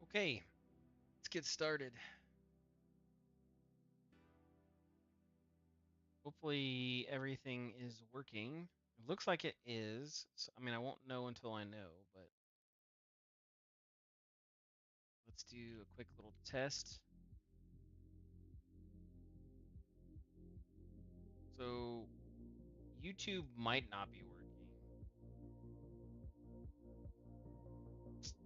Okay, let's get started. Hopefully everything is working. It looks like it is. So, I mean, I won't know until I know, but let's do a quick little test. So YouTube might not be working. Always annoying when it's not.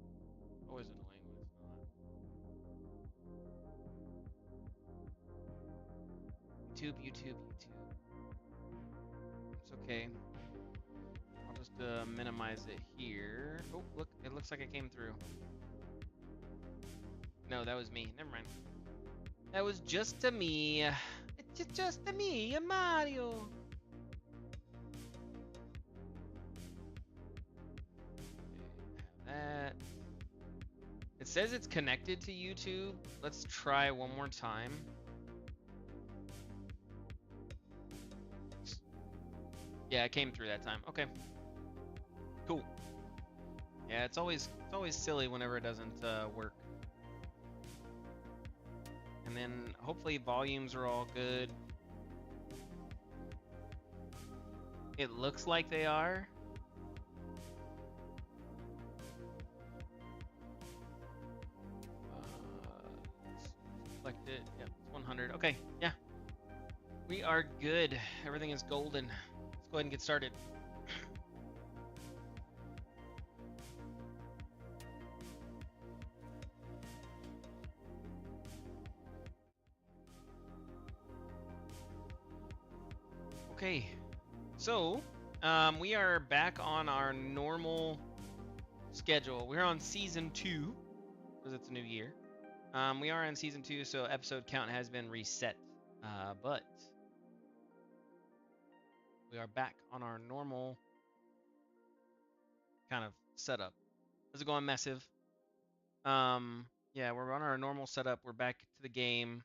YouTube. It's okay. I'll just minimize it here. Oh, look, it looks like it came through. No, that was me. Never mind. That was just a me. It's just a me, Mario. That. It says it's connected to YouTube. Let's try one more time. Yeah, it came through that time. Okay. Cool. Yeah, it's always silly whenever it doesn't work. And then hopefully volumes are all good. It looks like they are. Select it. Yep, it's 100. Okay, yeah. We are good. Everything is golden. Let's go ahead and get started. Okay, so we are back on our normal schedule. We're on season 2 because it's a new year. We are on season 2, so episode count has been reset. But we are back on our normal kind of setup. How's it going, Massive? Yeah, we're on our normal setup. We're back to the game,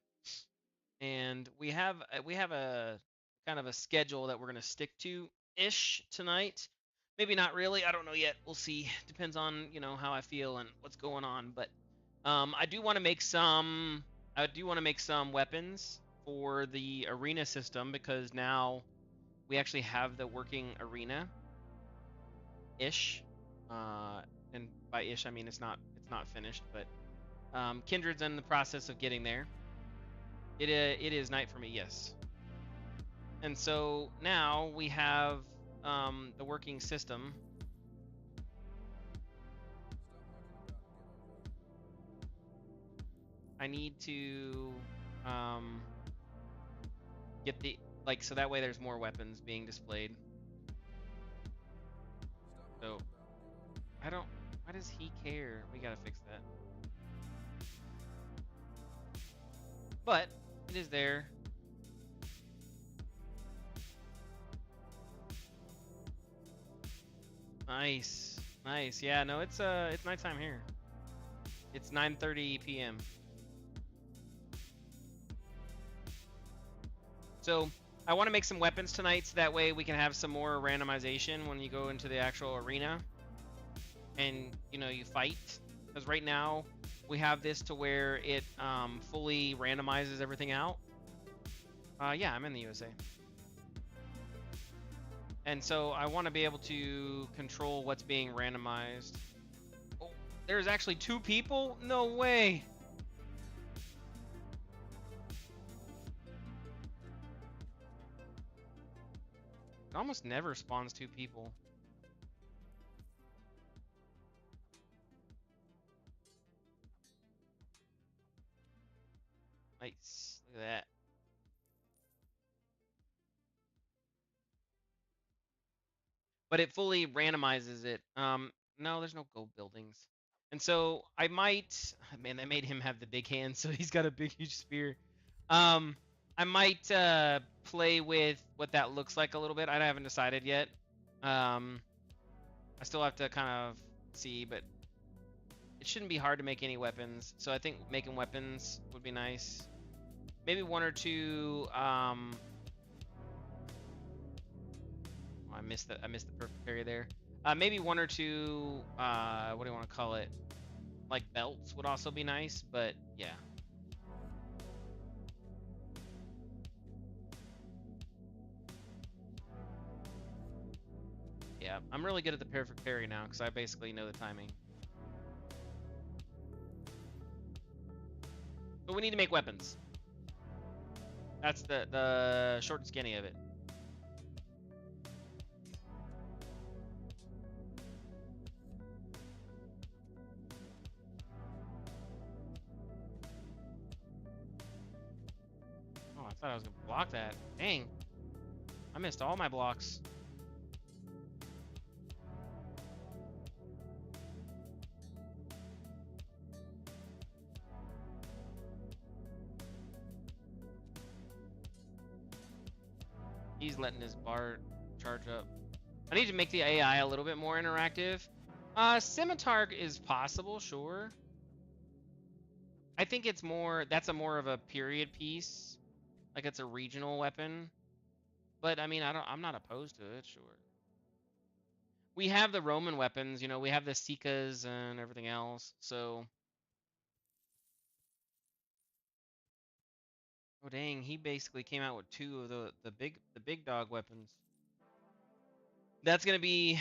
and we have a kind of a schedule that we're gonna stick to ish tonight. Maybe not really. I don't know yet. We'll see. Depends on how I feel and what's going on. But I do want to make some. I do want to make some weapons for the arena system because now we actually have the working arena ish. And by ish I mean it's not finished, but Kindred's in the process of getting there. It is night for me, yes. And so now we have the working system. I need to get the so that way there's more weapons being displayed. So I don't. Why does he care? We gotta fix that. But it is there. Nice. Yeah, no, it's nighttime here. It's 9:30 p.m. So I want to make some weapons tonight, so that way we can have some more randomization when you go into the actual arena and you fight. Because right now we have this to where it fully randomizes everything out. Yeah, I'm in the USA. And so I want to be able to control what's being randomized. Oh, there's actually 2 people? No way. It almost never spawns 2 people. Nice. Look at that. But it fully randomizes it. No, there's no gold buildings. And so I might, man, that made him have the big hand, so he's got a big, huge spear. I might play with what that looks like a little bit. I haven't decided yet. I still have to kind of see, but it shouldn't be hard to make any weapons. So I think making weapons would be nice. Maybe 1 or 2. I missed the perfect parry there. Maybe 1 or 2. What do you want to call it? like belts would also be nice, but yeah. Yeah, I'm really good at the perfect parry now because I basically know the timing. But we need to make weapons. That's the short and skinny of it. Oh, I thought I was gonna block that. Dang. I missed all my blocks. He's letting his bar charge up. I need to make the AI a little bit more interactive. Scimitar is possible, sure. I think it's more, that's a more of a period piece. Like it's a regional weapon. But I mean, I'm not opposed to it, sure. We have the Roman weapons, you know, we have the Sikas and everything else, so. Oh dang, he basically came out with two of the big dog weapons. That's gonna be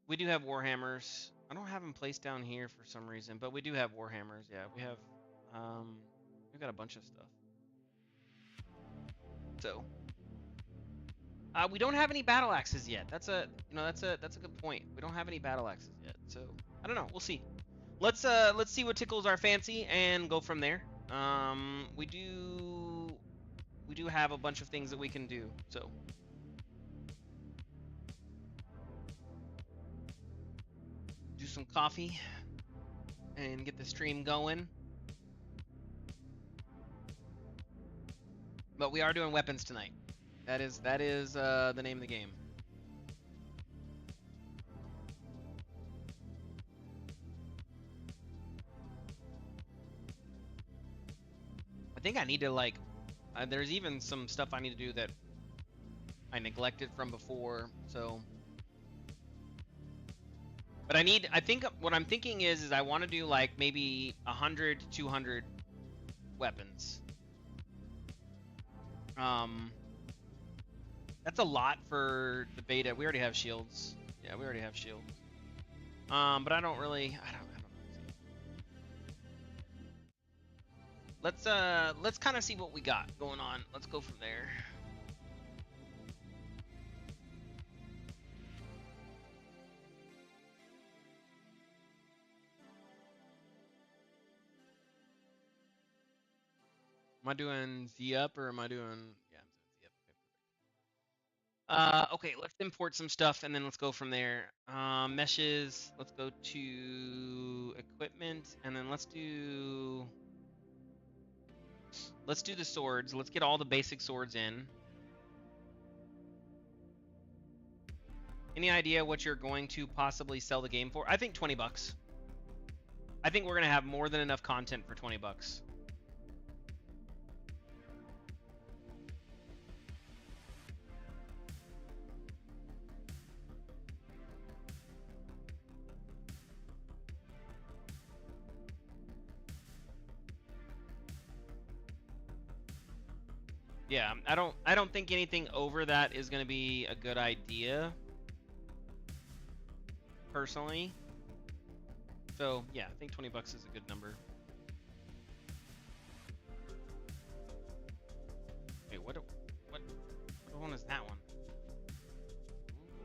we do have warhammers. I don't have them placed down here for some reason, but we do have warhammers. Yeah, we have we've got a bunch of stuff. So we don't have any battle axes yet. That's a that's a good point. We don't have any battle axes yet. So I don't know. We'll see. Let's see what tickles our fancy and go from there. We do have a bunch of things that we can do. So do some coffee and get the stream going. But we are doing weapons tonight. That is the name of the game. I think I need to like there's even some stuff I need to do that I neglected from before, so but I think what I'm thinking is I want to do like maybe 100 to 200 weapons. That's a lot for the beta. We already have shields. Yeah, we already have shields. But I don't really let's kind of see what we got going on. Let's go from there. Am I doing Z up or am I doing? Yeah, I'm doing Z up. Okay, let's import some stuff and then let's go from there. Meshes. Let's go to equipment and then let's do the swords. Let's get all the basic swords in. Any idea what you're going to possibly sell the game for? I think 20 bucks. I think we're gonna have more than enough content for 20 bucks. Yeah, I don't think anything over that is going to be a good idea personally. So, yeah, I think 20 bucks is a good number. Wait, what one is that one?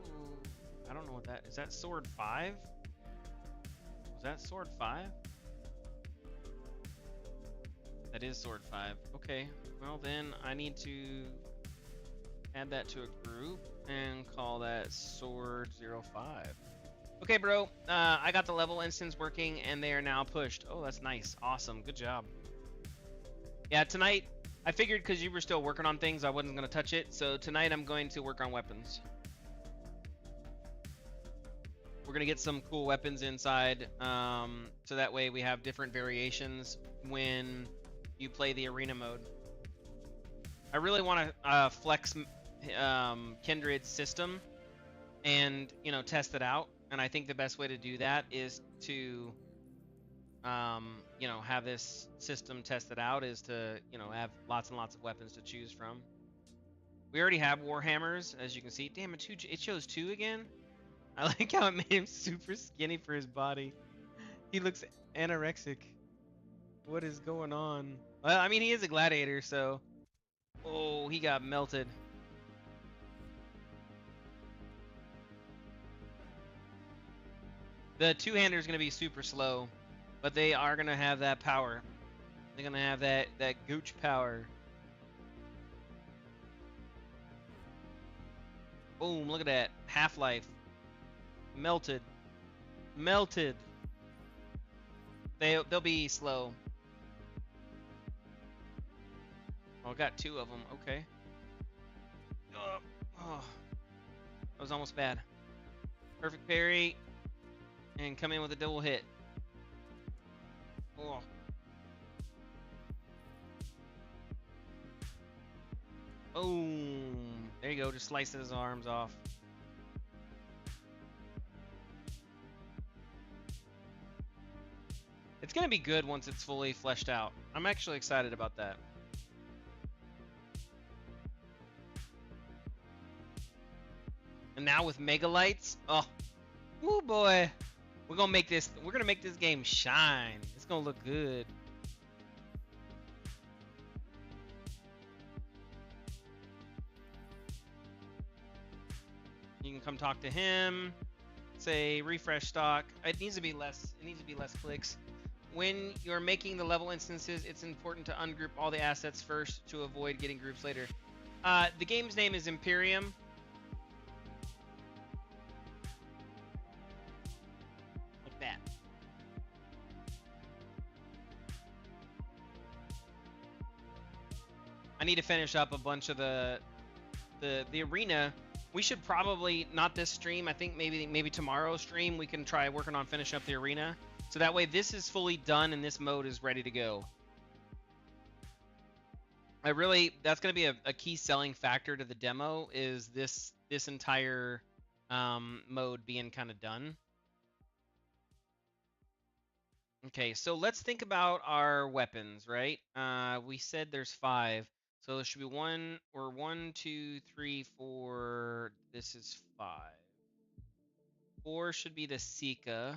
Ooh, I don't know what that is. That sword 5? Was that sword 5? That is sword 5. Okay. Well, then I need to add that to a group and call that sword 05. Okay, bro. I got the level instance working and they are now pushed. Oh, that's nice. Awesome. Good job. Yeah, tonight I figured because you were still working on things, I wasn't going to touch it. So tonight I'm going to work on weapons. We're going to get some cool weapons inside. So that way we have different variations when you play the arena mode. I really want to flex Kindred's system and test it out, and I think the best way to do that is to you know, have this system tested out is to, you know, have lots and lots of weapons to choose from. We already have Warhammers, as you can see. Damn it, it shows 2 again. I like how it made him super skinny for his body. He looks anorexic. What is going on? Well, I mean, he is a gladiator, so... Oh, he got melted. The two-hander is going to be super slow, but they are going to have that power. They're going to have that gooch power. Boom, look at that. Half-life. Melted. Melted. They'll be slow. Oh, I got 2 of them. Okay. Oh, that was almost bad. Perfect parry. And come in with a double hit. Oh. Boom. There you go. Just slicing his arms off. It's going to be good once it's fully fleshed out. I'm actually excited about that. And now with Megalites, oh boy. We're going to make this game shine. It's going to look good. You can come talk to him. Say refresh stock. It needs to be less clicks. When you're making the level instances, it's important to ungroup all the assets first to avoid getting groups later. The game's name is Imperium. Like that. I need to finish up a bunch of the arena. We should probably, not this stream, I think maybe tomorrow's stream, we can try working on finishing up the arena. So that way this is fully done and this mode is ready to go. That's going to be a key selling factor to the demo, is this entire mode being kind of done. Okay, so let's think about our weapons, right? We said there's 5. So there should be 1, or 1, 2, 3, 4. This is 5. 4 should be the Sika.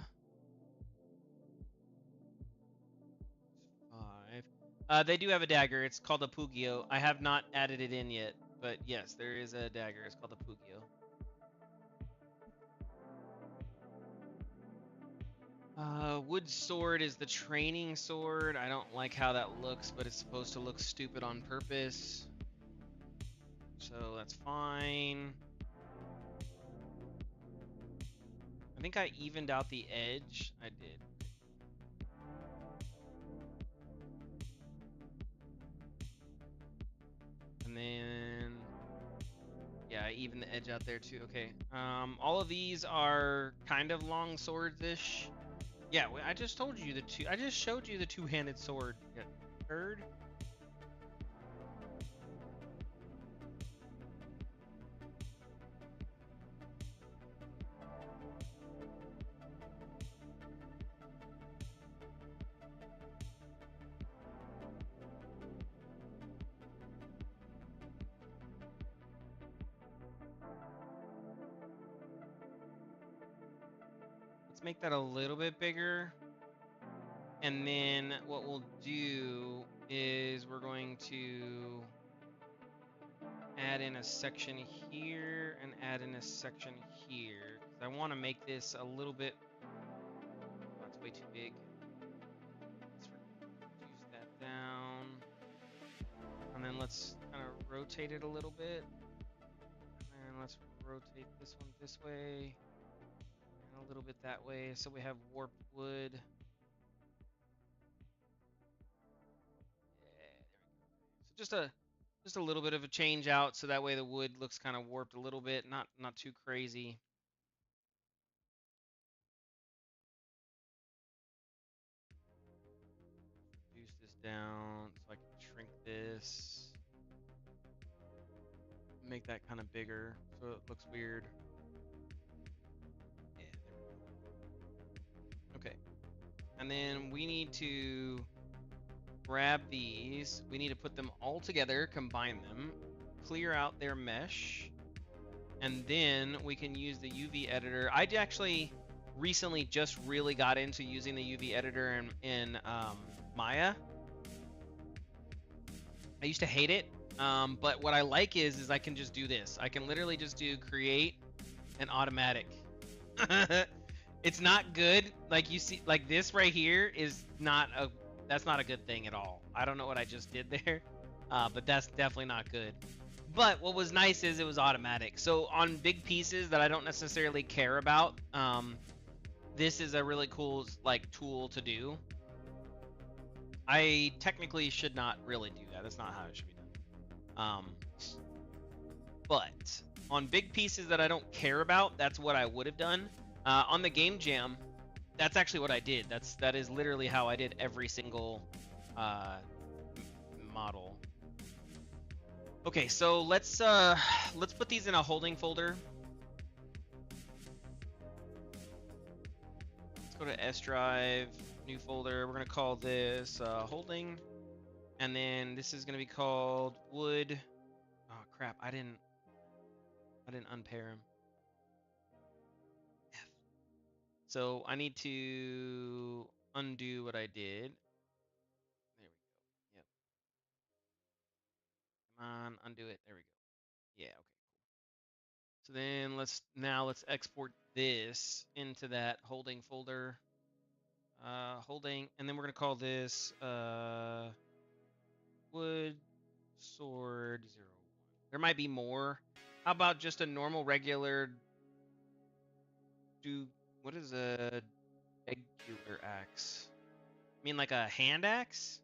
5. They do have a dagger. It's called a Pugio. I have not added it in yet, but yes, there is a dagger. It's called a Pugio. Wood sword is the training sword. I don't like how that looks, but it's supposed to look stupid on purpose. So that's fine. I think I evened out the edge. I did. And then, yeah, I evened the edge out there too. Okay. All of these are kind of long swords-ish. Yeah, I just told you I just showed you the two-handed sword. Yeah, third. Let's make that a little bit bigger. And then what we'll do is we're going to add in a section here and add in a section here. I want to make this a little bit... That's way too big. Let's reduce that down. And then let's kind of rotate it a little bit. And let's rotate this one this way. And a little bit that way. So we have warped wood. Just a little bit of a change out, so that way the wood looks kind of warped a little bit, not too crazy. Reduce this down so I can shrink this. Make that kind of bigger so it looks weird. Yeah, there we go. Okay. And then we need to grab these. We need to put them all together, combine them, clear out their mesh, and then we can use the UV editor. I actually recently just really got into using the UV editor in Maya. I used to hate it, but what I like is I can just do this. I can literally just do create and automatic. It's not good. Like you see, like this right here is not a, that's not a good thing at all. I don't know what I just did there, but that's definitely not good. But what was nice is it was automatic. So on big pieces that I don't necessarily care about, this is a really cool like tool to do. I technically should not really do that. That's not how it should be done. But on big pieces that I don't care about, that's what I would have done. On the game jam, that's actually what I did. That is literally how I did every single model. Okay, so let's put these in a holding folder. Let's go to S drive, new folder. We're gonna call this holding, and then this is gonna be called wood. Oh crap! I didn't unpair him. F. So I need to undo what I did. There we go. Yep. Come on, undo it. There we go. Yeah. Okay. So then let's export this into that holding folder. Holding, and then we're gonna call this wood sword 01. There might be more. How about just a normal regular what is a regular axe? I mean like a hand axe?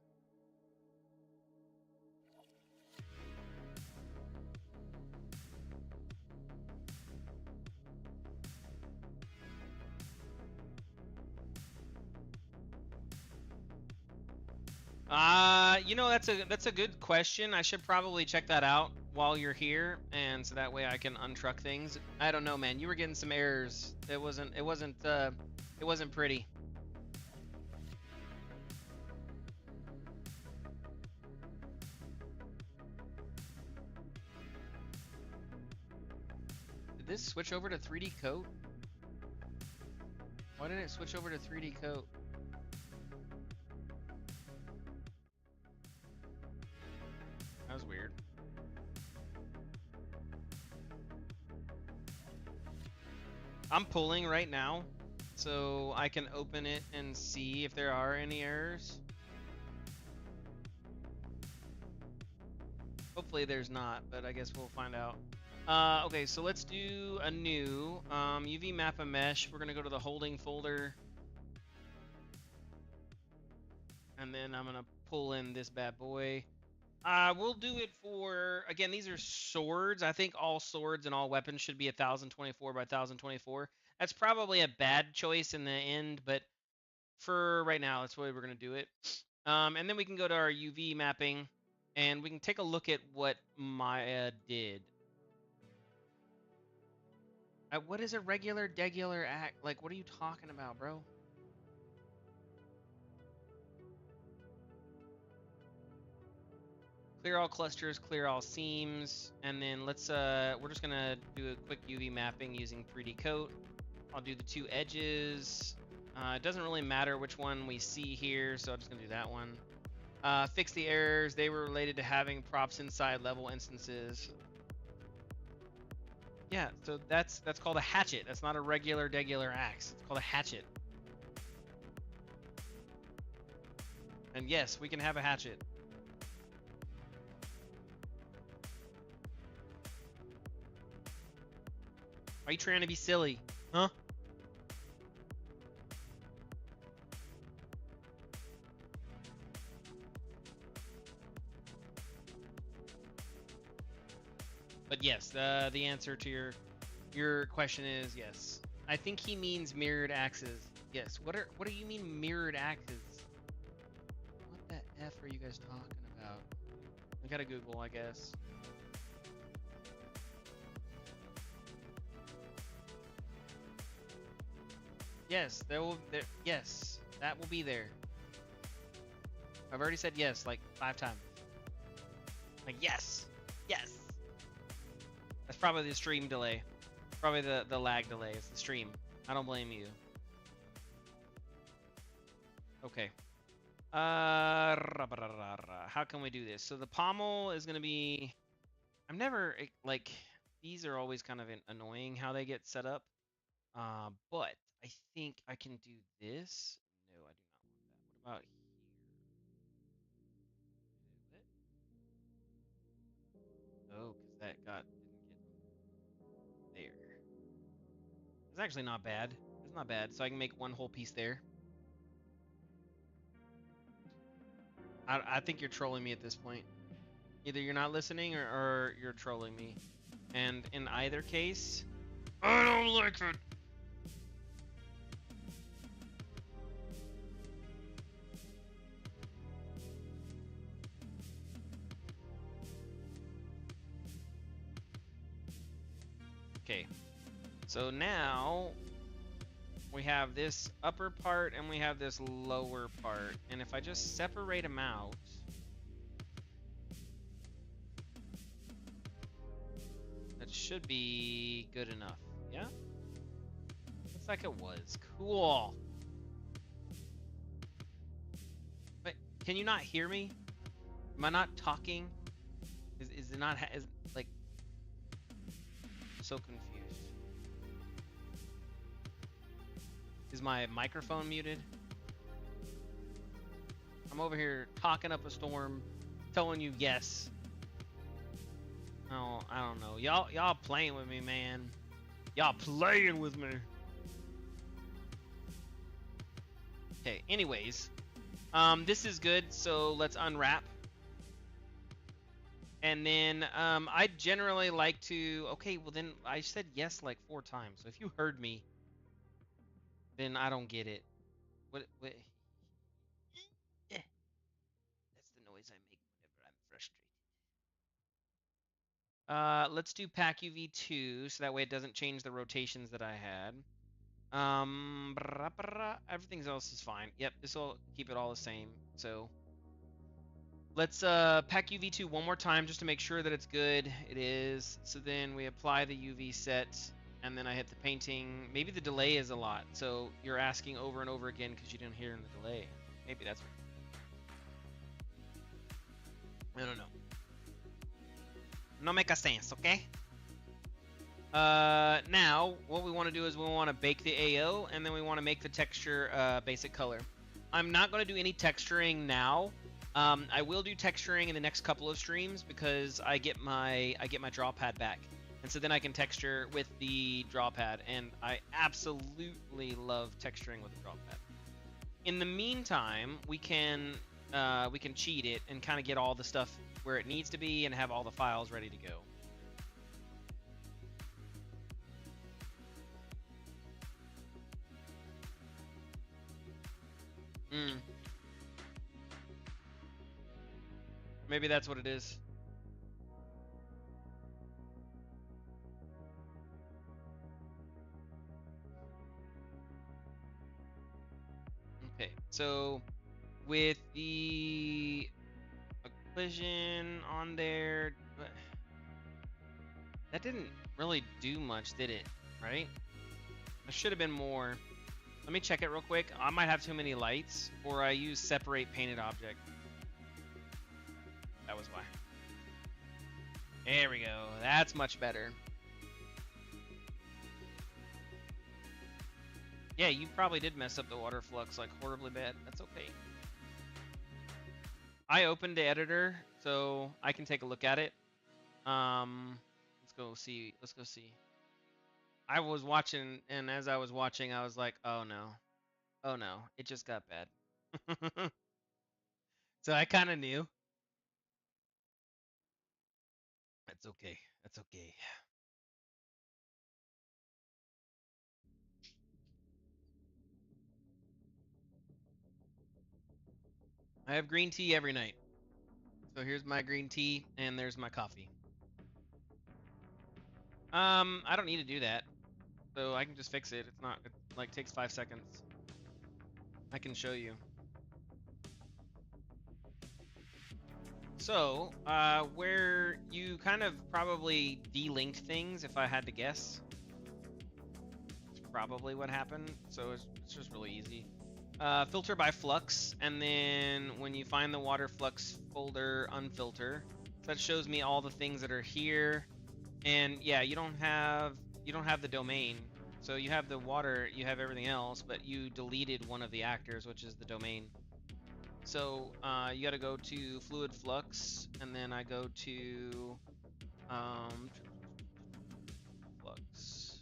You know, that's a good question. I should probably check that out while you're here, and so that way I can untruck things. I don't know, man. You were getting some errors. It wasn't pretty. Did this switch over to 3D coat? Why did it switch over to 3D coat? That was weird. I'm pulling right now, so I can open it and see if there are any errors. Hopefully there's not, but I guess we'll find out. Okay, so let's do a new UV map a mesh. We're gonna go to the holding folder, and then I'm gonna pull in this bad boy. We'll do it for, again, these are swords. I think all swords and all weapons should be 1024 by 1024. That's probably a bad choice in the end, but for right now, that's the way we're going to do it. And then we can go to our UV mapping, and we can take a look at what Maya did. What is a regular, degular act? Like, what are you talking about, bro? Clear all clusters, clear all seams, and then let's we're just gonna do a quick UV mapping using 3D coat. I'll do the two edges. It doesn't really matter which one we see here, so I'm just gonna do that one. Fix the errors. They were related to having props inside level instances. Yeah, so that's called a hatchet. That's not a regular degular axe. It's called a hatchet. And yes, we can have a hatchet. Are you trying to be silly? Huh? But yes, the answer to your question is yes. I think he means mirrored axes. Yes. What do you mean mirrored axes? What the F are you guys talking about? I gotta Google, I guess. Yes, yes, That will be there. I've already said yes like 5 times. Like, yes. Yes. That's probably the stream delay. Probably the lag delay. It's the stream. I don't blame you. Okay. How can we do this? So the pommel is going to be... I'm never, like, these are always kind of annoying how they get set up. But I think I can do this. No, I do not want that. What about here? Oh, because that didn't get there. It's actually not bad. It's not bad. So I can make one whole piece there. I think you're trolling me at this point. Either you're not listening or you're trolling me. And in either case, I don't like it. Okay. So now we have this upper part and we have this lower part. And if I just separate them out, that should be good enough. Yeah? Looks like it was. Cool. But can you not hear me? Am I not talking? Is it not, like, so confused. Is my microphone muted? I'm over here talking up a storm, telling you yes. Oh, I don't know. Y'all playing with me, man. Y'all playing with me. Okay, anyways. This is good, so let's unwrap. And then I generally like to... Okay, well then I said yes like 4 times. So if you heard me, then I don't get it. What? That's the noise I make whenever I'm frustrated. Let's do pack UV2, so that way it doesn't change the rotations that I had. Everything else is fine. Yep, this will keep it all the same. So let's pack UV2 one more time just to make sure that it's good. It is. So then we apply the UV set, and then I hit the painting. Maybe the delay is a lot, so you're asking over and over again because you didn't hear in the delay. Maybe that's what... I don't know. No make a sense, okay? Now, what we want to do is we want to bake the AO, and then we want to make the texture basic color. I'm not going to do any texturing now. I will do texturing in the next couple of streams because I get my draw pad back, and so then I can texture with the draw pad, and I absolutely love texturing with the draw pad. In the meantime, we can cheat it and kind of get all the stuff where it needs to be and have all the files ready to go. Maybe that's what it is. Okay, so with the collision on there, that didn't really do much, did it? Right? There should have been more. Let me check it real quick. I might have too many lights, or I use separate painted object. That was why. There we go. That's much better. Yeah, you probably did mess up the water flux like horribly bad. That's okay. I opened the editor, so I can take a look at it. Let's go see. Let's go see. I was watching, and as I was watching, I was like, oh no. Oh no, it just got bad. So I kind of knew. That's okay. That's okay. I have green tea every night. So here's my green tea, and there's my coffee. I don't need to do that. So I can just fix it. It's not, it like takes 5 seconds. I can show you. So, where you kind of probably delinked things, if I had to guess. It's probably what happened. So it's just really easy. Filter by flux, and then when you find the water flux folder, unfilter. So that shows me all the things that are here. And yeah, you don't have the domain. So you have the water, you have everything else, but you deleted one of the actors, which is the domain. So you got to go to fluid flux, and then I go to flux,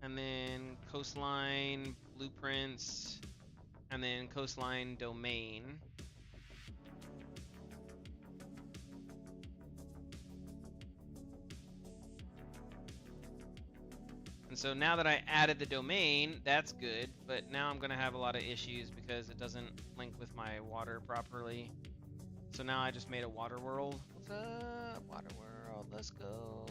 and then coastline blueprints, and then coastline domain. And so now that I added the domain, that's good, but now I'm gonna have a lot of issues because it doesn't link with my water properly. So now I just made a water world. What's up, water world? Let's go.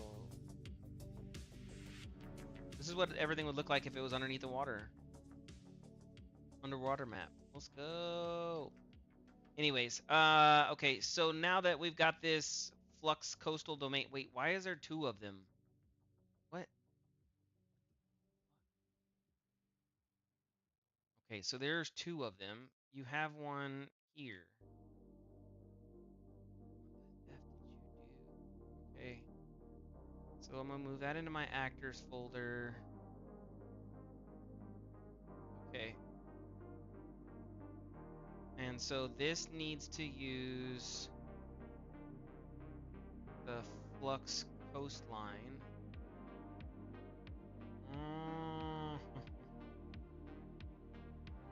This is what everything would look like if it was underneath the water. Underwater map. Let's go. Anyways, okay, so now that we've got this flux coastal domain, wait, why is there two of them? What? Okay, so there's two of them. You have one here. What the F did you do? Okay. So I'm gonna move that into my actors folder. Okay. And so this needs to use the flux coastline.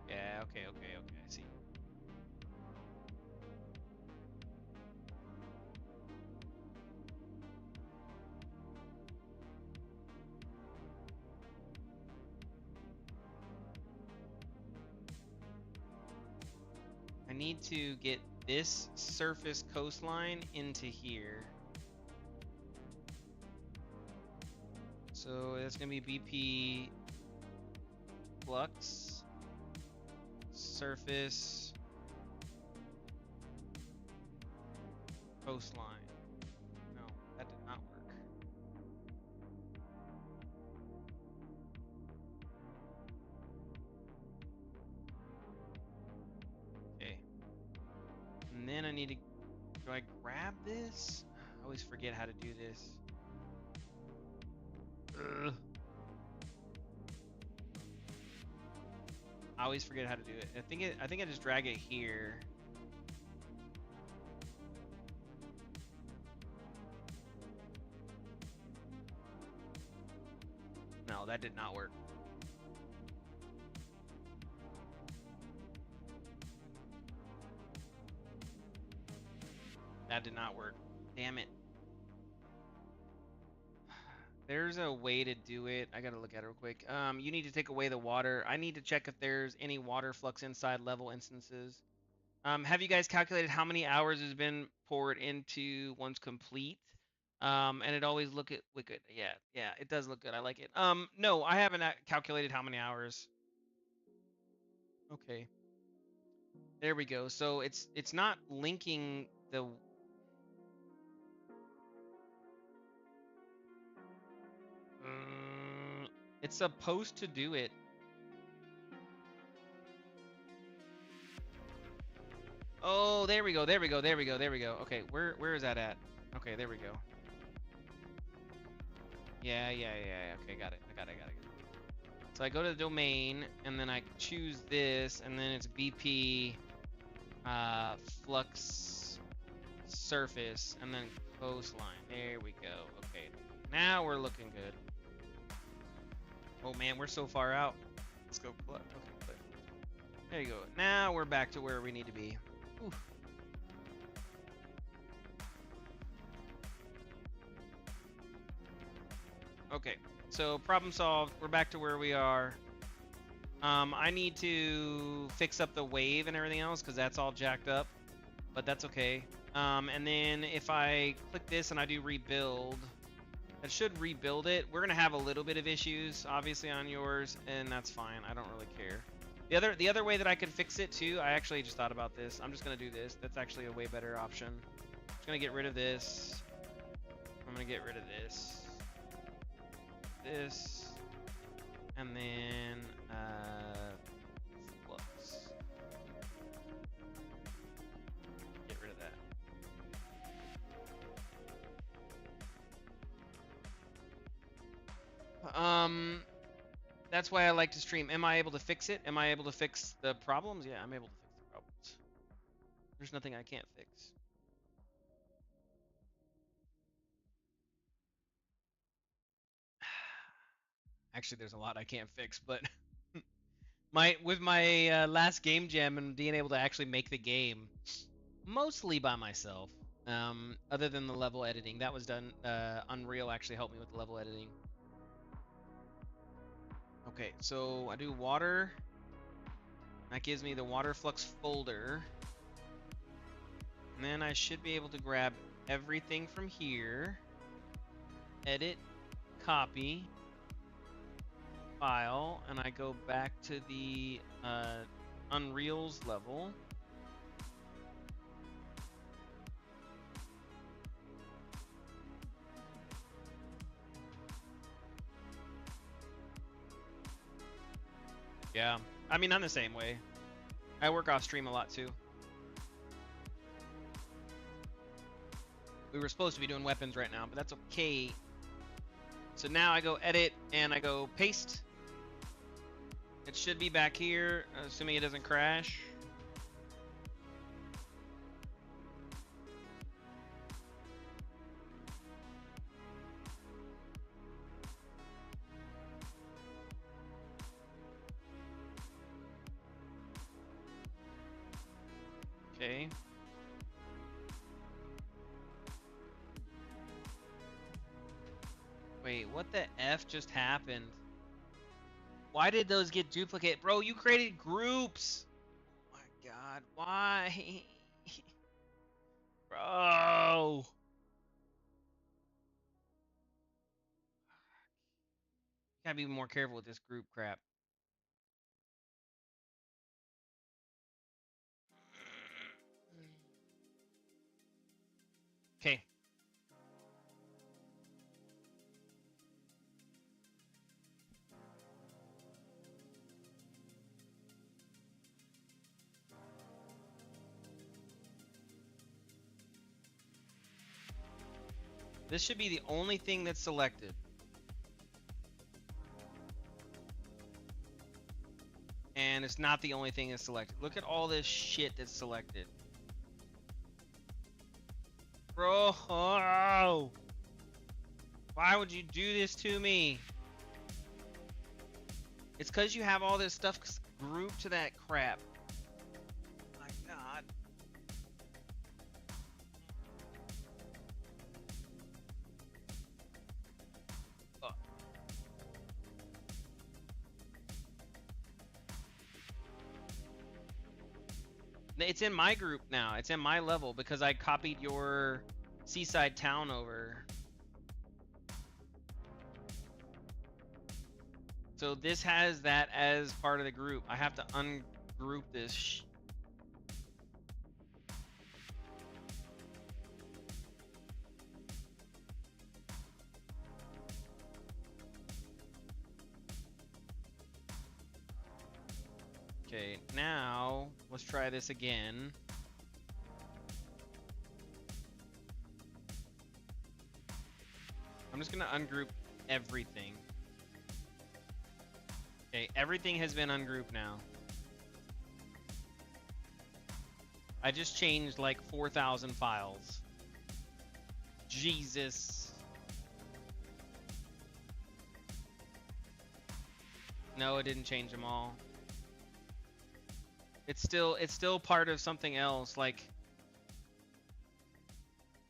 Yeah, okay, I see. I need to get this surface coastline into here. So that's gonna be BP flux surface coastline. No, that did not work. Okay. And then I need to, do I grab this? I always forget how to do this. Ugh. I always forget how to do it. I think I just drag it here. No, that did not work. That did not work. Damn it. There's a way to do it. I gotta look at it real quick. You need to take away the water. I need to check if there's any water flux inside level instances. Have you guys calculated how many hours has been poured into one's complete? And it always look good. Yeah, it does look good. I like it. No, I haven't calculated how many hours. Okay. There we go. So it's not linking the. It's supposed to do it. Oh, there we go. Okay, where is that at? Okay, there we go. Yeah. Okay, got it. I got it. So I go to the domain, and then I choose this, and then it's BP flux surface, and then coastline. There we go. Okay, now we're looking good. Oh man, we're so far out. Let's go play. Okay, play. There you go. Now we're back to where we need to be. Oof. Okay, so problem solved. We're back to where we are. I need to fix up the wave and everything else because that's all jacked up, but that's okay. And then if I click this and I do rebuild, that should rebuild it. We're gonna have a little bit of issues, obviously, on yours, and that's fine. I don't really care. The other way that I could fix it too, I actually just thought about this. I'm just gonna do this. That's actually a way better option. I'm just gonna get rid of this. I'm gonna get rid of this. This. And then flux. Get rid of that. That's why I like to stream. Am I able to fix it? Am I able to fix the problems? Yeah, I'm able to fix the problems. There's nothing I can't fix. Actually, there's a lot I can't fix, but with my last game jam and being able to actually make the game mostly by myself, other than the level editing, that was done. Unreal actually helped me with the level editing. Okay, so I do water. That gives me the water flux folder. And then I should be able to grab everything from here. Edit, copy, file, and I go back to the Unreal's level. Yeah, I mean, I'm the same way. I work off stream a lot too. We were supposed to be doing weapons right now, but that's okay. So now I go edit and I go paste. It should be back here, assuming it doesn't crash. Okay. Wait, what the F just happened? Why did those get duplicated? Bro, you created groups. Oh my god, why? Bro. Gotta be more careful with this group crap. Okay. This should be the only thing that's selected. And it's not the only thing that's selected. Look at all this shit that's selected. Bro, why would you do this to me? It's because you have all this stuff grouped to that crap. My god. It's in my group now. It's in my level because I copied your seaside town over. So this has that as part of the group. I have to ungroup this. Okay, now let's try this again. I'm just gonna ungroup everything. Okay, everything has been ungrouped now. I just changed like 4,000 files. Jesus. No, it didn't change them all. It's still part of something else. Like,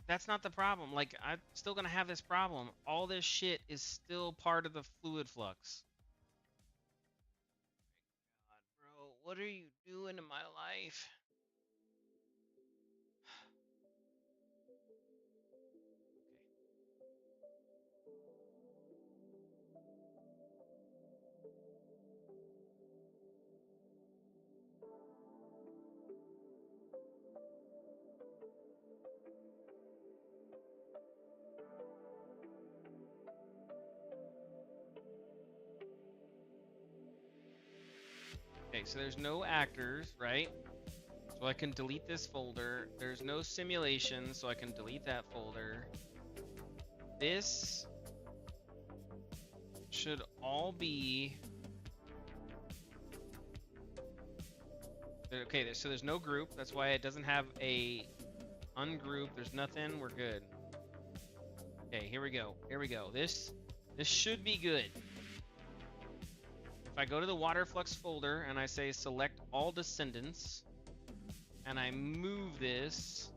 that's not the problem. Like, I'm still gonna have this problem. All this shit is still part of the fluid flux. God, bro, what are you doing in my life? Okay, so there's no actors, right? So I can delete this folder. There's no simulation, so I can delete that folder. This should all be... Okay, so there's no group. That's why it doesn't have a ungroup. There's nothing. We're good. Okay, here we go. Here we go. This should be good. If I go to the water flux folder and I say select all descendants and I move this,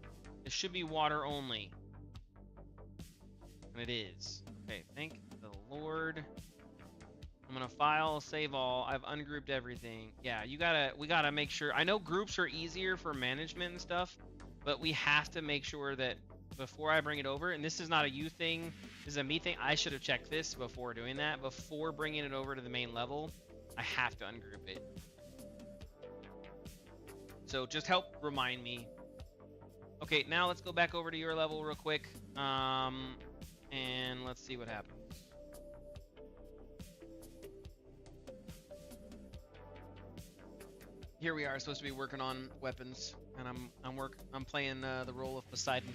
it should be water only. And it is. Okay, thank the Lord. I'm gonna file, save all. I've ungrouped everything. Yeah, we gotta make sure. I know groups are easier for management and stuff, but we have to make sure that before I bring it over, and this is not a you thing, this is a me thing. I should have checked this before doing that. Before bringing it over to the main level, I have to ungroup it. So just help remind me. Okay, now let's go back over to your level real quick. And let's see what happens. Here we are, supposed to be working on weapons, and I'm playing the role of Poseidon,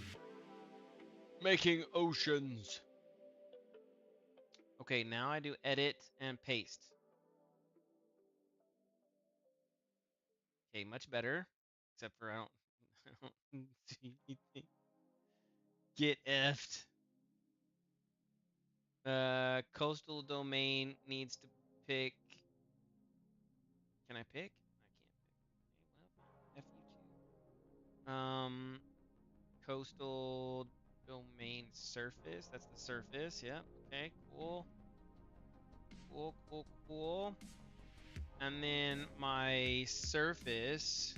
making oceans. Okay, now I do edit and paste. Okay, much better, except for I don't see anything. Get effed. Coastal domain needs to pick. Can I pick? I can't pick. Okay, well, F you two. Coastal domain surface. That's the surface. Yeah. Okay. Cool. Cool. Cool. Cool. And then my surface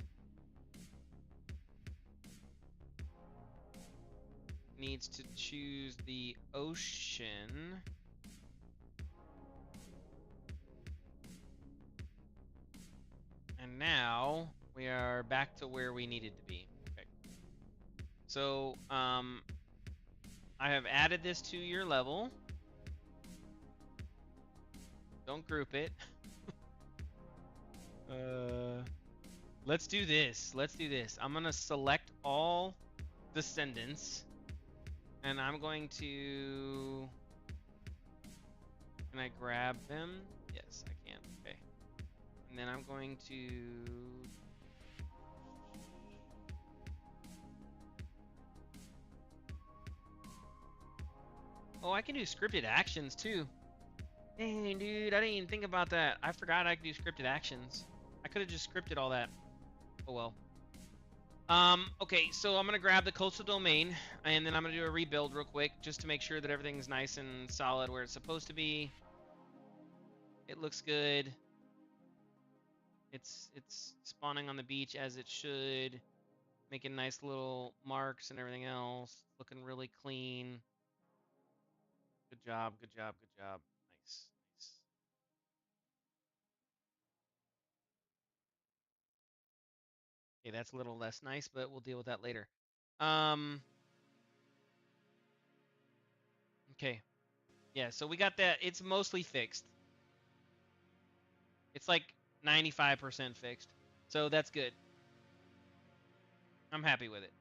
needs to choose the ocean. And now we are back to where we needed to be. Okay. So, I have added this to your level. Don't group it. Let's do this. Let's do this. I'm gonna select all descendants, and I'm going to. Can I grab them? Yes, I can. Okay. And then I'm going to. Oh, I can do scripted actions too. Dang, dude, I didn't even think about that. I forgot I could do scripted actions. I could have just scripted all that. Oh well. Okay, so I'm gonna grab the coastal domain, and then I'm gonna do a rebuild real quick, just to make sure that everything's nice and solid where it's supposed to be. It looks good. It's spawning on the beach as it should, making nice little marks and everything else. Looking really clean. Good job, good job, good job. Nice, nice. Okay, that's a little less nice, but we'll deal with that later. Okay. Yeah, so we got that. It's mostly fixed. It's like 95% fixed. So that's good. I'm happy with it.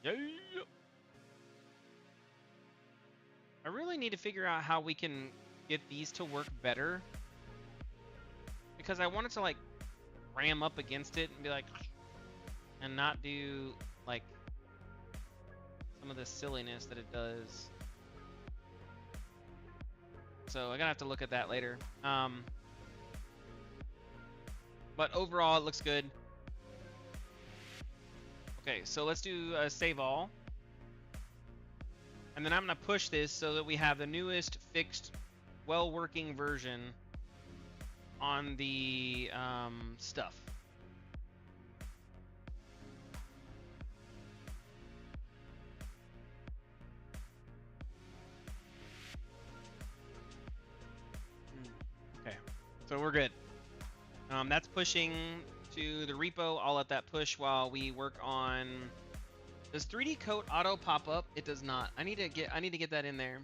Yeah. I really need to figure out how we can get these to work better. Because I wanted to like ram up against it and be like, and not do like some of the silliness that it does. So I'm gonna have to look at that later. But overall, it looks good. Okay, so let's do a save all. And then I'm gonna push this so that we have the newest fixed, well-working version on the stuff. Okay, so we're good. That's pushing to the repo. I'll let that push while we work on. Does 3D coat auto pop up? It does not. I need to get that in there.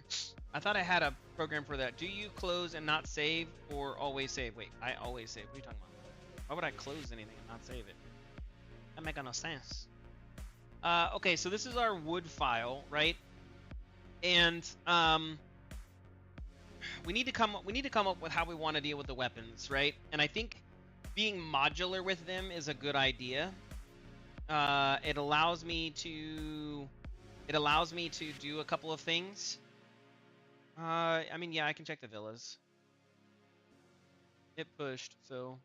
I thought I had a program for that. Do you close and not save or always save? Wait, I always save. What are you talking about? Why would I close anything and not save it? That make no sense. Okay, so this is our wood file, right? And we need to come up with how we want to deal with the weapons, right? And I think being modular with them is a good idea. It allows me to do a couple of things. I mean, yeah, I can check the villas. It pushed, so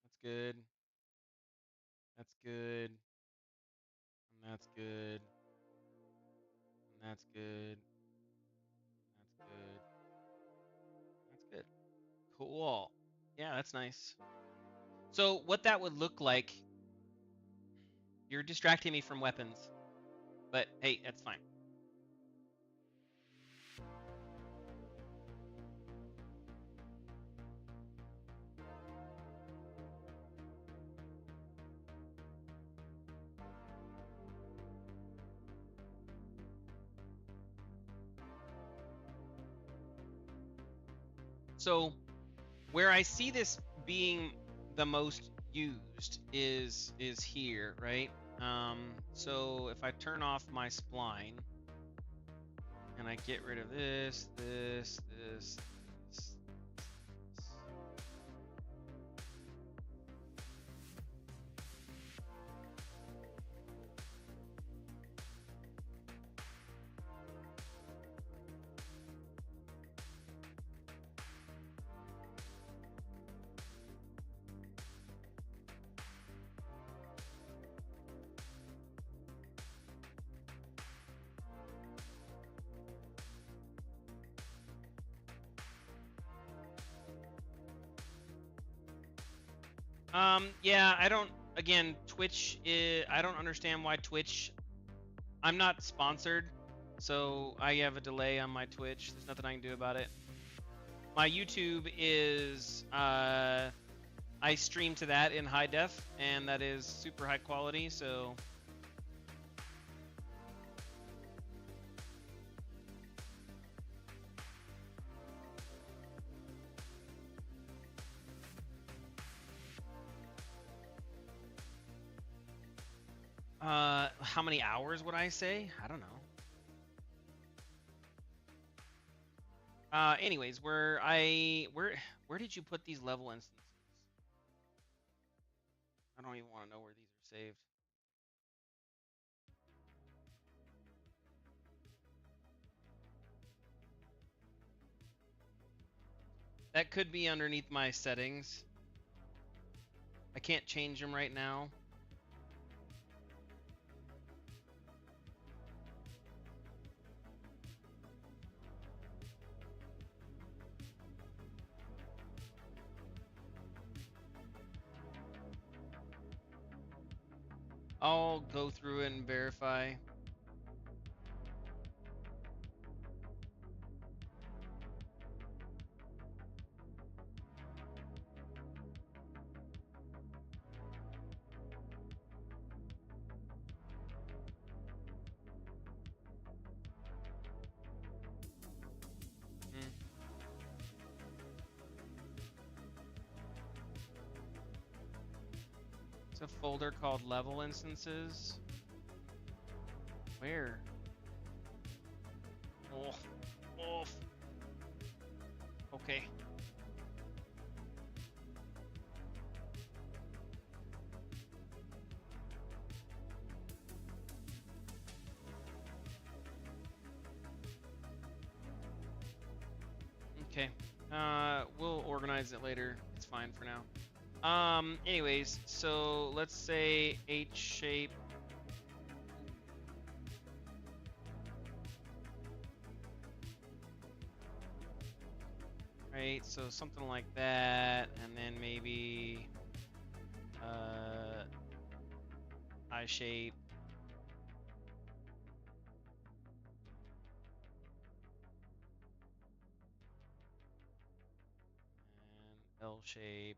that's good. That's good. And that's good. And that's good. That's good. That's good. Cool. Yeah, that's nice. So what that would look like, you're distracting me from weapons. But hey, that's fine. So where I see this being the most used is here, right? So if I turn off my spline and I get rid of this, this, this, this. Yeah, I don't. Again, Twitch. I don't understand why Twitch. I'm not sponsored, so I have a delay on my Twitch. There's nothing I can do about it. My YouTube is. I stream to that in high def, and that is super high quality. So. How many hours would I say? I don't know. Anyways, where did you put these level instances? I don't even want to know where these are saved. That could be underneath my settings. I can't change them right now. I'll go through it and verify. It's a folder called level instances. Where? Oh. Okay. Okay. We'll organize it later. It's fine for now. Anyways, so let's say H shape. Right, so something like that, and then maybe I shape. And L shape.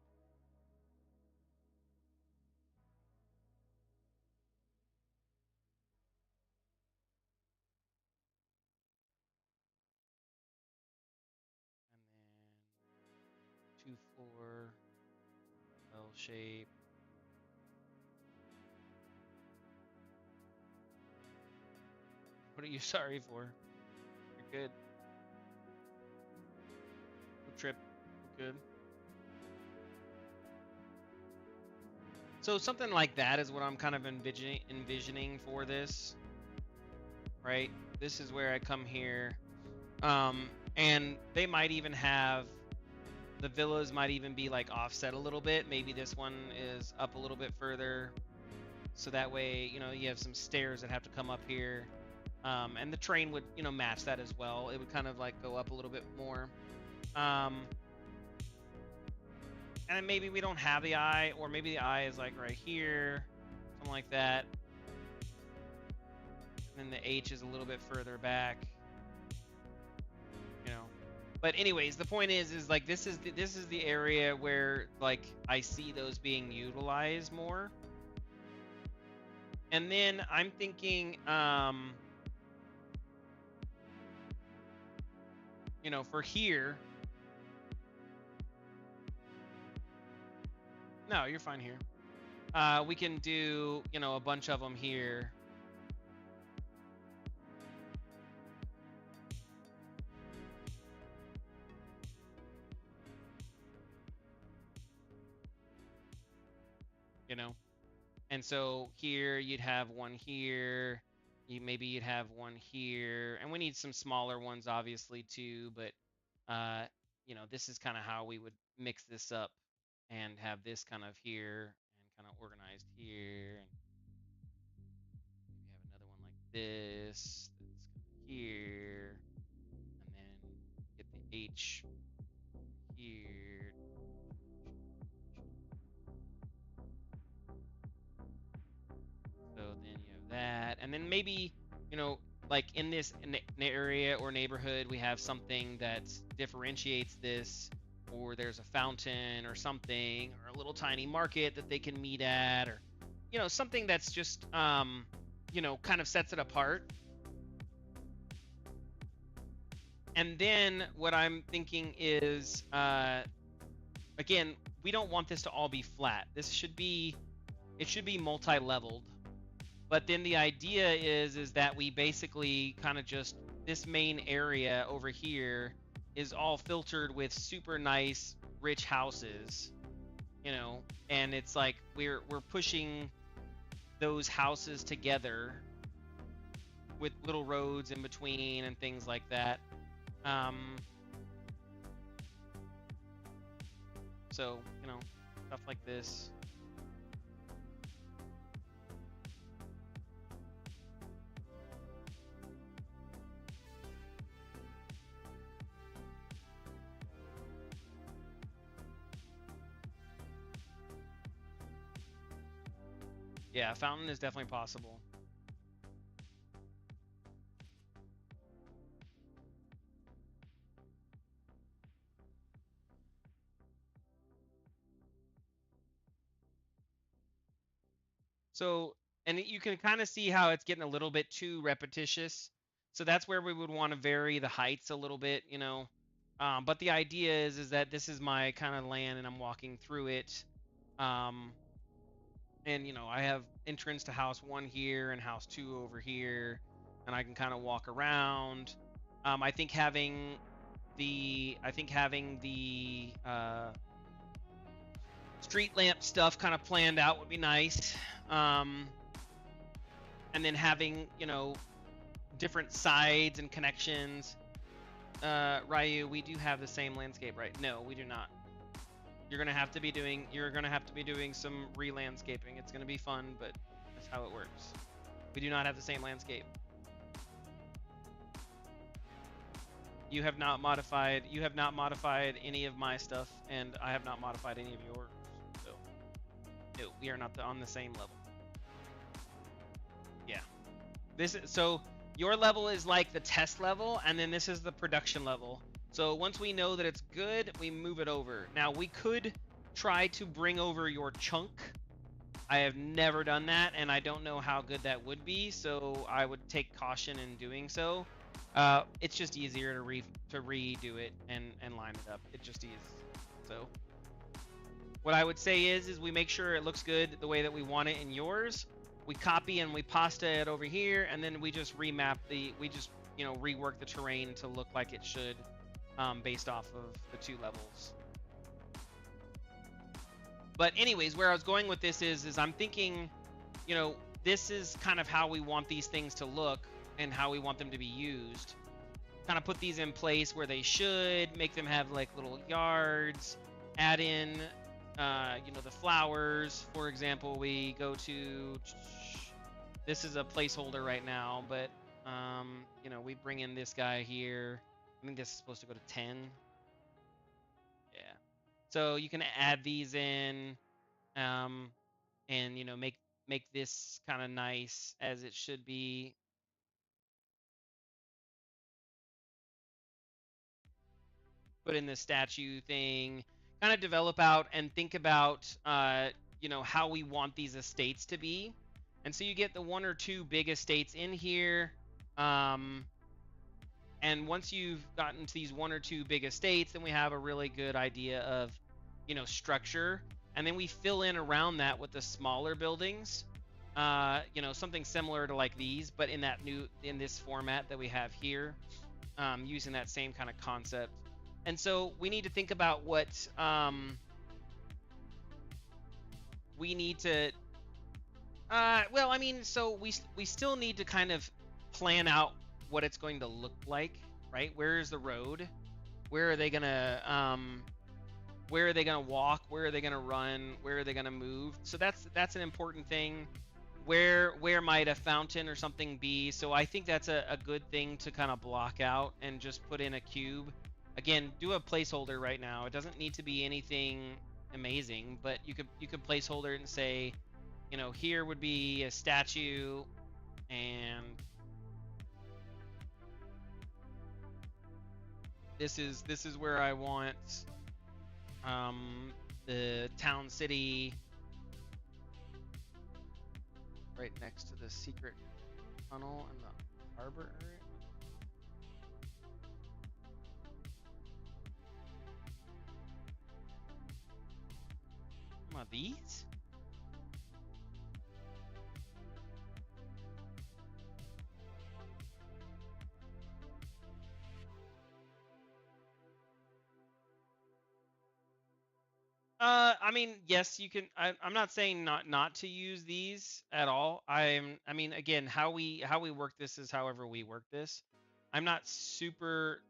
2-4 L shape. What are you sorry for? You're good. No trip. You're good. So something like that is what I'm kind of envisioning for this, right? This is where I come here, and they might even have, the villas might even be like offset a little bit. Maybe this one is up a little bit further, so that way, you know, you have some stairs that have to come up here, and the train would, you know, match that as well. It would kind of like go up a little bit more. And then maybe we don't have the eye, or maybe the eye is like right here, something like that. And then the H is a little bit further back, you know. But anyways, the point is like this is the area where like I see those being utilized more. And then I'm thinking, you know, for here. No, you're fine here. We can do, you know, a bunch of them here. You know, and so here you'd have one here. Maybe you'd have one here, and we need some smaller ones, obviously, too. But you know, this is kind of how we would mix this up and have this kind of here and kind of organized here, and maybe have another one like this that's kind of here, and then get the H here. So then you have that, and then maybe, you know, like in this area or neighborhood, we have something that differentiates this, or there's a fountain or something, or a little tiny market that they can meet at, or, you know, something that's just, you know, kind of sets it apart. And then what I'm thinking is, again, we don't want this to all be flat. This should be, it should be multi-leveled. But then the idea is that we basically kind of just, this main area over here is all filtered with super nice, rich houses, you know, and it's like we're pushing those houses together with little roads in between and things like that. So, you know, stuff like this. Yeah, fountain is definitely possible. So, and you can kind of see how it's getting a little bit too repetitious. So that's where we would want to vary the heights a little bit, you know. But the idea is that this is my kind of land and I'm walking through it. And, you know, I have entrance to house 1 here and house 2 over here, and I can kind of walk around. I think having the street lamp stuff kind of planned out would be nice. And then having, you know, different sides and connections. Ryu, we do have the same landscape, right? No, we do not. You're gonna have to be doing some re-landscaping. It's gonna be fun, but that's how it works. We do not have the same landscape. You have not modified any of my stuff, and I have not modified any of yours. So no, we are not on the same level. Yeah. So your level is like the test level, and then this is the production level. So once we know that it's good, we move it over. Now we could try to bring over your chunk. I have never done that, and I don't know how good that would be, so I would take caution in doing so. It's just easier to redo it and line it up. It just is. So what I would say is we make sure it looks good the way that we want it in yours. We copy and we pasta it over here, and then we just rework the terrain to look like it should, based off of the 2 levels. But anyways, where I was going with this is I'm thinking, this is kind of how we want these things to look and how we want them to be used. Kind of put these in place where they should, make them have like little yards, add in, the flowers. For example, we go to, this is a placeholder right now, but, we bring in this guy here. I think this is supposed to go to 10. Yeah. So you can add these in, and, make this kind of nice as it should be. Put in the statue thing, kind of develop out and think about, how we want these estates to be. And so you get the 1 or 2 big estates in here. And once you've gotten to these 1 or 2 big estates, then we have a really good idea of, structure. And then we fill in around that with the smaller buildings, something similar to like these, but in this format that we have here, using that same kind of concept. And so we need to think about what, we need to, so we still need to kind of plan out what it's going to look like, right? Where is the road? Where are they gonna walk? Where are they gonna run? Where are they gonna move? So that's an important thing. Where might a fountain or something be? So I think that's a good thing to kind of block out and just put in a cube. Again, do a placeholder right now. It doesn't need to be anything amazing, but you could placeholder it and say, here would be a statue, and this is where I want the town city, right next to the secret tunnel and the harbor area. These? Yes, you can. I'm not saying not to use these at all. Again, how we work this is however we work this. I'm not super,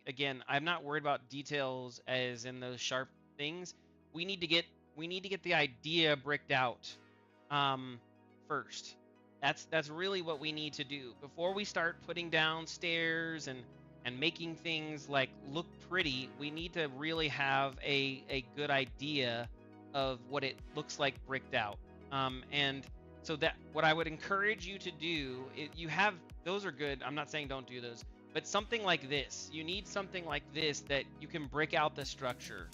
again, I'm not worried about details as in those sharp things. We need to get the idea bricked out, first. That's really what we need to do before we start putting down stairs and making things look pretty. We need to really have a good idea of what it looks like bricked out. And so that what I would encourage you to do, those are good. I'm not saying don't do those, but something like this, you need something like this that you can brick out the structure.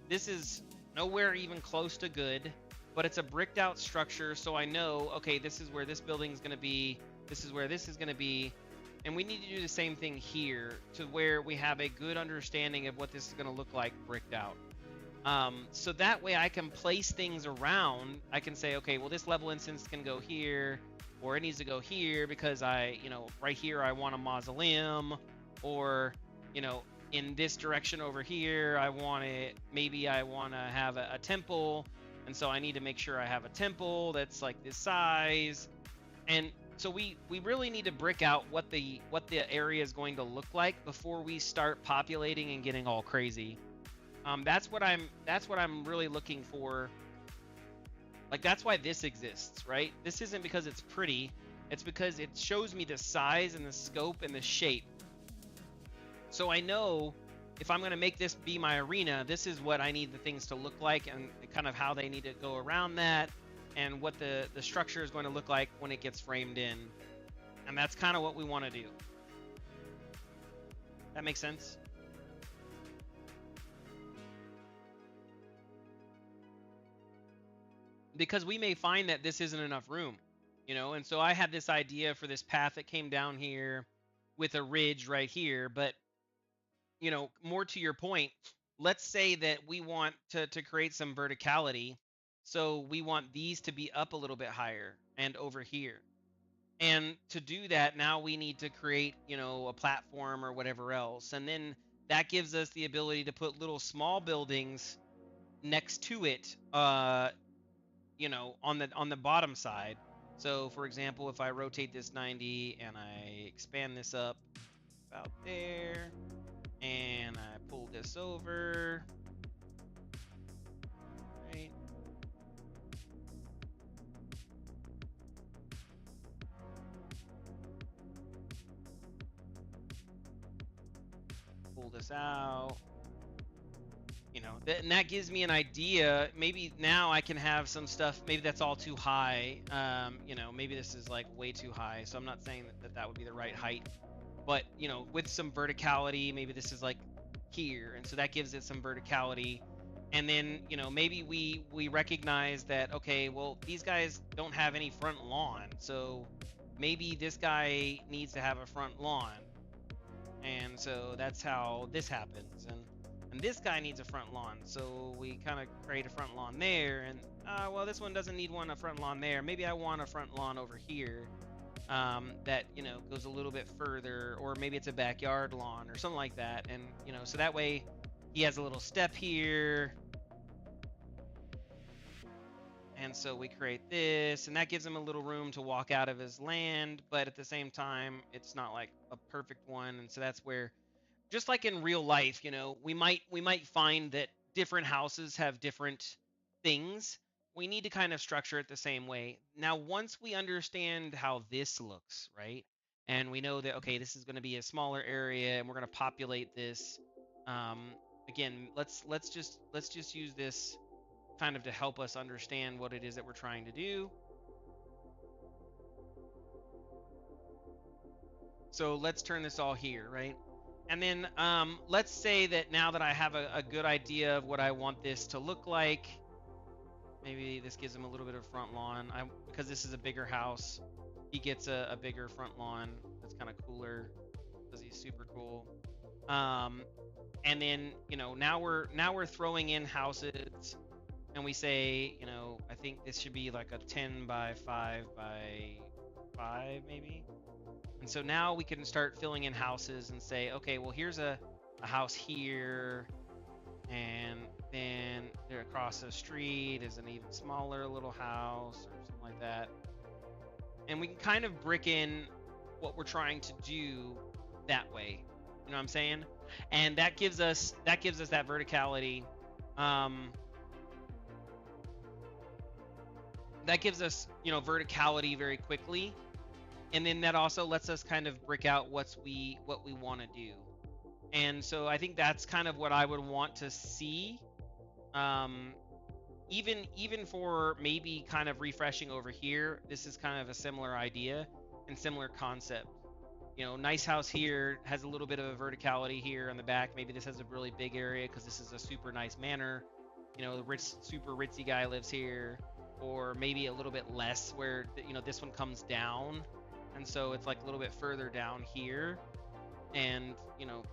This is nowhere even close to good, but it's a bricked out structure. So I know, okay, this is where this building's going to be. This is where this is going to be. And we need to do the same thing here to where we have a good understanding of what this is going to look like bricked out. So that way I can place things around. I can say, okay, well, this level instance can go here, or it needs to go here because right here I want a mausoleum, or, in this direction over here, maybe I want to have a temple. And so I need to make sure I have a temple that's like this size. And so we really need to brick out what the area is going to look like before we start populating and getting all crazy. That's what I'm really looking for. That's why this exists, right? This isn't because it's pretty. It's because it shows me the size and the scope and the shape. So I know if I'm going to make this be my arena, this is what I need the things to look like and kind of how they need to go around that, and what the structure is going to look like when it gets framed in. And that's kind of what we want to do. That makes sense? Because we may find that this isn't enough room, and so I had this idea for this path that came down here with a ridge right here, but more to your point, let's say that we want to create some verticality. So we want these to be up a little bit higher and over here. And to do that, now we need to create, a platform or whatever else. And then that gives us the ability to put little small buildings next to it, on the bottom side. So for example, if I rotate this 90 and I expand this up about there, and I pull this over, right? Pull this out. And that gives me an idea. Maybe now I can have some stuff. Maybe that's all too high. Maybe this is like way too high. So I'm not saying that would be the right height. But with some verticality, maybe this is like here, and so that gives it some verticality. And then maybe we recognize that, okay, well, these guys don't have any front lawn, so maybe this guy needs to have a front lawn. And so that's how this happens. And this guy needs a front lawn, so we kind of create a front lawn there. And well, this one doesn't need a front lawn there. Maybe I want a front lawn over here, that goes a little bit further, or maybe it's a backyard lawn or something like that. And so that way he has a little step here. And so we create this, and that gives him a little room to walk out of his land, but at the same time, it's not like a perfect one. And so that's where, just like in real life, we might find that different houses have different things. We need to kind of structure it the same way. Now, once we understand how this looks, right? And we know that, okay, this is going to be a smaller area and we're going to populate this. Again, let's just use this kind of to help us understand what it is that we're trying to do. So let's turn this all here, right? And then let's say that now that I have a good idea of what I want this to look like, maybe this gives him a little bit of front lawn. Because this is a bigger house, he gets a bigger front lawn. That's kind of cooler because he's super cool. And then now we're throwing in houses, and we say, I think this should be like a 10 by 5 by 5 maybe. And so now we can start filling in houses and say, okay, well, here's a house here, and then there across the street is an even smaller little house or something like that. And we can kind of brick in what we're trying to do that way. You know what I'm saying? And that gives us that verticality. That gives us verticality very quickly. And then that also lets us kind of brick out what we want to do. And so I think that's kind of what I would want to see. Even for maybe kind of refreshing over here, this is kind of a similar idea and similar concept. Nice house here has a little bit of a verticality here on the back. Maybe this has a really big area because this is a super nice manor. The super ritzy guy lives here. Or maybe a little bit less where this one comes down, and so it's like a little bit further down here, and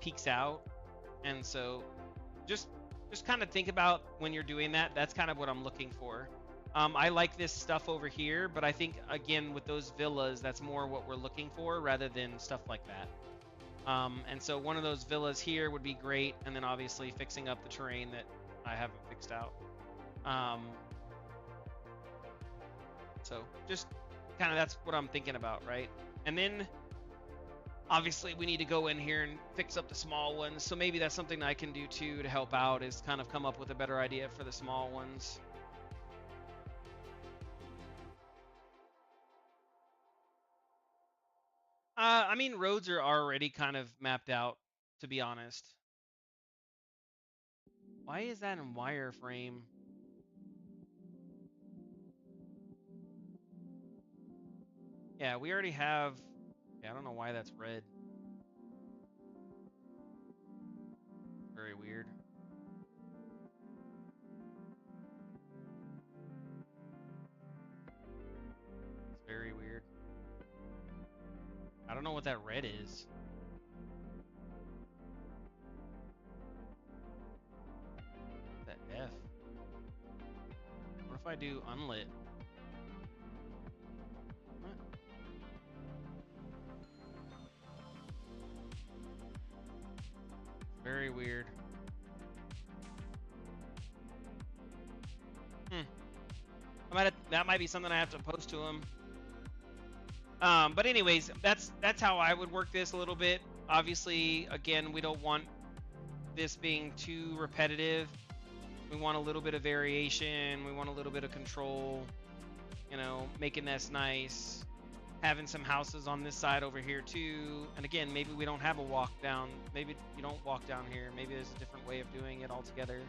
peaks out. And so just kind of think about when you're doing that. That's kind of what I'm looking for. I like this stuff over here, but I think again with those villas, that's more what we're looking for rather than stuff like that. And so one of those villas here would be great, and then obviously fixing up the terrain that I haven't fixed out. So just kind of that's what I'm thinking about, right? And then obviously we need to go in here and fix up the small ones. So maybe that's something I can do too to help out, is kind of come up with a better idea for the small ones. I mean, roads are already kind of mapped out, to be honest. Why is that in wireframe? Yeah, we already have. Yeah, I don't know why that's red. Very weird. It's very weird. I don't know what that red is. I do unlit? What? Very weird. That might be something I have to post to him. But anyways, that's how I would work this a little bit. Obviously, again, we don't want this being too repetitive. We want a little bit of variation. We want a little bit of control. You know, making this nice. Having some houses on this side over here too. And again, maybe we don't have a walk down. Maybe you don't walk down here. Maybe there's a different way of doing it altogether.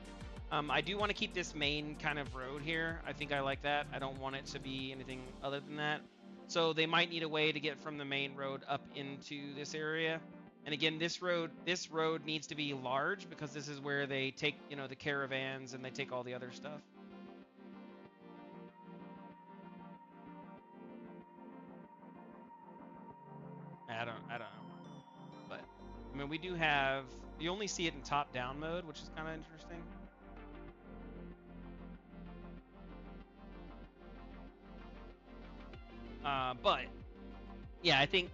I do want to keep this main kind of road here. I think I like that. I don't want it to be anything other than that. So they might need a way to get from the main road up into this area. And again, this road needs to be large because this is where they take, you know, the caravans and they take all the other stuff. I don't know. But I mean, we do have, you only see it in top down mode, which is kind of interesting. But yeah, I think,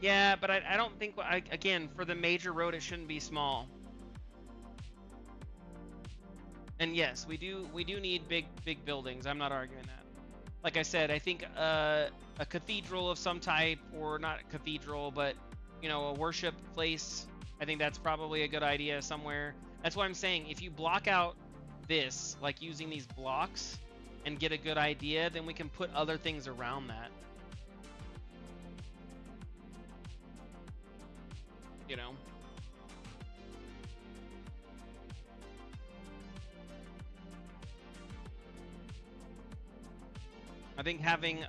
yeah, but I don't think, again, for the major road, it shouldn't be small. And yes, we do need big buildings. I'm not arguing that. Like I said, I think a cathedral of some type, or not a cathedral, but you know, a worship place. I think that's probably a good idea somewhere. That's why I'm saying if you block out this, like using these blocks, and get a good idea, then we can put other things around that. You know. I think having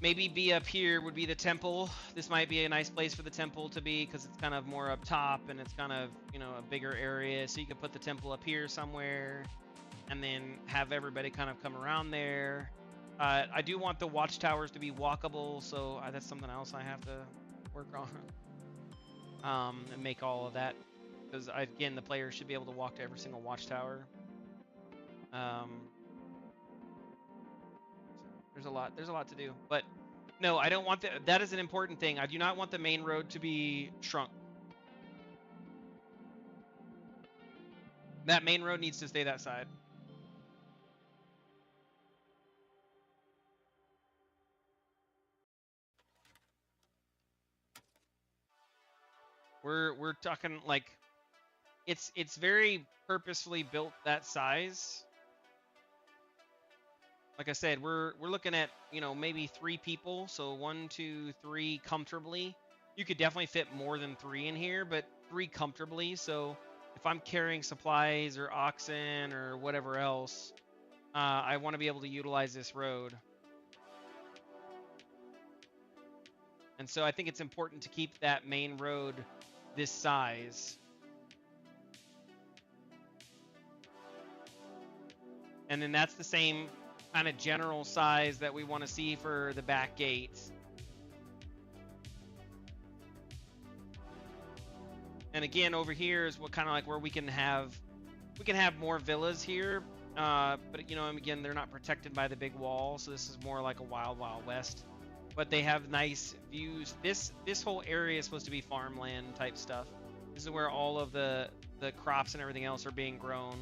maybe be up here would be the temple. This might be a nice place for the temple to be because it's kind of more up top and it's kind of, you know, a bigger area. So you could put the temple up here somewhere and then have everybody kind of come around there. I do want the watchtowers to be walkable, so that's something else I have to work on and make all of that, because again, the players should be able to walk to every single watchtower. There's a lot to do, but no, I don't want that is an important thing. I do not want the main road to be shrunk. That main road needs to stay that side. We're talking like it's very purposefully built that size. Like I said, we're looking at, you know, maybe 3 people, so 1, 2, 3 comfortably. You could definitely fit more than 3 in here, but 3 comfortably. So if I'm carrying supplies or oxen or whatever else, I want to be able to utilize this road. And so I think it's important to keep that main road this size. And then that's the same kind of general size that we want to see for the back gates. And again, over here is what kind of like where we can have more villas here. But you know, again, they're not protected by the big wall, so this is more like a wild west. But they have nice views. This whole area is supposed to be farmland type stuff. This is where all of the crops and everything else are being grown.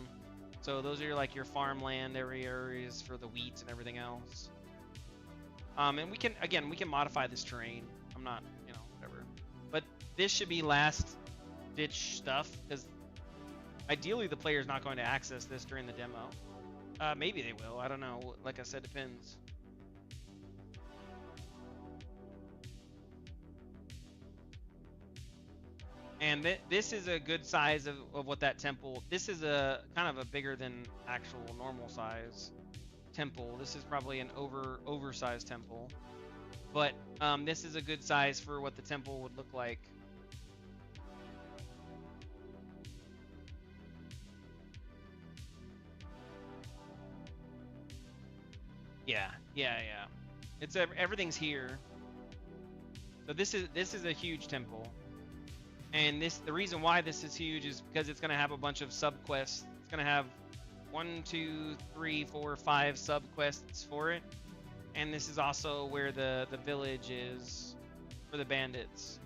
So those are like your farmland areas for the wheat and everything else. And we can modify this terrain. I'm not, you know, whatever. But this should be last ditch stuff, because ideally the player's not going to access this during the demo. Maybe they will. I don't know. Like I said, depends. And this is a good size of what that temple. This is a kind of a bigger than actual normal size temple. This is probably an oversized temple, but this is a good size for what the temple would look like. Yeah. It's everything's here. So this is a huge temple. And the reason why this is huge is because it's going to have a bunch of subquests. It's going to have 1, 2, 3, 4, 5 subquests for it. And this is also where the village is for the bandits.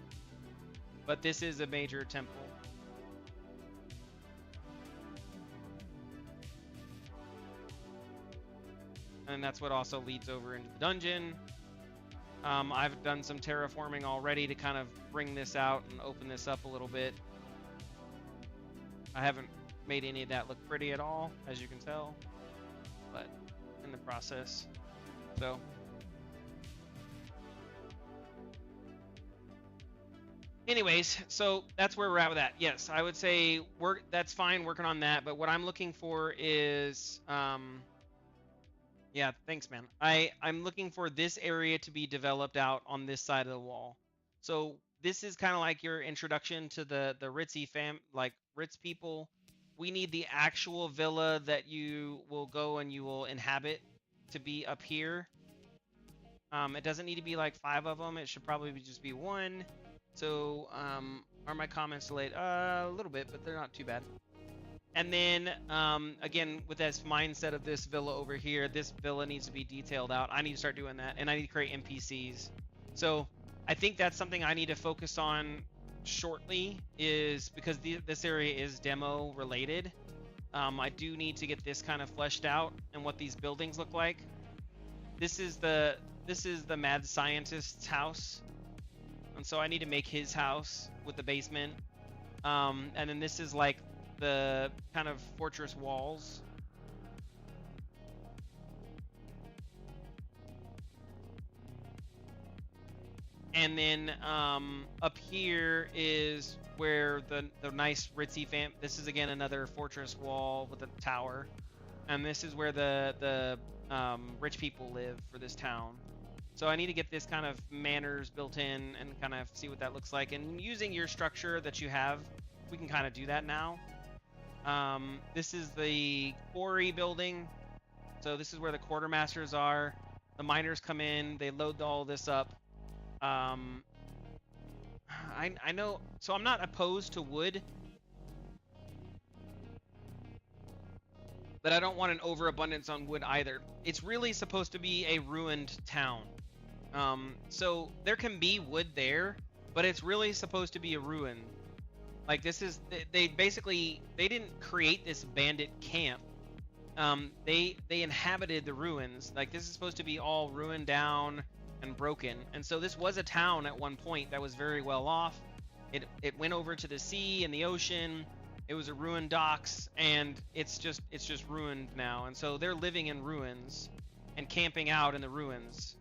But this is a major temple. And that's what also leads over into the dungeon. I've done some terraforming already to kind of bring this out and open this up a little bit. I haven't made any of that look pretty at all, as you can tell, but in the process. So anyways, so that's where we're at with that. Yes, I would say that's fine working on that, but what I'm looking for is yeah, thanks, man. I'm looking for this area to be developed out on this side of the wall. So this is kind of like your introduction to the Ritzy like Ritz people. We need the actual villa that you will go and you will inhabit to be up here. It doesn't need to be like 5 of them. It should probably just be 1. So are my comments delayed? A little bit, but they're not too bad. And then, again, with this mindset of this villa over here, this villa needs to be detailed out. I need to start doing that, and I need to create NPCs. So I think that's something I need to focus on shortly, is because this area is demo related. I do need to get this kind of fleshed out and what these buildings look like. This is the mad scientist's house, and so I need to make his house with the basement. And then this is like the kind of fortress walls. And then up here is where the nice ritzy this is again another fortress wall with a tower. And this is where the rich people live for this town. So I need to get this kind of manors built in and kind of see what that looks like. And using your structure that you have, we can kind of do that now. This is the quarry building. So this is where the quartermasters are. The miners come in, they load all this up. I know, so I'm not opposed to wood, but I don't want an overabundance on wood either. It's really supposed to be a ruined town. So there can be wood there, but it's really supposed to be a ruin. Like this is, they basically, they didn't create this bandit camp. They inhabited the ruins. Like this is supposed to be all ruined down and broken. And so this was a town at one point that was very well off. It went over to the sea and the ocean. It was a ruined docks, and it's just ruined now. And so they're living in ruins and camping out in the ruins.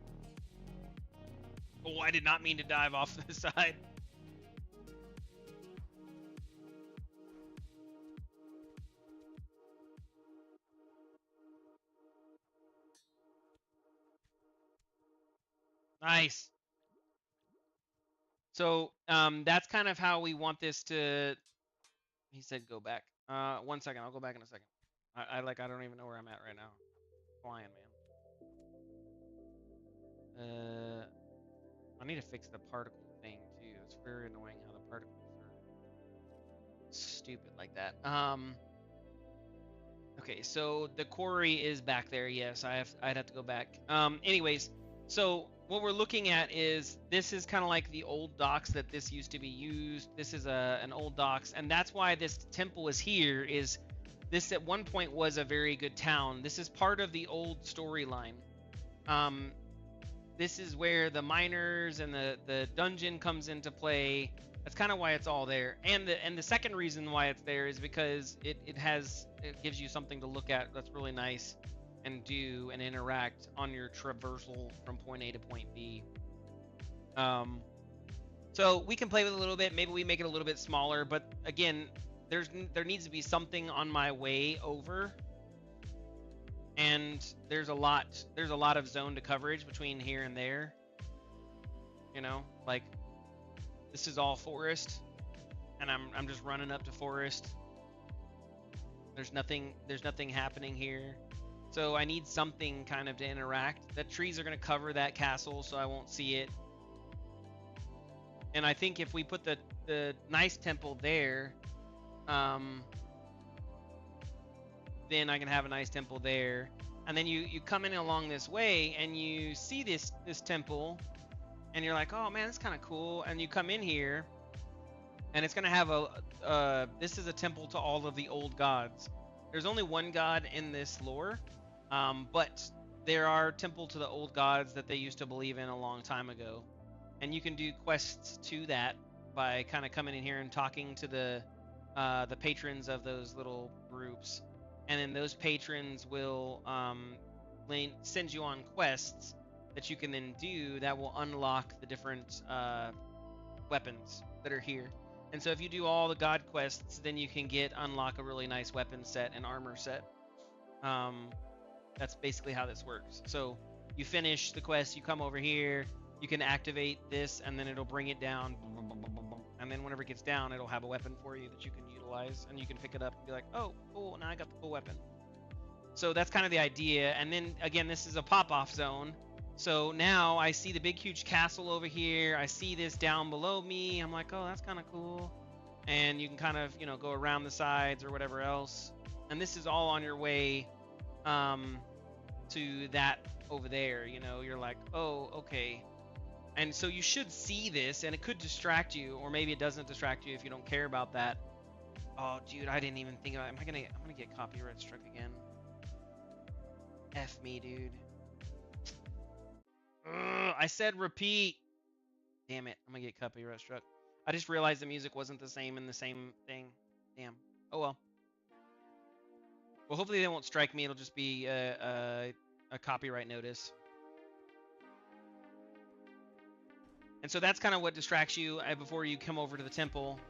Oh, I did not mean to dive off the side. Nice. So that's kind of how we want this to. He said go back. 1 second. I'll go back in a second. I don't even know where I'm at right now. Flying, man. I need to fix the particle thing too. It's very annoying how the particles are stupid like that. Okay, so the quarry is back there. Yes, I'd have to go back. Anyways, so what we're looking at is this is kind of like the old docks that this used to be used. This is an old docks, and that's why this temple is here. Is this at one point was a very good town. This is part of the old storyline. This is where the miners and the dungeon comes into play. That's kind of why it's all there. And the second reason why it's there is because it gives you something to look at that's really nice and do and interact on your traversal from point A to point B. So we can play with it a little bit. Maybe we make it a little bit smaller, but again, there needs to be something on my way over. And there's a lot of zone to coverage between here and there. You know, like this is all forest, and I'm just running up to forest. There's nothing happening here. So I need something kind of to interact. The trees are going to cover that castle, so I won't see it. And I think if we put the nice temple there, then I can have a nice temple there. And then you come in along this way and you see this temple, and you're like, oh man, that's kind of cool. And you come in here, and it's gonna have this is a temple to all of the old gods. There's only one god in this lore, but there are temple to the old gods that they used to believe in a long time ago, and you can do quests to that by kind of coming in here and talking to the patrons of those little groups, and then those patrons will send you on quests that you can then do that will unlock the different weapons that are here. And so if you do all the god quests, then you can unlock a really nice weapon set and armor set. That's basically how this works. So you finish the quest, you come over here, you can activate this, and then it'll bring it down. And then whenever it gets down, it'll have a weapon for you that you can utilize, and you can pick it up and be like, oh, cool, now I got the cool weapon. So that's kind of the idea. And then again, this is a pop-off zone. So now I see the big, huge castle over here. I see this down below me. I'm like, oh, that's kind of cool. And you can kind of, go around the sides or whatever else. And this is all on your way to that over there. You're like, oh, okay. And so you should see this, and it could distract you, or maybe it doesn't distract you if you don't care about that. Oh, dude, I didn't even think about it. I'm gonna get copyright struck again. F me, dude. Ugh, I said repeat. Damn it, I'm gonna get copyright struck. I just realized the music wasn't the same in the same thing. Damn. Oh well. Well, hopefully they won't strike me. It'll just be a copyright notice. And so that's kind of what distracts you before you come over to the temple.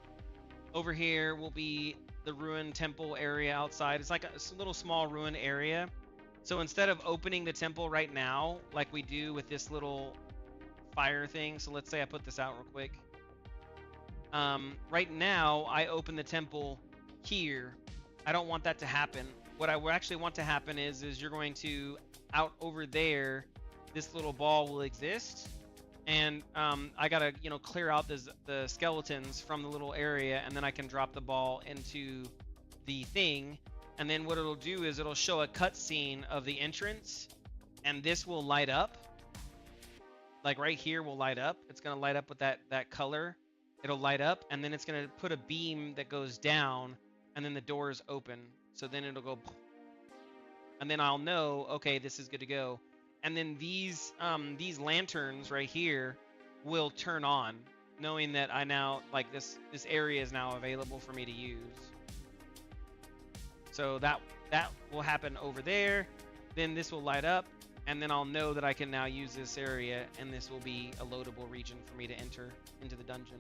Over here will be the ruined temple area outside. It's like a little small ruined area. So instead of opening the temple right now, like we do with this little fire thing, so let's say I put this out real quick. Right now, I open the temple here. I don't want that to happen. What I actually want to happen is you're going to, out over there, this little ball will exist. And I gotta, clear out the skeletons from the little area, and then I can drop the ball into the thing. And then what it'll do is it'll show a cutscene of the entrance, and this will light up. Like right here will light up. It's gonna light up with that color. It'll light up, and then it's gonna put a beam that goes down, and then the doors open. So then it'll go, and then I'll know, okay, this is good to go. And then these lanterns right here will turn on, knowing that I now, like, this area is now available for me to use. So that will happen over there. Then this will light up, and then I'll know that I can now use this area, and this will be a loadable region for me to enter into the dungeon.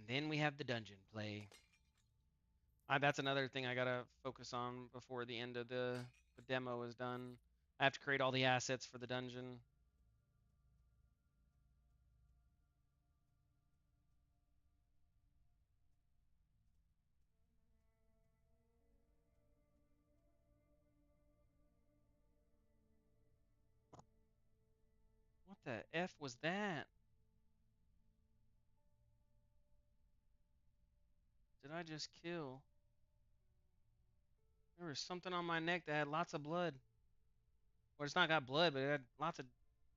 Then we have the dungeon play. That's another thing I gotta focus on before the end of the demo is done. I have to create all the assets for the dungeon. What the F was that? Did I just kill? There was something on my neck that had lots of blood. Or it's not got blood, but it had lots of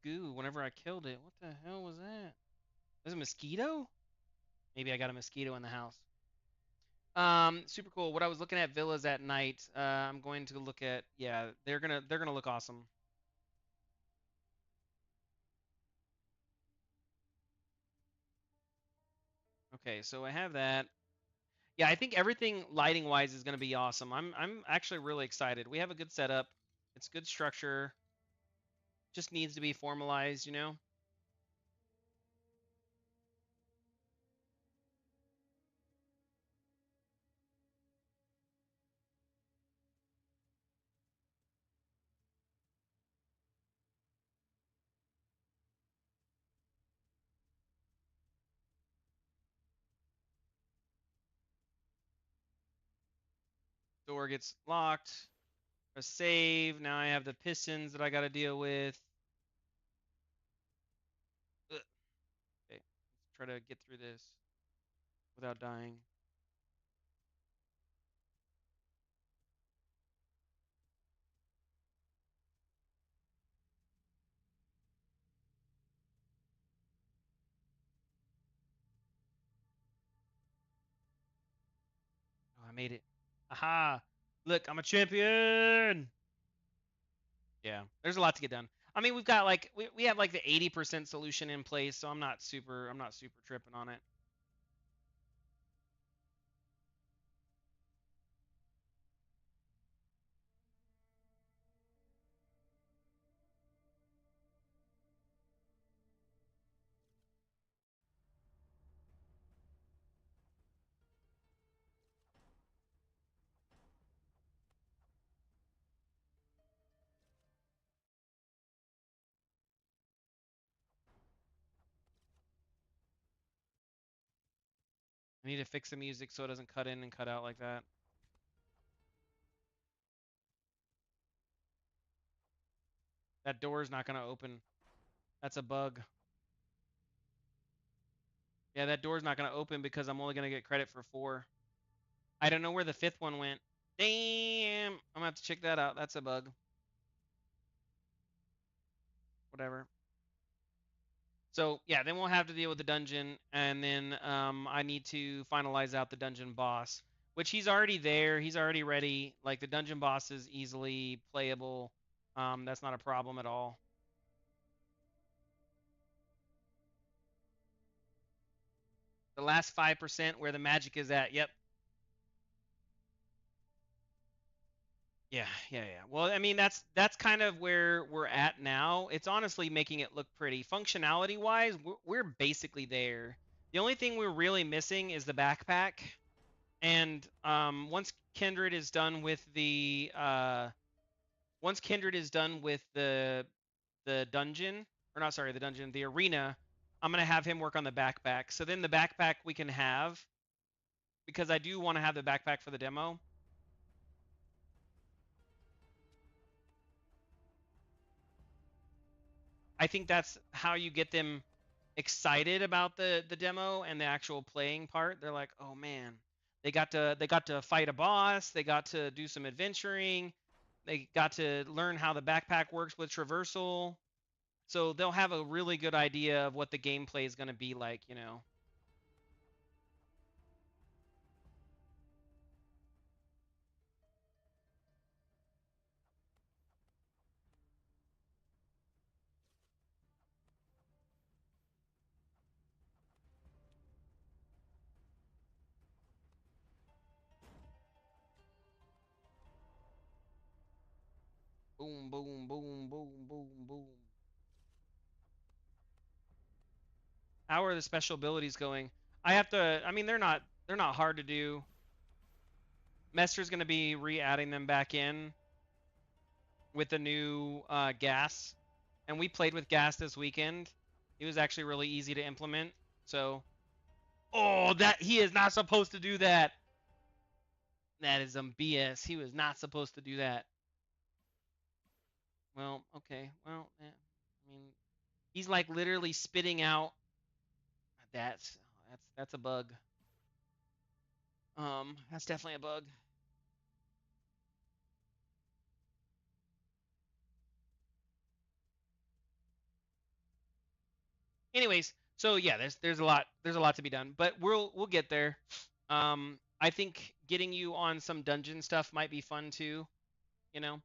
goo whenever I killed it. What the hell was that? Was it a mosquito? Maybe I got a mosquito in the house. Super cool. What I was looking at villas at night. I'm going to look at, yeah, they're gonna look awesome. Okay, so I have that. Yeah, I think everything lighting wise is gonna be awesome. I'm actually really excited. We have a good setup. It's good structure. Just needs to be formalized, you know? Door gets locked. A save. Now I have the pistons that I got to deal with. Ugh. Okay, let's try to get through this without dying. Oh, I made it. Aha! Look, I'm a champion. Yeah, there's a lot to get done. I mean, we've got like we have like the 80% solution in place, so I'm not super tripping on it. I need to fix the music so it doesn't cut in and cut out like that. That door is not going to open. That's a bug. Yeah, that door's not going to open because I'm only going to get credit for 4. I don't know where the 5th one went. Damn. I'm going to have to check that out. That's a bug. Whatever. So, yeah, then we'll have to deal with the dungeon, and then I need to finalize out the dungeon boss, which he's already there. He's already ready. Like, the dungeon boss is easily playable. That's not a problem at all. The last 5% where the magic is at. Yep. Yeah. Well, I mean, that's kind of where we're at now. It's honestly making it look pretty. Functionality wise, we're basically there. The only thing we're really missing is the backpack. And once Kindred is done with the the dungeon, or not, sorry, the dungeon, the arena, I'm gonna have him work on the backpack. So then the backpack we can have, because I do want to have the backpack for the demo. I think that's how you get them excited about the demo and the actual playing part. They're like, "Oh man, they got to fight a boss, they got to do some adventuring, they got to learn how the backpack works with traversal." So they'll have a really good idea of what the gameplay is going to be like, you know. Boom, boom, boom, boom, boom, boom. How are the special abilities going? I have to. I mean, they're not hard to do. Mester's going to be re-adding them back in with the new gas, and we played with gas this weekend. It was actually really easy to implement. So, oh, that he is not supposed to do that. That is some BS. He was not supposed to do that. Well, okay. Well, I mean, he's like literally spitting out. That's a bug. That's definitely a bug. Anyways, so yeah, there's a lot to be done, but we'll get there. I think getting you on some dungeon stuff might be fun too. You know,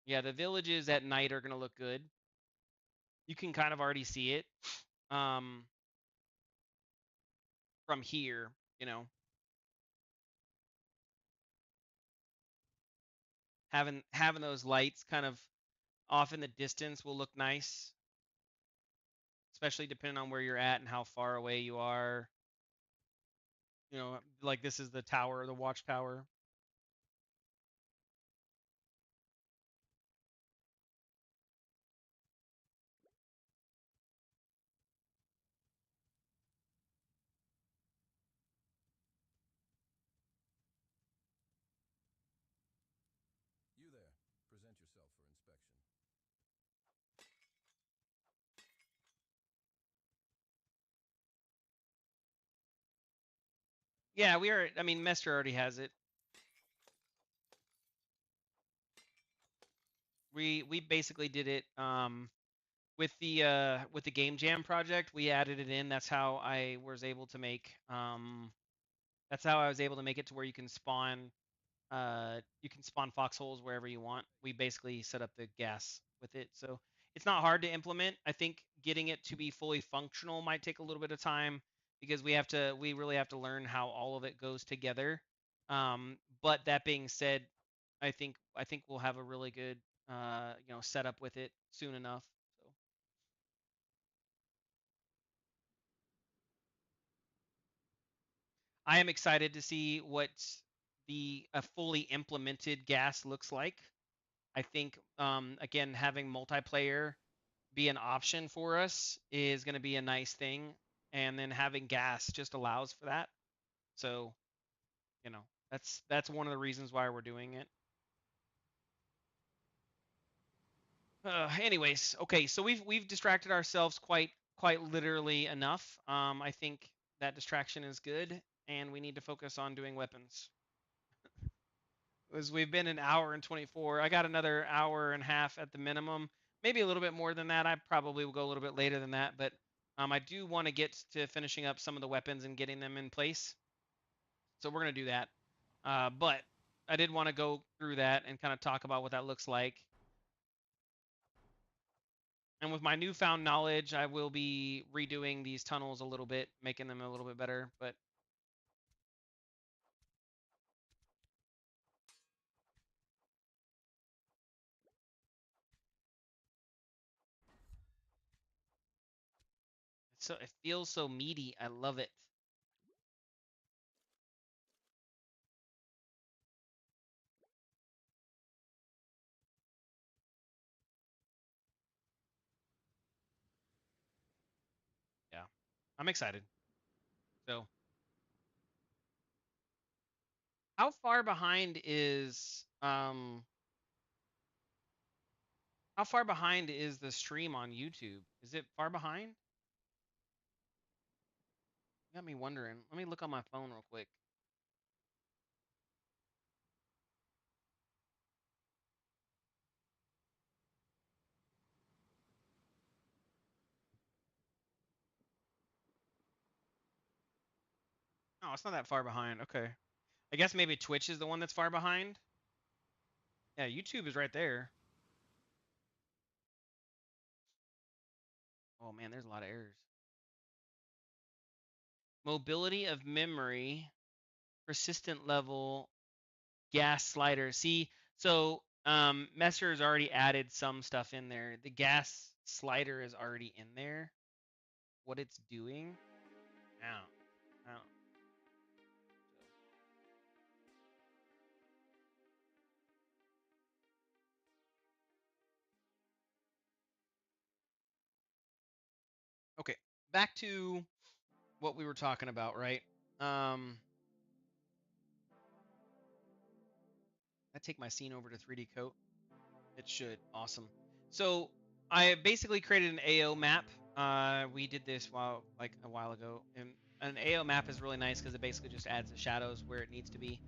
yeah, the villages at night are gonna look good. You can kind of already see it um, from here. You know, having those lights kind of off in the distance will look nice, especially depending on where you're at and how far away you are. You know, like this is the tower, the watchtower. Yeah, we are. I mean, Mester already has it. We basically did it with the Game Jam project. We added it in. That's how I was able to make that's how I was able to make it to where you can spawn foxholes wherever you want. We basically set up the gas with it, so it's not hard to implement. I think getting it to be fully functional might take a little bit of time because we really have to learn how all of it goes together. But that being said, I think we'll have a really good setup with it soon enough. So I am excited to see what the a fully implemented gas looks like. I think again having multiplayer be an option for us is going to be a nice thing, and then having gas just allows for that. So that's one of the reasons why we're doing it. Anyways, okay, so we've distracted ourselves quite literally enough. I think that distraction is good, and we need to focus on doing weapons. As we've been an hour and 24. I got another hour and a half at the minimum, maybe a little bit more than that. I probably will go a little bit later than that, but I do want to get to finishing up some of the weapons and getting them in place. So we're gonna do that. But I did want to go through that and kind of talk about what that looks like. And with my newfound knowledge, I will be redoing these tunnels a little bit, making them a little bit better. But it feels so meaty. I love it. Yeah, I'm excited. So how far behind is how far behind is the stream on YouTube? Is it far behind? Got me wondering. Let me look on my phone real quick. Oh, it's not that far behind. Okay. I guess maybe Twitch is the one that's far behind. Yeah, YouTube is right there. Oh man, there's a lot of errors. Mobility of memory, persistent level, gas slider. See, so Messer has already added some stuff in there. The gas slider is already in there. What it's doing? Ow. Ow. Okay, back to what we were talking about, right? I take my scene over to 3D Coat. It should. Awesome. So I basically created an AO map. We did this a while ago, and an AO map is really nice because it basically just adds the shadows where it needs to be.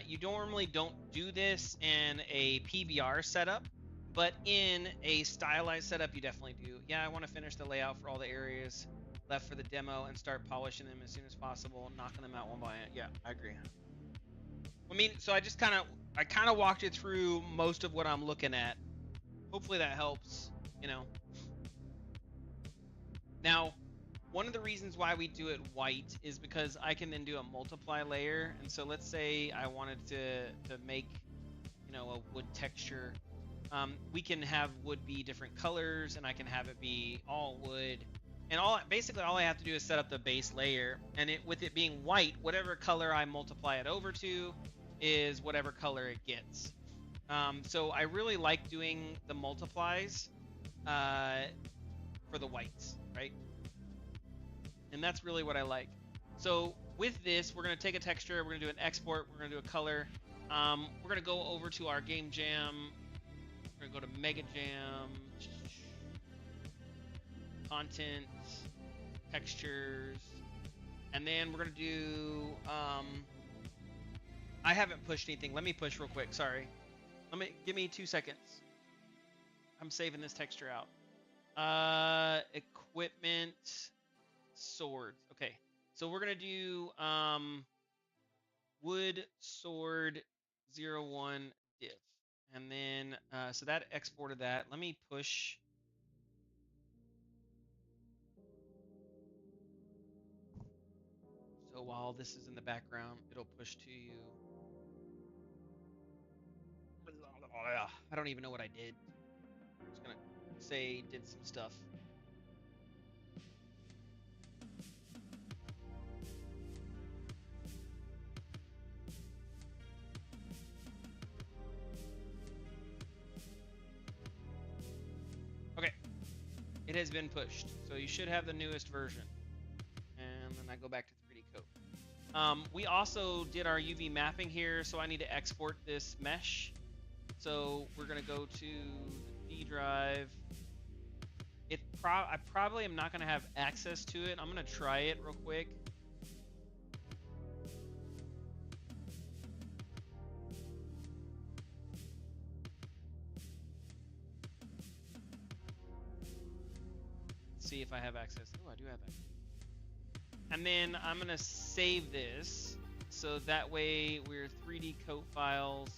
You normally don't do this in a PBR setup, but in a stylized setup, you definitely do. Yeah, I want to finish the layout for all the areas left for the demo and start polishing them as soon as possible, knocking them out one by one. Yeah, I agree. I mean, so I kind of walked you through most of what I'm looking at. Hopefully that helps, you know. Now, one of the reasons why we do it white is because I can then do a multiply layer. And so let's say I wanted to make, a wood texture. We can have wood be different colors, and I can have it be all wood. And basically all I have to do is set up the base layer, and with it being white, whatever color I multiply it over to is whatever color it gets. So I really like doing the multiplies for the whites, right? And that's really what I like. So with this, we're going to take a texture, we're going to do an export, we're going to do a color. We're going to go over to our Game Jam. We're going to go to Mega Jam, content, textures, And then we're gonna do. I haven't pushed anything. Let me push real quick. Sorry. Give me 2 seconds. I'm saving this texture out. Equipment, swords. Okay, so we're gonna do wood sword 01 diff, and then so that exported that. Let me push. So while this is in the background, it'll push to you. I don't even know what I did. I'm just gonna say did some stuff. Okay, it has been pushed, so you should have the newest version. And then I go back to 3D Coat. We also did our UV mapping here, so I need to export this mesh. So we're gonna go to the D drive. I probably am not gonna have access to it. I'm gonna try it real quick. See if I have access. Oh, I do have access. And then I'm gonna save this, so that way we're 3D Coat files.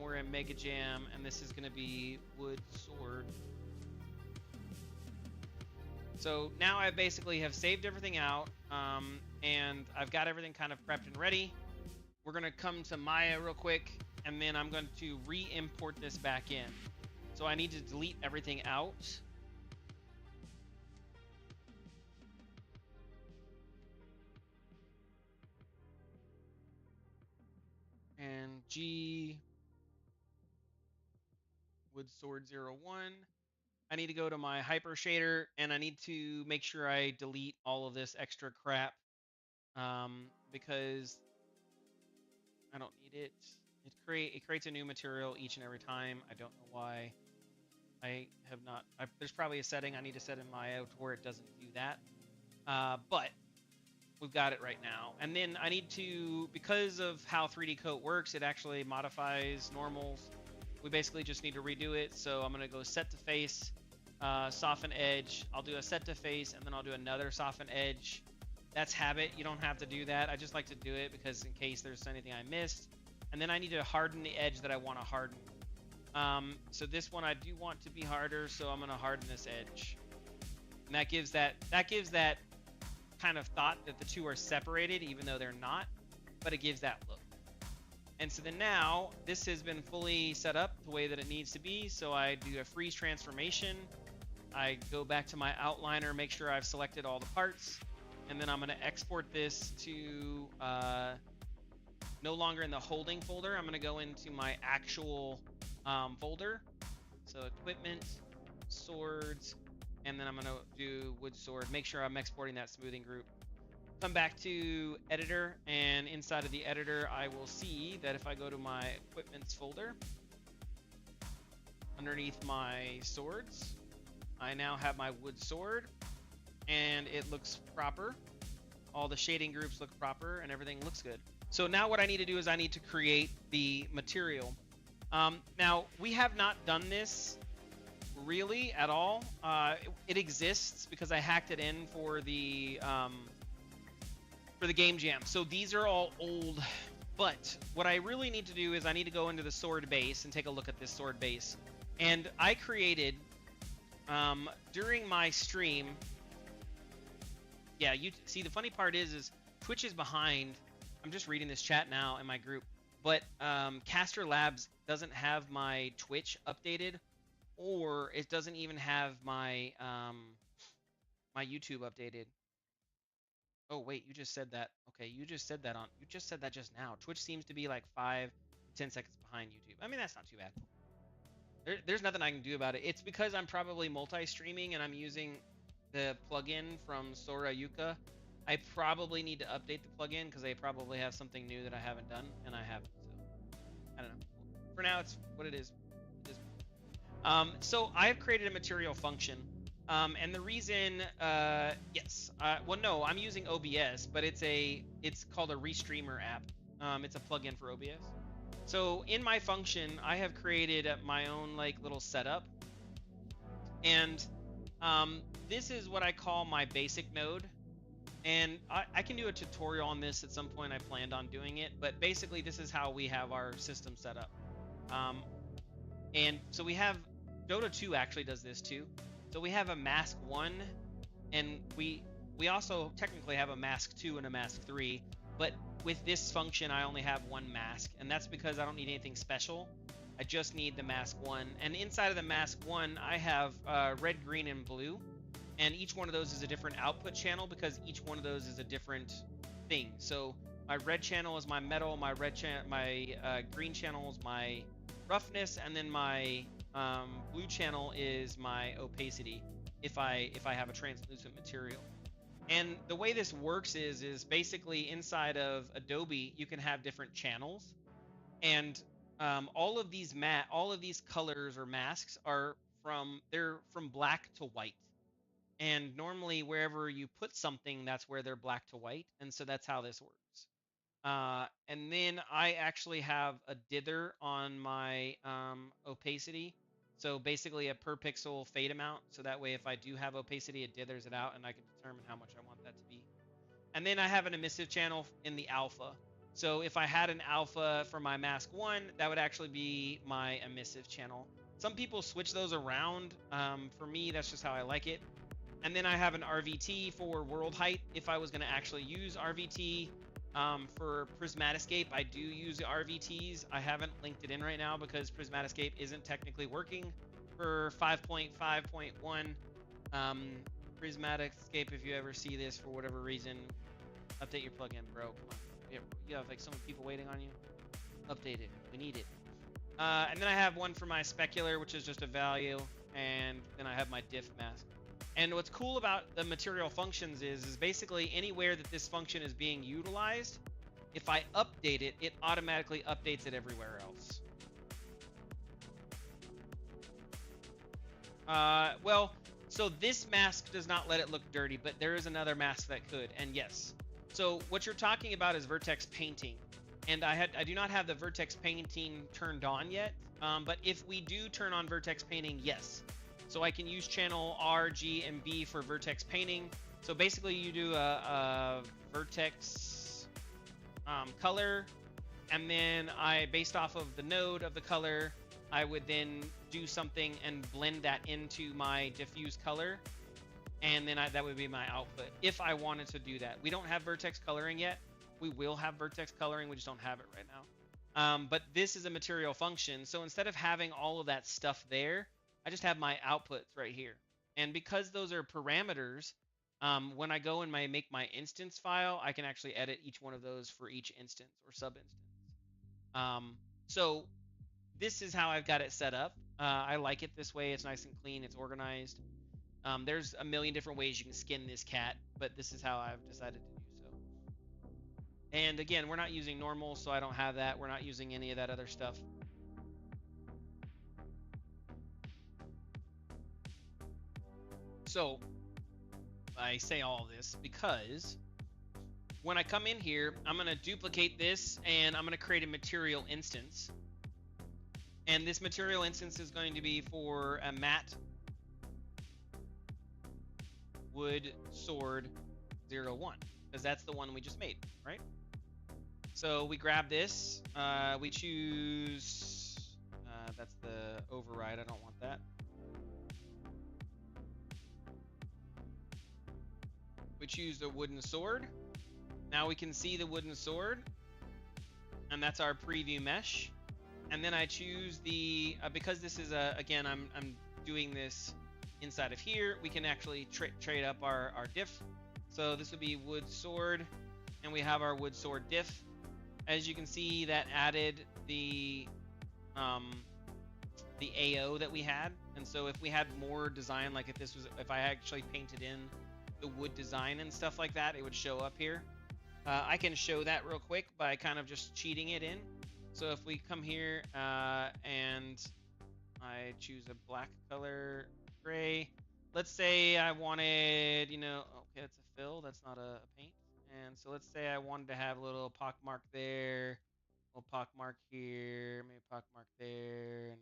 We're in Mega Jam, and this is gonna be wood sword. So now I basically have saved everything out, and I've got everything kind of prepped and ready. We're gonna come to Maya real quick, and then I'm going to re-import this back in. So I need to delete everything out. And G wood sword 01. I need to go to my hyper shader, and I need to make sure I delete all of this extra crap, because I don't need it. It creates a new material each and every time. I don't know why. I have not. There's probably a setting I need to set in Maya to where it doesn't do that. But we've got it right now. And then I need to, because of how 3D Coat works, it actually modifies normals. We basically just need to redo it. So I'm going to go set to face, soften edge. I'll do a set to face, and then I'll do another soften edge. That's habit. You don't have to do that. I just like to do it because in case there's anything I missed. And then I need to harden the edge that I want to harden. So this one I do want to be harder, so I'm going to harden this edge. And that gives that kind of thought that the two are separated, even though they're not, but it gives that look. And so then now this has been fully set up the way that it needs to be. So I do a freeze transformation. I go back to my outliner, make sure I've selected all the parts, and then I'm going to export this to no longer in the holding folder. I'm going to go into my actual folder. So equipment, swords, and then I'm going to do wood sword. Make sure I'm exporting that smoothing group. Come back to editor, and inside of the editor I will see that if I go to my equipments folder, underneath my swords, I now have my wood sword, and it looks proper. All the shading groups look proper, and everything looks good. So now what I need to do is I need to create the material. Now we have not done this really at all. It exists because I hacked it in for the Game Jam. So these are all old, but what I really need to do is I need to go into the sword base and take a look at this sword base. And I created, during my stream, yeah, you see the funny part is Twitch is behind. I'm just reading this chat now in my group, but Caster Labs doesn't have my Twitch updated, or it doesn't even have my my YouTube updated. Oh wait, you just said that. Okay, you just said that just now. Twitch seems to be like 5-10 seconds behind YouTube. I mean, that's not too bad. There's nothing I can do about it. It's because I'm probably multi-streaming and I'm using the plugin from Sora Yuka. I probably need to update the plugin because they probably have something new that I haven't done, and I haven't. So I don't know. For now, it's what it is. So I've created a material function, And the reason, yes, well, no, I'm using OBS, but it's called a Restreamer app. It's a plugin for OBS. So in my function, I have created my own like little setup, and this is what I call my basic node. And I can do a tutorial on this at some point. I planned on doing it, but basically this is how we have our system set up. And so we have Dota 2 actually does this too. So we have a mask 1, and we also technically have a mask 2 and a mask 3, but with this function I only have one mask, and that's because I don't need anything special. I just need the mask 1, and inside of the mask 1 I have red, green, and blue, and each one of those is a different output channel because each one of those is a different thing. So my red channel is my metal, my green channel is my roughness, and then my blue channel is my opacity if I have a translucent material. And the way this works is basically inside of Adobe you can have different channels, and all of these colors or masks are they're from black to white. And normally wherever you put something, that's where they're black to white, and so that's how this works. And then I actually have a dither on my opacity. So basically a per pixel fade amount. So that way if I do have opacity, it dithers it out and I can determine how much I want that to be. And then I have an emissive channel in the alpha. So if I had an alpha for my mask 1, that would actually be my emissive channel. Some people switch those around. For me, that's just how I like it. And then I have an RVT for world height. If I was going to actually use RVT, for Prismatiscape, I do use the RVTs. I haven't linked it in right now because Prismatiscape isn't technically working for 5.5.1. Prismatiscape, if you ever see this for whatever reason, update your plugin, bro. Come on. You have like so many people waiting on you. Update it. We need it. And then I have one for my specular, which is just a value, and then I have my diff mask. And what's cool about the material functions is basically anywhere that this function is being utilized, if I update it, it automatically updates it everywhere else. Well, so this mask does not let it look dirty, but there is another mask that could, and yes. So what you're talking about is vertex painting, and I do not have the vertex painting turned on yet, but if we do turn on vertex painting, yes. So I can use channel R, G, and B for vertex painting. So basically you do a vertex color, and then based off of the node of the color, I would then do something and blend that into my diffuse color, and then that would be my output if I wanted to do that. We don't have vertex coloring yet. We will have vertex coloring, we just don't have it right now. But this is a material function, so instead of having all of that stuff there, I just have my outputs right here. And because those are parameters, when I go and make my instance file, I can actually edit each one of those for each instance or sub-instance. So this is how I've got it set up. I like it this way. It's nice and clean. It's organized. There's a million different ways you can skin this cat, but this is how I've decided to do so. And again, we're not using normal, so I don't have that. We're not using any of that other stuff. So I say all this because when I come in here, I'm going to duplicate this and I'm going to create a material instance. And this material instance is going to be for a matte wood sword 01, because that's the one we just made, right? So we grab this, we choose, that's the override, I don't want that. We choose the wooden sword. Now we can see the wooden sword, and that's our preview mesh. And then I choose the, because this is again, I'm doing this inside of here, we can actually trade up our diff. So this would be wood sword, and we have our wood sword diff. As you can see, that added the AO that we had. And so if we had more design, like if I actually painted in the wood design and stuff like that, it would show up here. I can show that real quick by kind of just cheating it in. So if we come here and I choose a black color, gray, let's say I wanted, you know, okay, that's a fill, that's not a paint. And so let's say I wanted to have a little pock mark there, a little pock mark here, maybe a pock mark there, and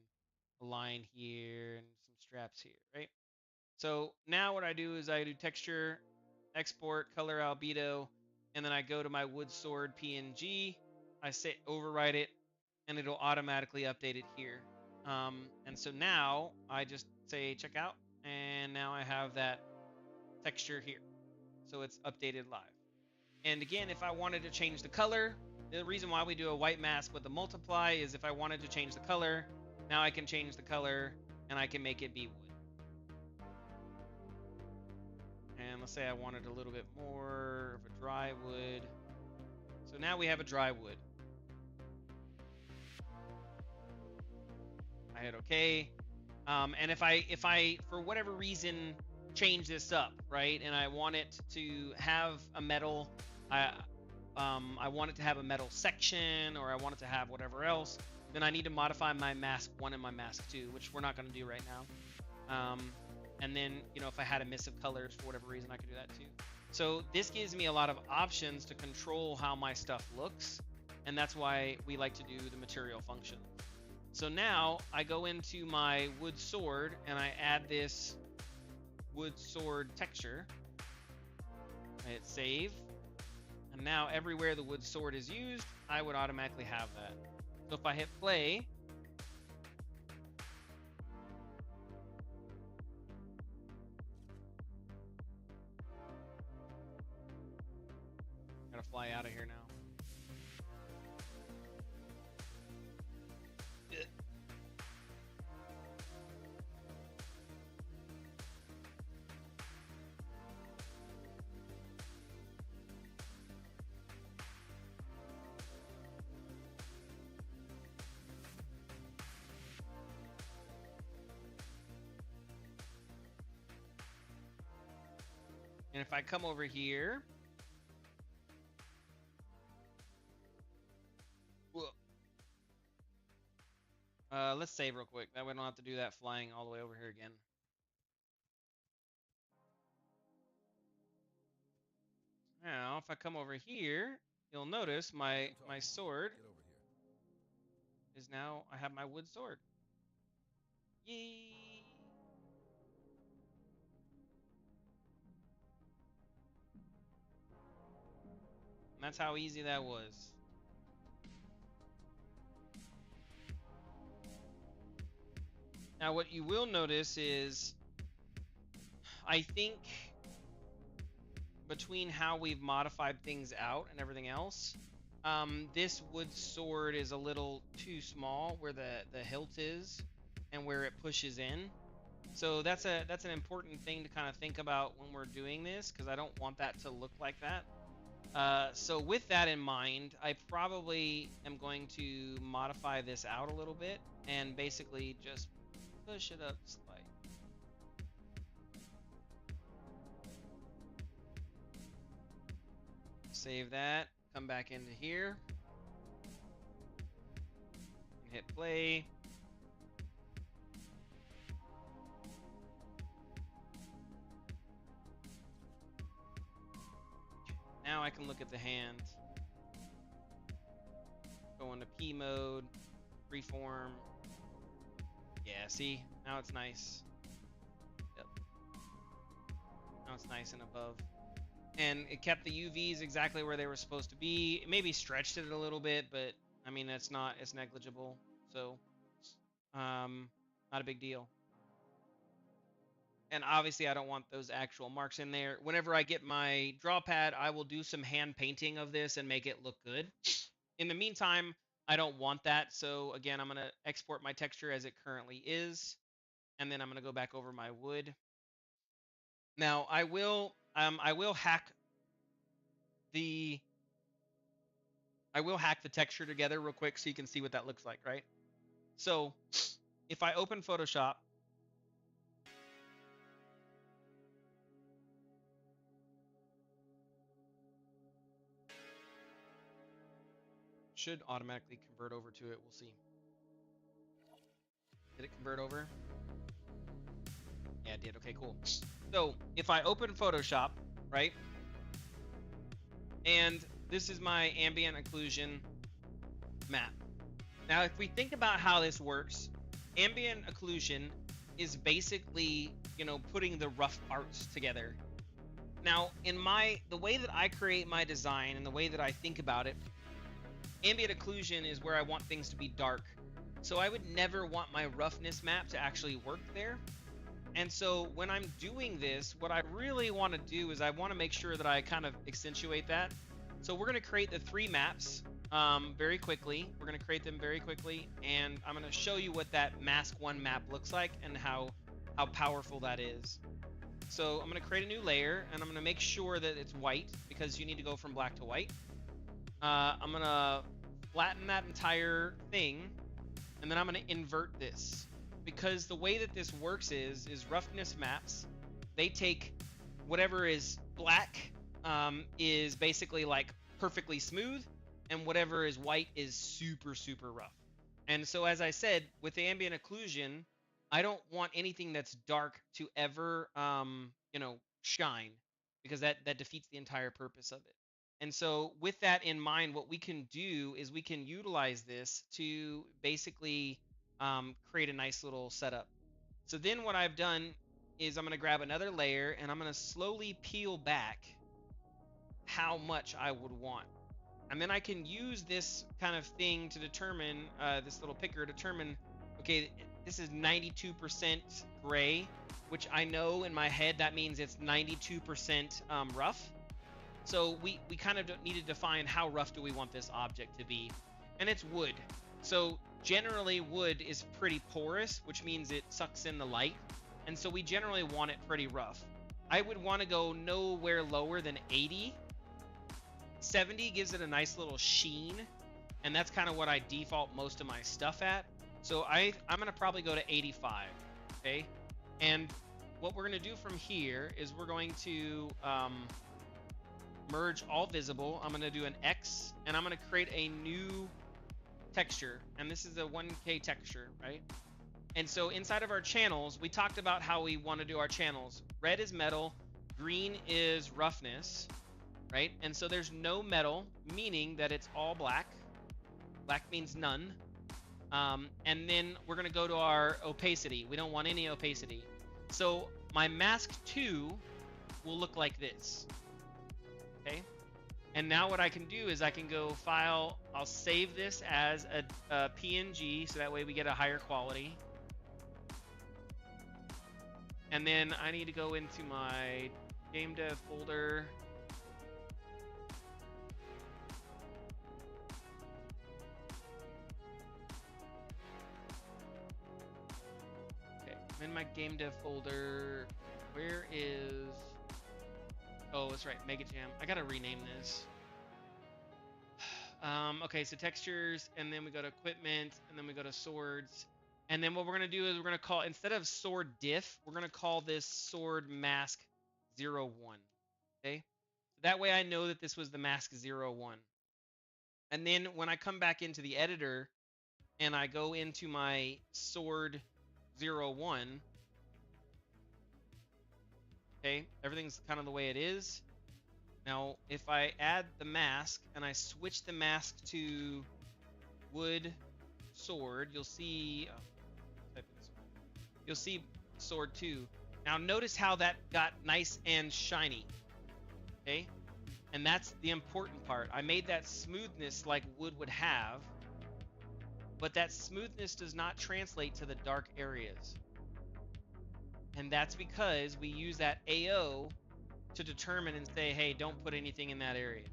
a line here, and some straps here, right? So now what I do is I do texture, export, color albedo, and then I go to my wood sword PNG. I say override it, and it'll automatically update it here. And so now I just say checkout, and now I have that texture here. So it's updated live. And again, if I wanted to change the color, the reason why we do a white mask with the multiply is if I wanted to change the color, now I can change the color and I can make it be wood. And let's say I wanted a little bit more of a dry wood. So now we have a dry wood. I hit OK. And if I for whatever reason change this up, right, and I want it to have a metal, I want it to have a metal section, or I want it to have whatever else, then I need to modify my mask 1 and my mask 2, which we're not going to do right now. And then, you know, if I had a miss of colors for whatever reason, I could do that too. So this gives me a lot of options to control how my stuff looks, and that's why we like to do the material function. So now I go into my wood sword and I add this wood sword texture. I hit save. And now everywhere the wood sword is used, I would automatically have that. So if I hit play, gotta fly out of here now. And if I come over here, let's save real quick. That way I don't have to do that flying all the way over here again. Now, if I come over here, you'll notice my sword is now, I have my wood sword. Yay! And that's how easy that was. Now, what you will notice is, I think between how we've modified things out and everything else, this wood sword is a little too small where the hilt is and where it pushes in. So that's an important thing to kind of think about when we're doing this, because I don't want that to look like that. So with that in mind, I probably am going to modify this out a little bit and basically just push it up slightly. Save that, come back into here, hit play. Now I can look at the hand. Go into P mode, freeform. Yeah, see? Now it's nice. Yep. Now it's nice and above. And it kept the UVs exactly where they were supposed to be. It maybe stretched it a little bit, but I mean, it's negligible. So, not a big deal. And obviously I don't want those actual marks in there. Whenever I get my draw pad, I will do some hand painting of this and make it look good. In the meantime, I don't want that. So again, I'm going to export my texture as it currently is. And then I'm going to go back over my wood. Now I will hack the texture together real quick so you can see what that looks like, right? So if I open Photoshop, should automatically convert over to it. We'll see. Did it convert over? Yeah, it did. Okay, cool. So if I open Photoshop, right, and this is my ambient occlusion map. Now, if we think about how this works, ambient occlusion is basically, putting the rough parts together. Now, the way that I create my design and the way that I think about it, ambient occlusion is where I want things to be dark. So I would never want my roughness map to actually work there. And so when I'm doing this, what I really want to do is I want to make sure that I kind of accentuate that. So we're going to create the 3 maps very quickly. We're going to create them very quickly, and I'm going to show you what that mask 1 map looks like and how powerful that is. So I'm going to create a new layer, and I'm going to make sure that it's white because you need to go from black to white. I'm going to flatten that entire thing, and then I'm going to invert this. Because the way that this works is roughness maps, they take whatever is black is basically like perfectly smooth, and whatever is white is super, super rough. And so, as I said, with the ambient occlusion, I don't want anything that's dark to ever, shine, because that defeats the entire purpose of it. And so, with that in mind, what we can do is we can utilize this to basically create a nice little setup. So then what I've done is I'm going to grab another layer and I'm going to slowly peel back how much I would want. And then I can use this kind of thing to determine, this little picker, determine, okay, this is 92% gray, which I know in my head that means it's 92% rough. So we kind of need to define how rough do we want this object to be. And it's wood. So generally wood is pretty porous, which means it sucks in the light. And so we generally want it pretty rough. I would want to go nowhere lower than 80. 70 gives it a nice little sheen. And that's kind of what I default most of my stuff at. So I'm going to probably go to 85. Okay. And what we're going to do from here is we're going to merge all visible. I'm going to do an X, and I'm going to create a new texture, and this is a 1K texture, right? And so inside of our channels, we talked about how we want to do our channels. Red is metal, green is roughness, right? And so there's no metal, meaning that it's all black. Black means none. And then we're going to go to our opacity. We don't want any opacity. So my mask 2 will look like this. Okay. And now what I can do is I can go file, I'll save this as a PNG, so that way we get a higher quality. And then I need to go into my GameDev folder. Okay, I'm in my GameDev folder. Where is... Oh, that's right, Mega Jam. I gotta rename this. Okay, so textures, and then we go to equipment, and then we go to swords. And then what we're gonna do is we're gonna call, instead of sword diff, we're gonna call this sword mask 01. Okay? That way I know that this was the mask 01. And then when I come back into the editor and I go into my sword 01, okay, everything's kind of the way it is. Now, if I add the mask and I switch the mask to wood sword, you'll see, you'll see sword 2. Now notice how that got nice and shiny, okay? And that's the important part. I made that smoothness like wood would have, but that smoothness does not translate to the dark areas. And that's because we use that AO to determine and say, hey, don't put anything in that area.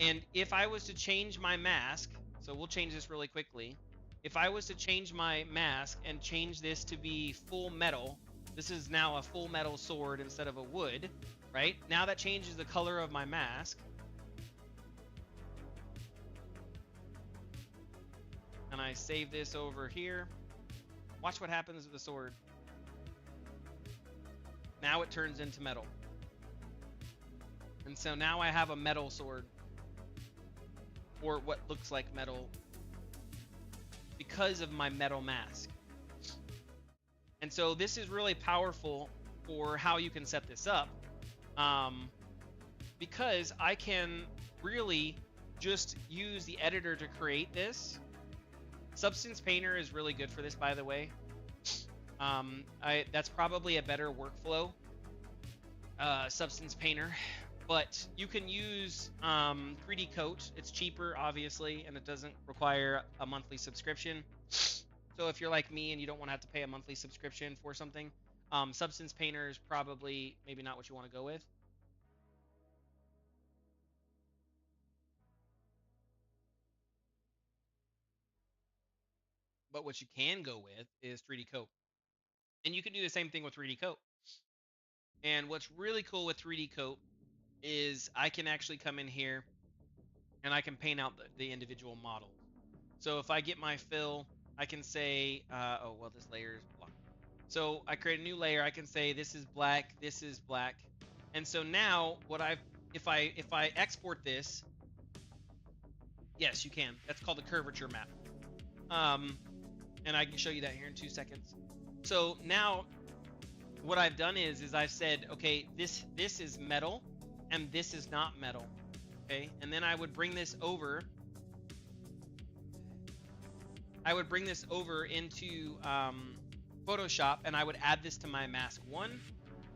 And if I was to change my mask, so we'll change this really quickly. If I was to change my mask and change this to be full metal, this is now a full metal sword instead of a wood, right? Now that changes the color of my mask. And I save this over here. Watch what happens with the sword. Now it turns into metal. And so now I have a metal sword, or what looks like metal, because of my metal mask. And so this is really powerful for how you can set this up, because I can really just use the editor to create this. Substance Painter is really good for this, by the way. That's probably a better workflow, Substance Painter. But you can use 3D Coat. It's cheaper, obviously, and it doesn't require a monthly subscription. So if you're like me and you don't want to have to pay a monthly subscription for something, Substance Painter is probably maybe not what you want to go with. But what you can go with is 3D Coat. And you can do the same thing with 3D Coat. And what's really cool with 3D Coat is I can actually come in here and I can paint out the individual models. So if I get my fill, I can say, oh, well, this layer is blocked. So I create a new layer. I can say this is black, this is black. And so now if I export this, yes, you can. That's called the curvature map. And I can show you that here in 2 seconds. So now what I've done is I've said, okay, this is metal and this is not metal. Okay, and then I would bring this over. I would bring this over into Photoshop, and I would add this to my mask 1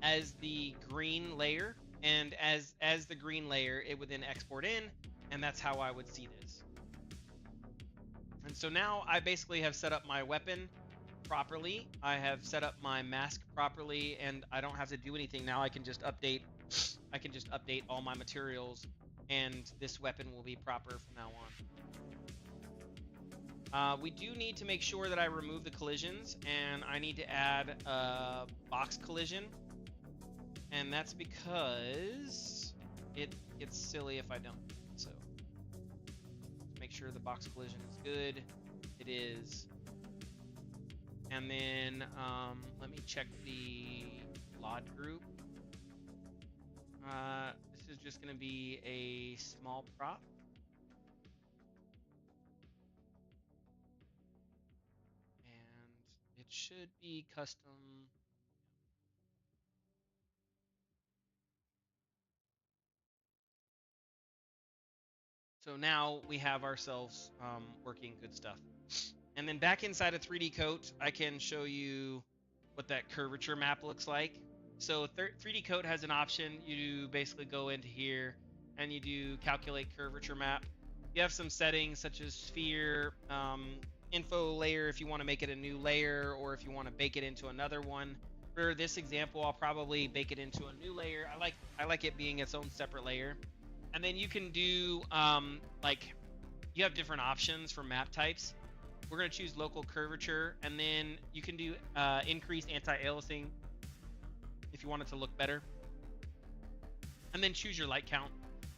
as the green layer, and as the green layer, it would then export in, and that's how I would see this. And so now I basically have set up my weapon properly. I have set up my mask properly, and I don't have to do anything now. I can just update all my materials, and this weapon will be proper from now on. We do need to make sure that I remove the collisions, and I need to add a box collision, and that's because it's silly if I don't. So make sure the box collision is good. It is. And then let me check the LOD group. This is just going to be a small prop. And it should be custom. So now we have ourselves working good stuff. And then back inside of 3D Coat, I can show you what that curvature map looks like. So 3D Coat has an option. You basically go into here and you do calculate curvature map. You have some settings such as sphere, info layer if you want to make it a new layer, or if you want to bake it into another one. For this example, I'll probably bake it into a new layer. I like it being its own separate layer. And then you can do like you have different options for map types. We're going to choose local curvature, and then you can do increased anti-aliasing if you want it to look better. And then choose your light count.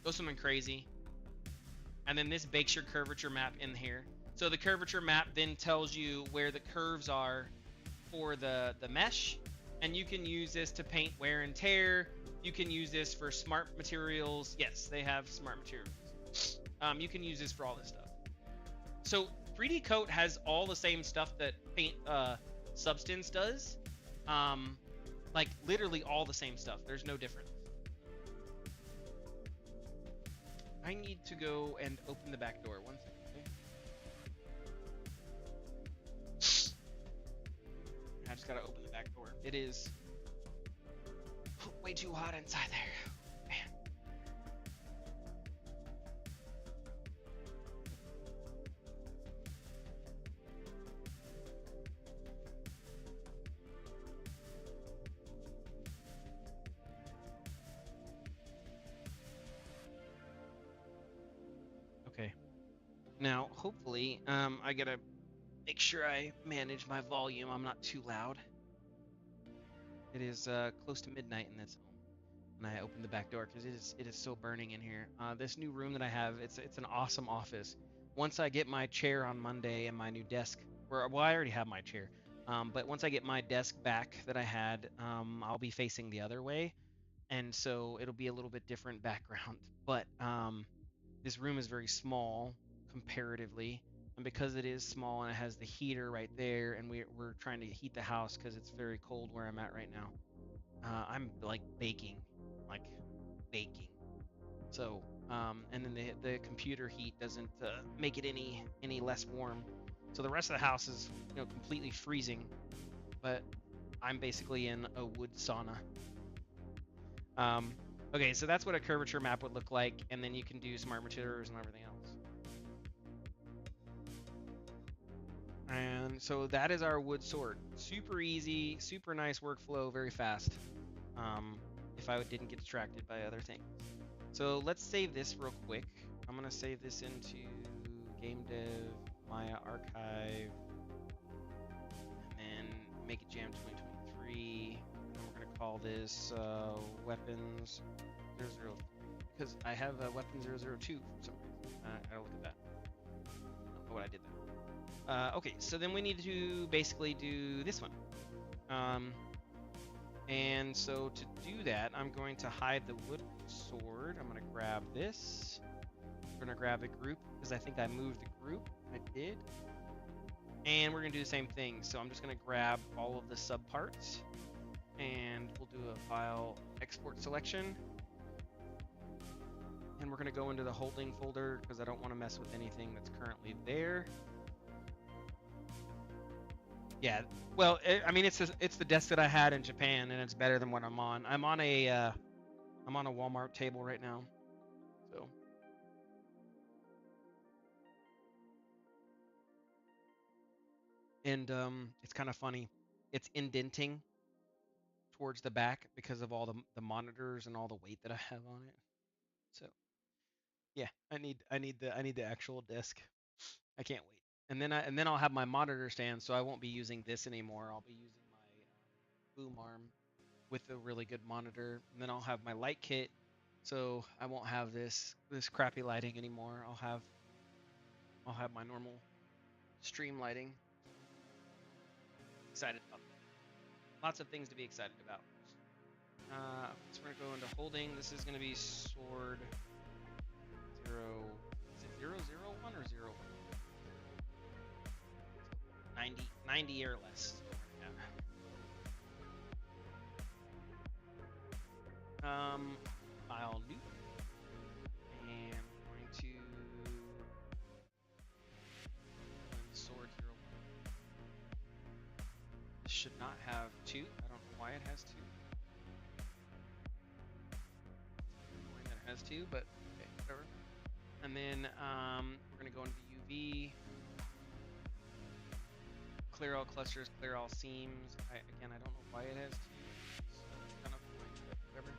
Go something crazy. And then this bakes your curvature map in here. So the curvature map then tells you where the curves are for the mesh, and you can use this to paint wear and tear. You can use this for smart materials. Yes, they have smart materials. You can use this for all this stuff. So 3D Coat has all the same stuff that Paint Substance does. Like literally all the same stuff. There's no difference. I need to go and open the back door. 1 second. Okay? I just gotta open the back door. It is way too hot inside there. Man. Okay. Now, hopefully, I gotta make sure I manage my volume. I'm not too loud. It is close to midnight in this home, and I opened the back door because it is so burning in here. This new room that I have, it's an awesome office. Once I get my chair on Monday and my new desk, well, I already have my chair, but once I get my desk back that I had, I'll be facing the other way, and so it'll be a little bit different background. But this room is very small comparatively. And because it is small and it has the heater right there, and we're trying to heat the house because it's very cold where I'm at right now. I'm like baking. So, and then the computer heat doesn't make it any less warm. So the rest of the house is completely freezing, but I'm basically in a wood sauna. Okay, so that's what a curvature map would look like, and then you can do smart materials and everything else. And so that is our wood sort. Super easy, super nice workflow, very fast. If I didn't get distracted by other things. So let's save this real quick. I'm gonna save this into GameDev, Maya Archive, and then make it Jam 2023. And we're gonna call this Weapons 00, because I have a Weapon 002 for some reason. I gotta look at that. I don't know what I did there. Okay, so then we need to basically do this one. And so to do that, I'm going to hide the wood sword. I'm going to grab this. We're going to grab the group because I think I moved the group. I did. And we're going to do the same thing. So I'm just going to grab all of the subparts and we'll do a file export selection. And we're going to go into the holding folder because I don't want to mess with anything that's currently there. Yeah, well, I mean, it's the desk that I had in Japan, and it's better than what I'm on. I'm on a Walmart table right now, so. And it's kind of funny. It's indenting towards the back because of all the monitors and all the weight that I have on it. So, yeah, I need the actual desk. I can't wait. And then I'll have my monitor stand, so I won't be using this anymore. I'll be using my boom arm with a really good monitor, and then I'll have my light kit, so I won't have this crappy lighting anymore. I'll have my normal stream lighting. Excited about that. Lots of things to be excited about. So we're gonna go into holding. This is gonna be sword 0. Is it 001 or 01? 90 or less. File new, and I'm going to sword 01. This should not have 2. I don't know why it has 2. Annoying that it has 2, but okay, whatever. And then we're gonna go into UV, clear all clusters, clear all seams. Again, I don't know why it has 2. It's kind of annoying, but whatever.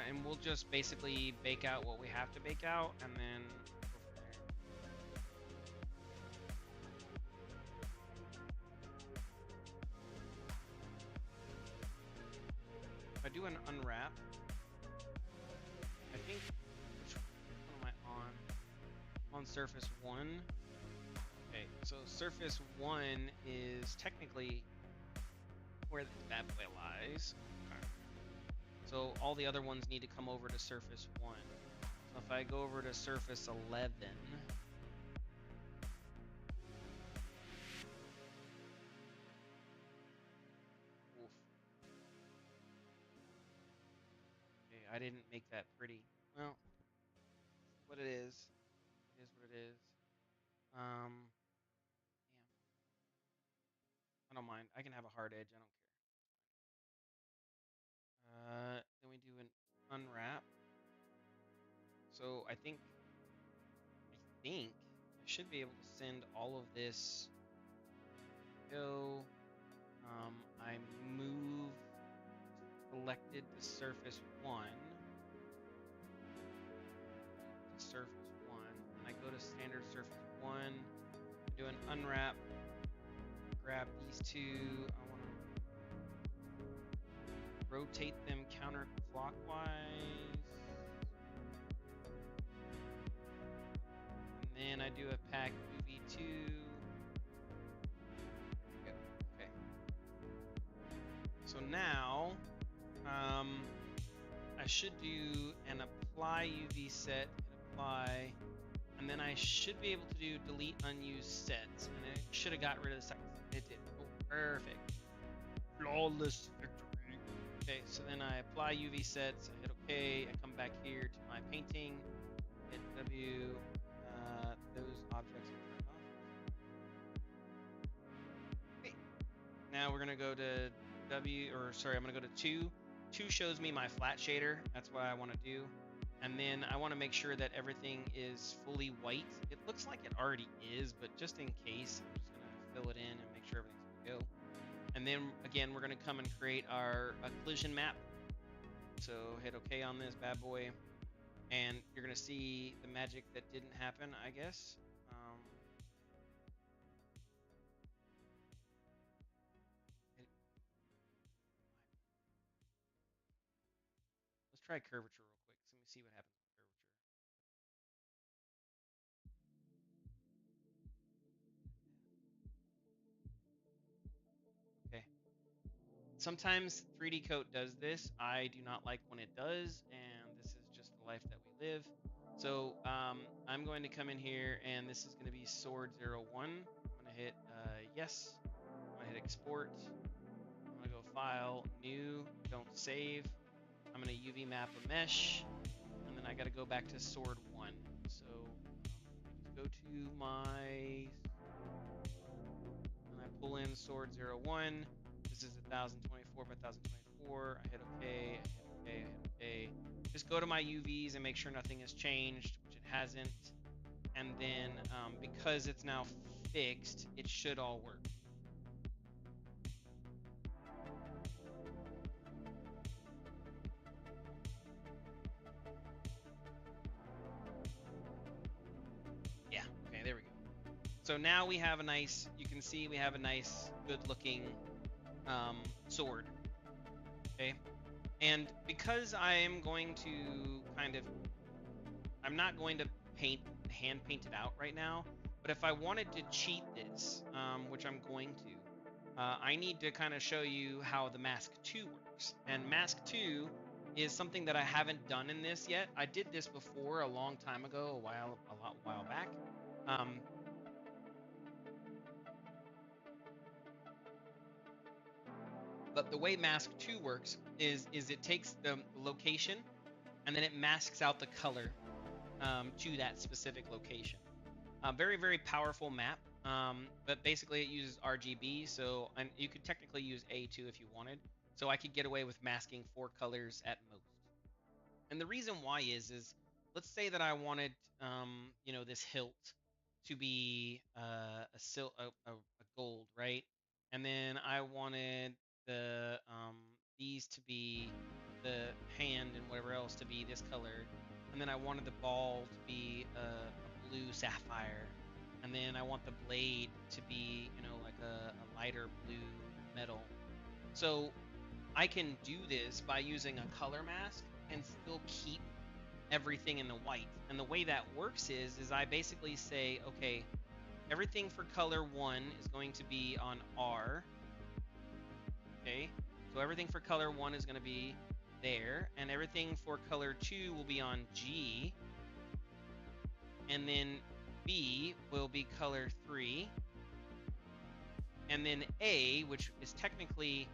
And we'll just basically bake out what we have to bake out, and then go from there. If I do an unwrap, I think, which one am I on? I'm on surface 1. Okay, so surface 1 is technically where the bad boy lies. So all the other ones need to come over to surface 1. So if I go over to surface 11, oof. Okay, I didn't make that pretty. Well, what it is what it is. Damn. I don't mind. I can have a hard edge. I don't care. Then we do an unwrap. So I think I should be able to send all of this. Go. I move selected to surface 1. To surface 1. And I go to standard surface 1. Do an unwrap. Grab these 2. I want to rotate them counterclockwise. And then I do a pack UV2. Okay. So now, I should do an apply UV set and apply and then I should be able to do delete unused sets, and it should have got rid of the second. It did. Oh, perfect. Flawless victory. Okay, so then I apply UV sets, I hit OK, I come back here to my painting, hit W, those objects are turned off. Okay, now we're gonna go to I'm gonna go to 2. 2 shows me my flat shader, that's what I want to do. And then I want to make sure that everything is fully white. It looks like it already is, but just in case, I'm just gonna fill it in and make sure everything's good to go. And then again, we're gonna come and create our collision map. So hit OK on this bad boy, and you're gonna see the magic that didn't happen, I guess. Let's try curvature real quick. So let me see what happens with curvature. Okay. Sometimes 3D Coat does this. I do not like when it does, and this is just the life that we live. So I'm going to come in here, and this is going to be Sword 01. I'm going to hit yes. I'm going to hit export. I'm going to go File, New, don't save. I'm going to UV map a mesh, and then I got to go back to Sword 1. So go to my, and I pull in Sword 01. This is 1024 by 1024. I hit OK, I hit OK, I hit OK. Just go to my UVs and make sure nothing has changed, which it hasn't. And then because it's now fixed, it should all work. Yeah, okay, there we go. So now we have a nice, you can see we have a nice, good looking sword. Okay. And because I am going to I'm not going to hand paint it out right now, but if I wanted to cheat this, which I'm going to, I need to kind of show you how the Mask 2 works. And Mask 2 is something that I haven't done in this yet. I did this before a long time ago, a while back. But the way Mask 2 works is it takes the location and then it masks out the color to that specific location. Very, very powerful map, but basically it uses RGB, so, and you could technically use A2 if you wanted, so I could get away with masking 4 colors at most. And the reason why is let's say that I wanted, this hilt to be a gold, right? And then I wanted the these to be the hand and whatever else to be this color, and then I wanted the ball to be a blue sapphire, and then I want the blade to be, like a lighter blue metal. So I can do this by using a color mask and still keep everything in the white. And the way that works is I basically say, okay, everything for color 1 is going to be on R. Okay, so everything for color 1 is going to be there, and everything for color 2 will be on G, and then B will be color 3, and then A, which is technically,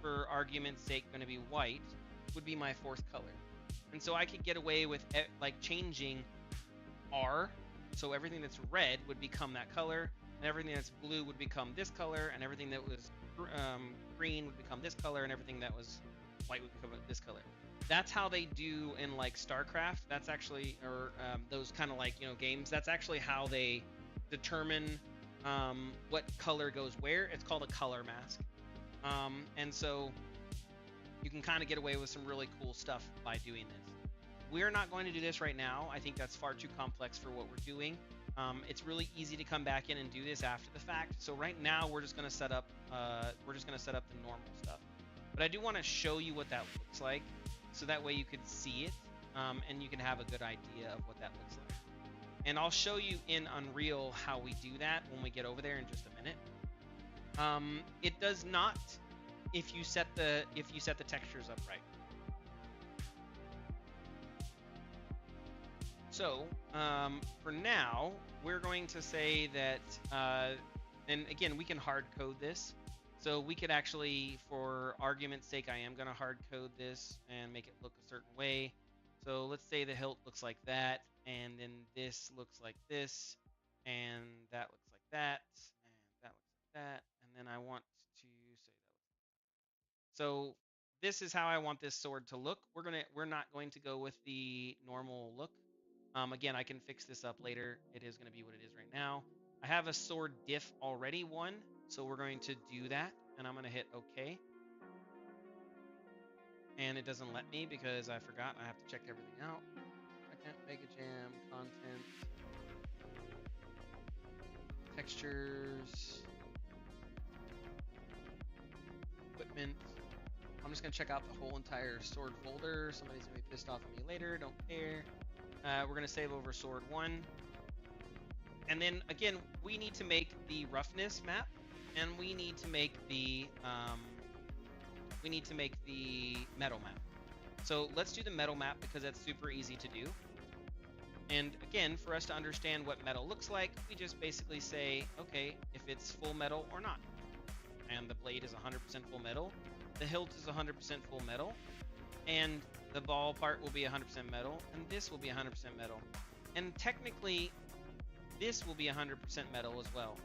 for argument's sake, going to be white, would be my 4th color. And so I could get away with like changing R, so everything that's red would become that color, and everything that's blue would become this color, and everything that was green would become this color, and everything that was white would become this color. That's how they do in like StarCraft. That's actually, or those kind of like, games. That's actually how they determine what color goes where. It's called a color mask. And so you can kind of get away with some really cool stuff by doing this. We're not going to do this right now. I think that's far too complex for what we're doing. It's really easy to come back in and do this after the fact. So right now we're just going to set up the normal stuff. But I do want to show you what that looks like, so that way you can see it, and you can have a good idea of what that looks like. And I'll show you in Unreal how we do that when we get over there in just a minute. It does not if you set the textures up right. So for now, we're going to say that, and again, we can hard code this. So we could actually, for argument's sake, I am going to hard code this and make it look a certain way. So let's say the hilt looks like that, and then this looks like this, and that looks like that, and that looks like that, and then I want to say that. So this is how I want this sword to look. We're not going to go with the normal look. Again, I can fix this up later. It is going to be what it is right now. I have a sword diff already one, so we're going to do that, and I'm going to hit OK. And it doesn't let me because I forgot. I have to check everything out. Second, Mega Jam, content, textures, equipment. I'm just going to check out the whole entire sword folder. Somebody's going to be pissed off at me later. Don't care. We're going to save over sword 1. And then, again, we need to make the roughness map, and we need to make the metal map. So let's do the metal map because that's super easy to do. And again, for us to understand what metal looks like, we just basically say, okay, if it's full metal or not. And the blade is 100% full metal. The hilt is 100% full metal. And the ball part will be 100% metal. And this will be 100% metal. And technically, this will be 100% metal as well.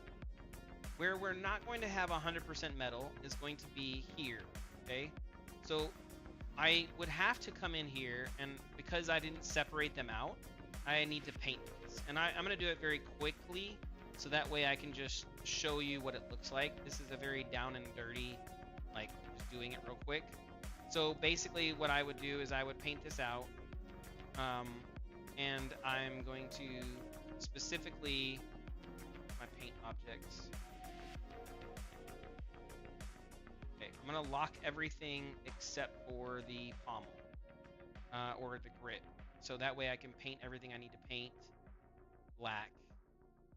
Where we're not going to have 100% metal is going to be here, okay? So I would have to come in here, and because I didn't separate them out, I need to paint this. And I'm going to do it very quickly, so that way I can just show you what it looks like. This is a very down and dirty, like, just doing it real quick. So basically what I would do is I would paint this out, and I'm going to specifically my paint objects. Okay, I'm going to lock everything except for the pommel or the grit. So that way I can paint everything I need to paint black.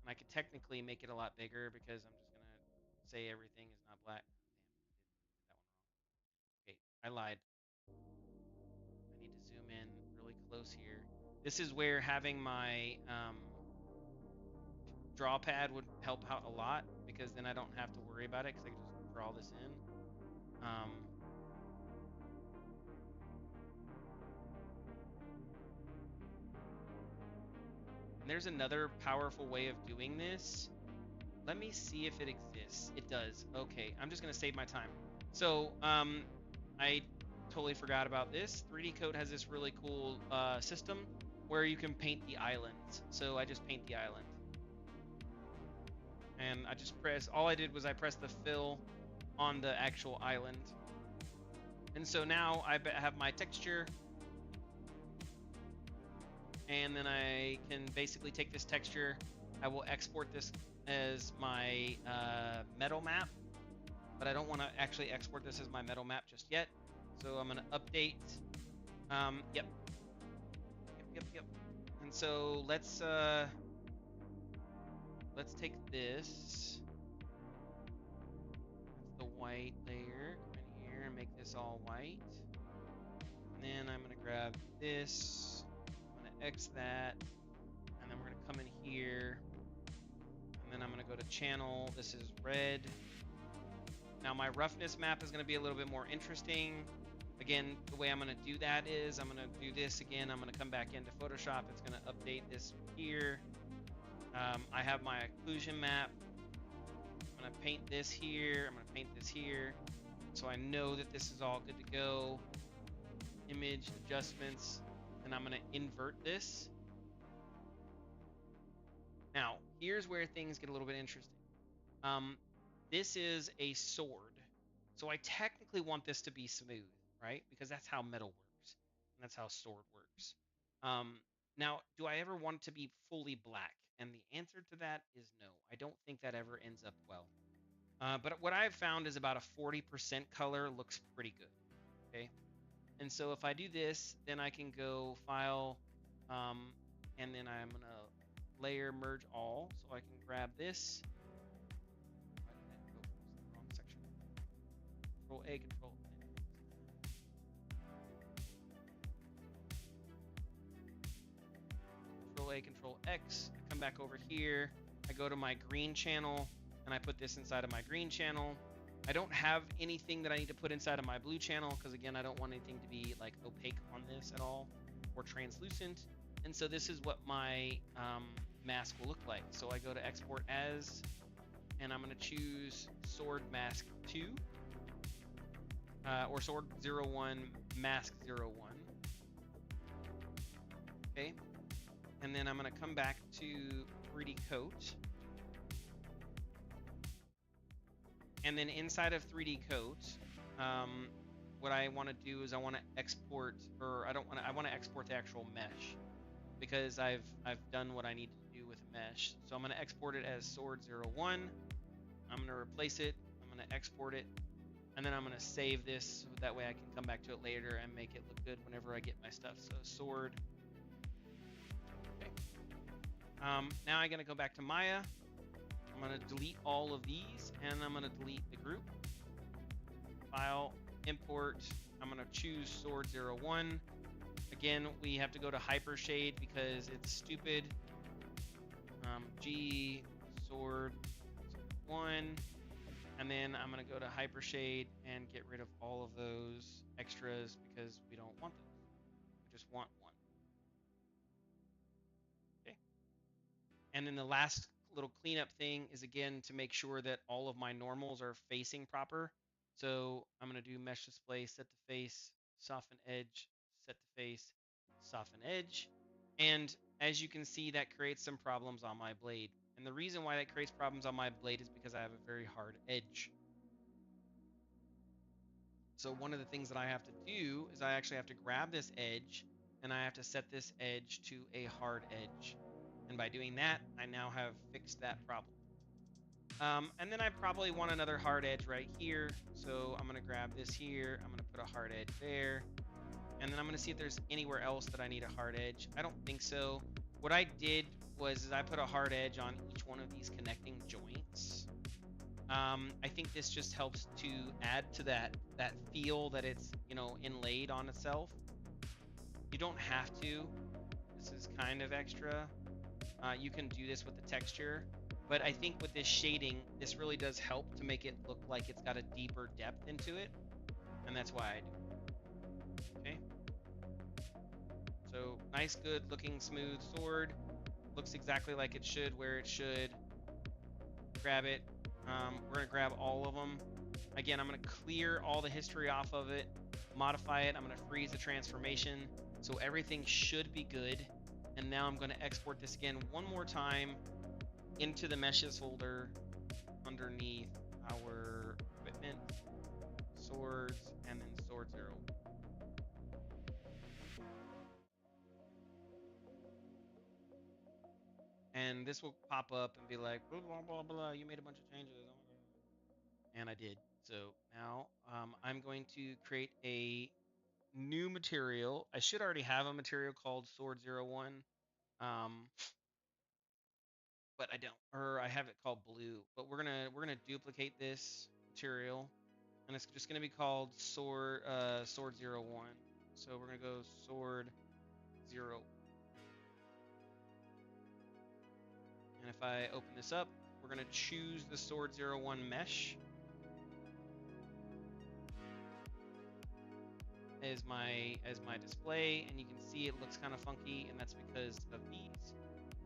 And I could technically make it a lot bigger because I'm just going to say everything is not black. Damn, I did that one wrong. Okay, I lied. I need to zoom in really close here. This is where having my draw pad would help out a lot because then I don't have to worry about it because I can just draw this in. And there's another powerful way of doing this. Let me see if it exists. It does. Okay, I'm just going to save my time. So I totally forgot about this. 3D Code has this really cool system where you can paint the islands. So I just paint the island. And I just all I did was I pressed the fill on the actual island. And so now I have my texture. And then I can basically take this texture. I will export this as my metal map. But I don't want to actually export this as my metal map just yet. So I'm going to update. Yep. And so let's take this. That's the white layer. Come in here and make this all white. And then I'm going to grab this. I'm going to X that. And then we're going to come in here. And then I'm going to go to channel. This is red. Now my roughness map is going to be a little bit more interesting. Again, the way I'm going to do that is I'm going to do this again. I'm going to come back into Photoshop. It's going to update this here. I have my occlusion map. I'm going to paint this here. I'm going to paint this here. So I know that this is all good to go. Image adjustments. And I'm going to invert this. Now, here's where things get a little bit interesting. This is a sword. So I technically want this to be smooth, right? Because that's how metal works. And that's how sword works. Now, do I ever want it to be fully black? And the answer to that is no. I don't think that ever ends up well. But what I've found is about a 40% color looks pretty good. Okay. And so if I do this, then I can go File, and then I'm going to layer merge all. So I can grab this. Wrong section. Control A, Control N. A, Control X. I come back over here. I go to my green channel, and I put this inside of my green channel. I don't have anything that I need to put inside of my blue channel because, again, I don't want anything to be like opaque on this at all or translucent. And so this is what my mask will look like. So I go to Export As, and I'm going to choose Sword Mask 2 or Sword 01 Mask 01. Okay, and then I'm going to come back to 3D Coat. And then inside of 3D Coat, what I want to do is I want to export, or I want to export the actual mesh because I've done what I need to do with a mesh. So I'm going to export it as Sword 01. I'm going to replace it. I'm going to export it, and then I'm going to save this so that way I can come back to it later and make it look good whenever I get my stuff. So Sword. Okay. Now I'm going to go back to Maya. I'm going to delete all of these, and I'm going to delete the group. File, import. I'm going to choose Sword 01. Again, we have to go to Hypershade because it's stupid. G Sword 1, and then I'm going to go to Hypershade and get rid of all of those extras because we don't want those. We just want one. Okay. And then the last little cleanup thing is, again, to make sure that all of my normals are facing proper. So I'm going to do Mesh Display, Set to Face, Soften Edge, Set to Face, Soften Edge. And as you can see, that creates some problems on my blade. And the reason why that creates problems on my blade is because I have a very hard edge. So one of the things that I have to do is I actually have to grab this edge, and I have to set this edge to a hard edge. And by doing that, I now have fixed that problem. And then I probably want another hard edge right here. So I'm going to grab this here. I'm going to put a hard edge there. And then I'm going to see if there's anywhere else that I need a hard edge. I don't think so. What I did was I put a hard edge on each one of these connecting joints. I think this just helps to add to that feel that it's, you know, inlaid on itself. You don't have to. This is kind of extra. You can do this with the texture, but I think with this shading, this really does help to make it look like it's got a deeper depth into it, and that's why I do it. Okay. So nice, good looking, smooth sword. Looks exactly like it should, where it should. Grab it. We're gonna grab all of them. Again, I'm gonna clear all the history off of it, modify it. I'm gonna freeze the transformation, so everything should be good. And now I'm gonna export this again one more time into the meshes folder underneath our equipment, swords, and then Sword 0. And this will pop up and be like, blah, blah, blah, blah, you made a bunch of changes. And I did. So now I'm going to create a new material. I should already have a material called Sword 01, but I don't. Or I have it called Blue. But we're gonna duplicate this material, and it's just gonna be called Sword 01. So we're gonna go Sword 0. And if I open this up, we're going to choose the Sword 01 mesh as my display, and you can see it looks kind of funky, and that's because of these.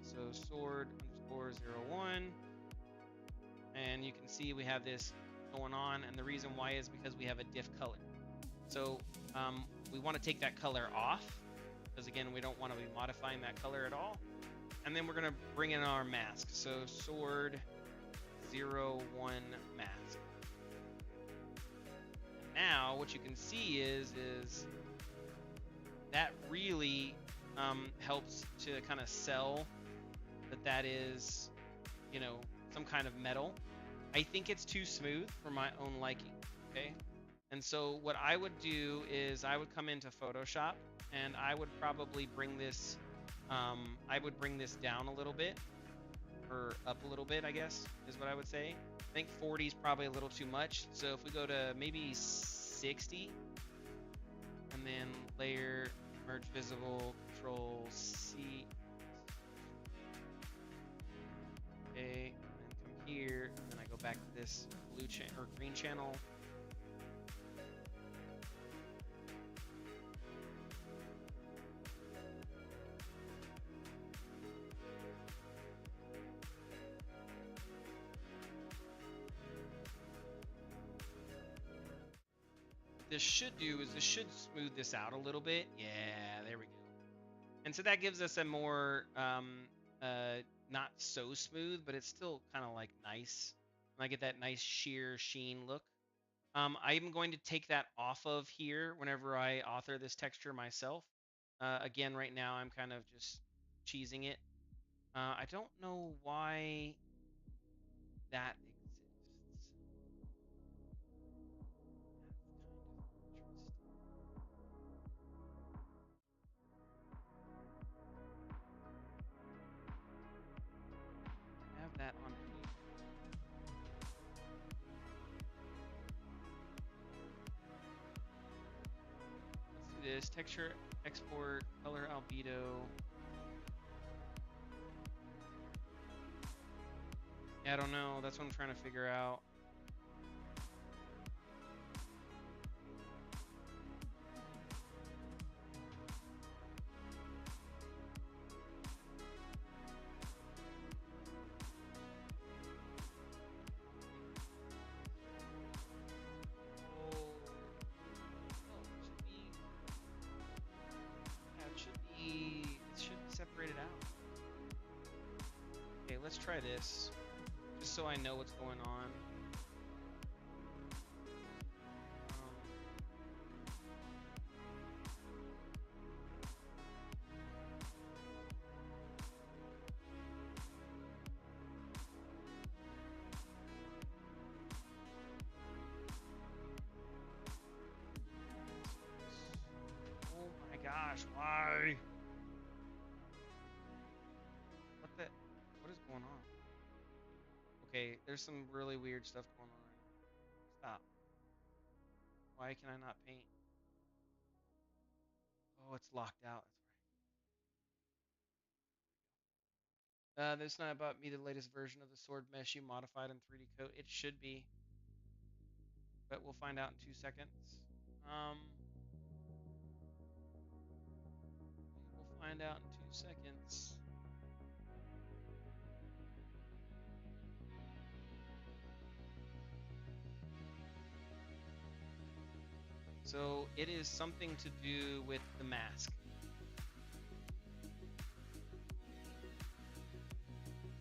So Sword _ 01, and you can see we have this going on, and the reason why is because we have a diff color. So we want to take that color off, because again, we don't want to be modifying that color at all. And then we're going to bring in our mask. So Sword 01 mask. Now what you can see is that really helps to kind of sell that is, you know, some kind of metal. I think it's too smooth for my own liking. Okay. And so what I would do is I would come into Photoshop, and I would probably bring this I would bring this down a little bit, or up a little bit, I guess, is what I would say. I think 40 is probably a little too much. So if we go to maybe 60, and then layer, merge visible, Control C, back to this blue or green channel. This should do is this should smooth this out a little bit. Yeah, there we go. And so that gives us a more not so smooth, but it's still kind of like nice. And I get that nice sheer sheen look. I'm going to take that off of here whenever I author this texture myself. Again, right now I'm kind of just cheesing it. I don't know why that exists. Have that on here. Let's do this. Texture, export, color albedo. Yeah, I don't know. That's what I'm trying to figure out. Separated out. Okay, let's try this, just so I know what's going on. Oh my gosh, why? What is going on? Okay, there's some really weird stuff going on. Stop. Why can I not paint? Oh, it's locked out. That's right. There's not about me the latest version of the sword mesh you modified in 3D code. It should be, but we'll find out in 2 seconds. We'll find out in 2 seconds. So it is something to do with the mask.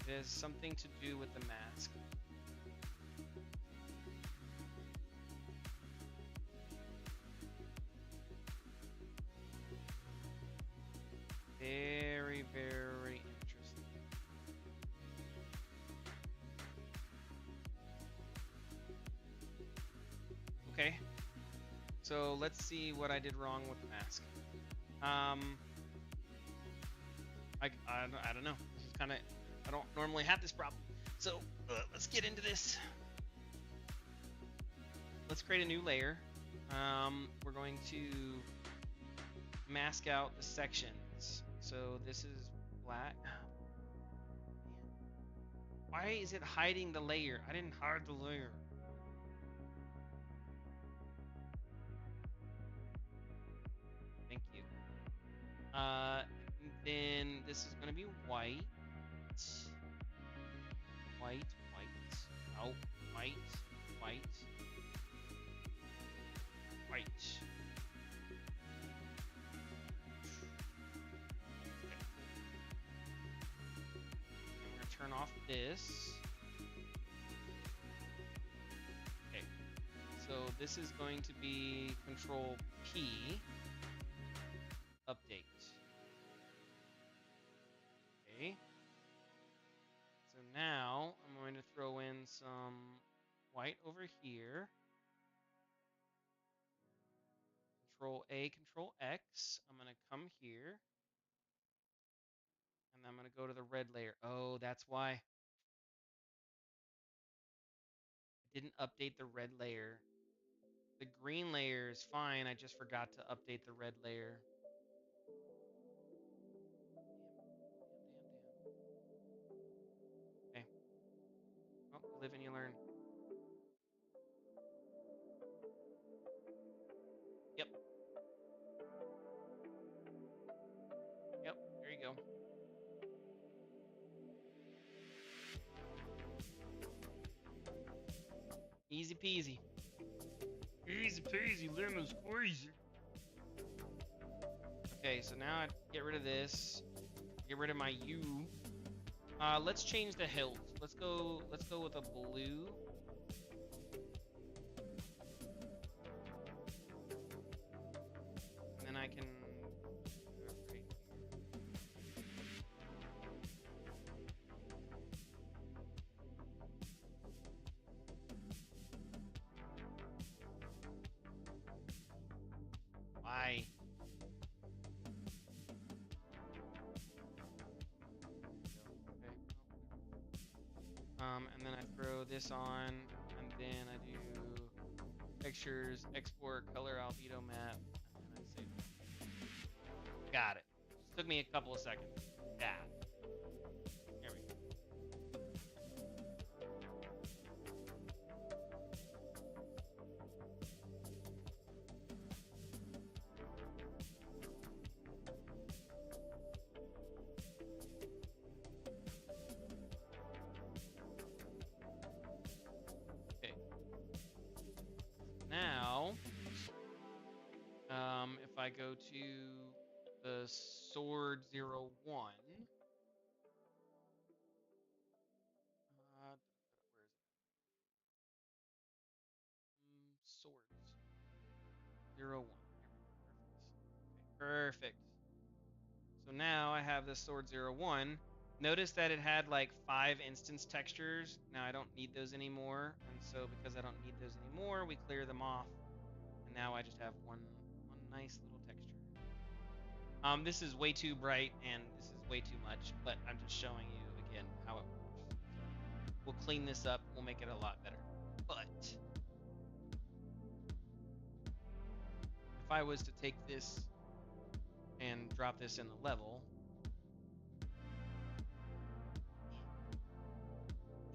It has something to do with the mask. Very, very interesting. Okay. So let's see what I did wrong with the mask. I don't know. This is kind of, I don't normally have this problem. So let's get into this. Let's create a new layer. We're going to mask out the sections. So this is black. Why is it hiding the layer? I didn't hide the layer. Thank you. Then this is going to be white. White. Oh, white. White. Okay. I'm going to turn off this. Okay. So this is going to be Control P. Update. Okay. So now I'm going to throw in some white over here. Control A, Control X. I'm going to come here. And I'm going to go to the red layer. Oh, that's why. I didn't update the red layer. The green layer is fine. I just forgot to update the red layer. Damn. Okay. Oh, live and you learn. go. Easy peasy. Easy peasy, lemon squeezy. Okay, so now I get rid of this. Get rid of my U. Let's change the hilt. Let's go with a blue. And then I can why? And then I throw this on, and then I do pictures, export, color, albedo map, and I save it. Got it. Just took me a couple of seconds. Got it. Here we go. Now, if I go to the sword 01, where is it? Swords 01. Perfect. So now I have this sword 01. Notice that it had like 5 instance textures. Now I don't need those anymore, and so because I don't need those anymore, we clear them off. And now I just have one nice little texture. This is way too bright and this is way too much, but I'm just showing you again how it works. We'll clean this up, we'll make it a lot better. But if I was to take this and drop this in the level,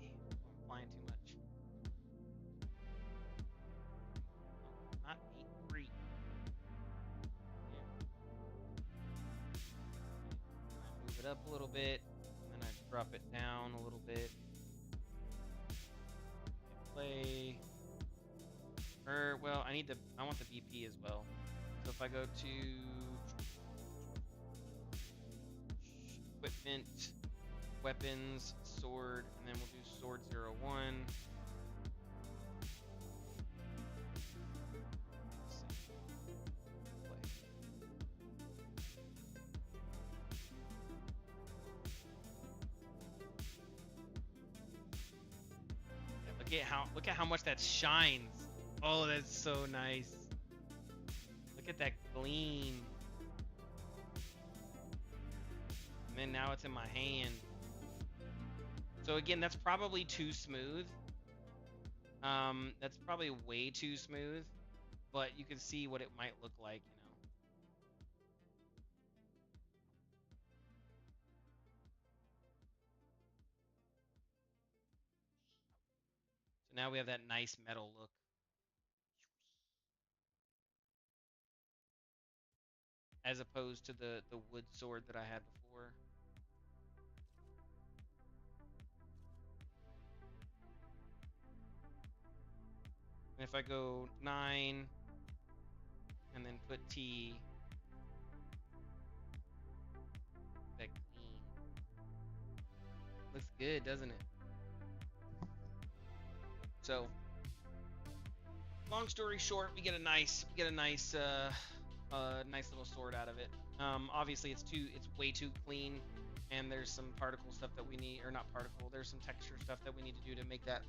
I'm flying too much. Not 8-3. Move it up a little bit, and then I drop it down a little bit. Play. Well, I want the BP as well. So if I go to equipment, weapons, sword, and then we'll do sword 01. Look at how much that shines. Oh, that's so nice. Look at that gleam. And then now it's in my hand. So again, that's probably too smooth. That's probably way too smooth, but you can see what it might look like, you know. So now we have that nice metal look. As opposed to the wood sword that I had before. And if I go 9 and then put T, that clean. Looks good, doesn't it? So, long story short, we get a nice nice little sword out of it. Obviously it's way too clean, and there's some particle stuff that we need, or not particle, there's some texture stuff that we need to do to make that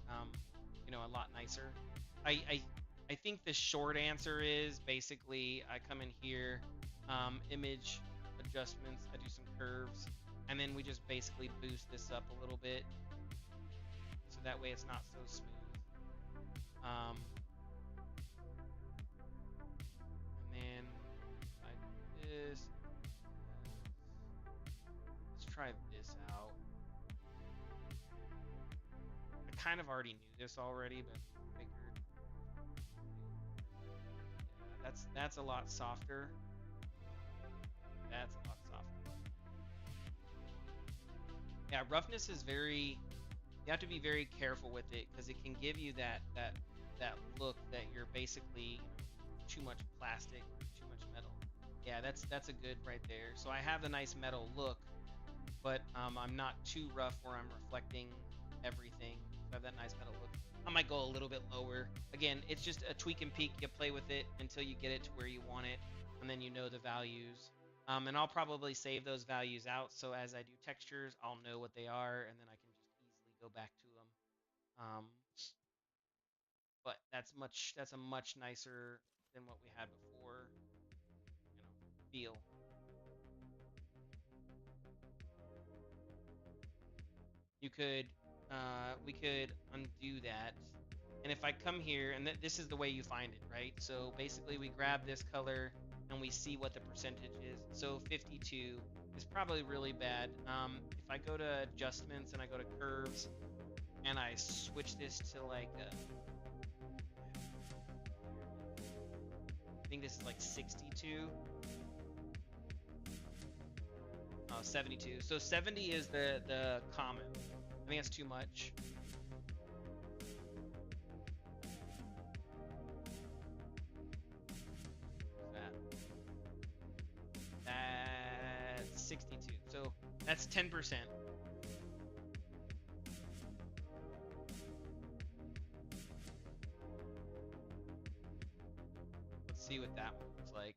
you know, a lot nicer. I think the short answer is basically I come in here, image adjustments, I do some curves, and then we just basically boost this up a little bit, so that way it's not so smooth. And then I do this. Let's try this out. I kind of already knew this already, but figured. Yeah, that's a lot softer. That's a lot softer. Yeah, roughness is very. You have to be very careful with it because it can give you that look that you're basically too much plastic, too much metal. Yeah, that's a good right there. So I have the nice metal look, but I'm not too rough where I'm reflecting everything. So I have that nice metal look. I might go a little bit lower. Again, it's just a tweak and peek. You play with it until you get it to where you want it, and then you know the values. And I'll probably save those values out, so as I do textures, I'll know what they are, and then I can just easily go back to them. But that's a much nicer than what we had before, feel. You could, we could undo that. And if I come here, and this is the way you find it, right? So basically, we grab this color and we see what the percentage is. So 52 is probably really bad. If I go to adjustments and I go to curves and I switch this to like, I think this is like 62. Oh, 72. So 70 is the common. I think that's too much. That's 62. So that's 10%. Let's see what that one looks like.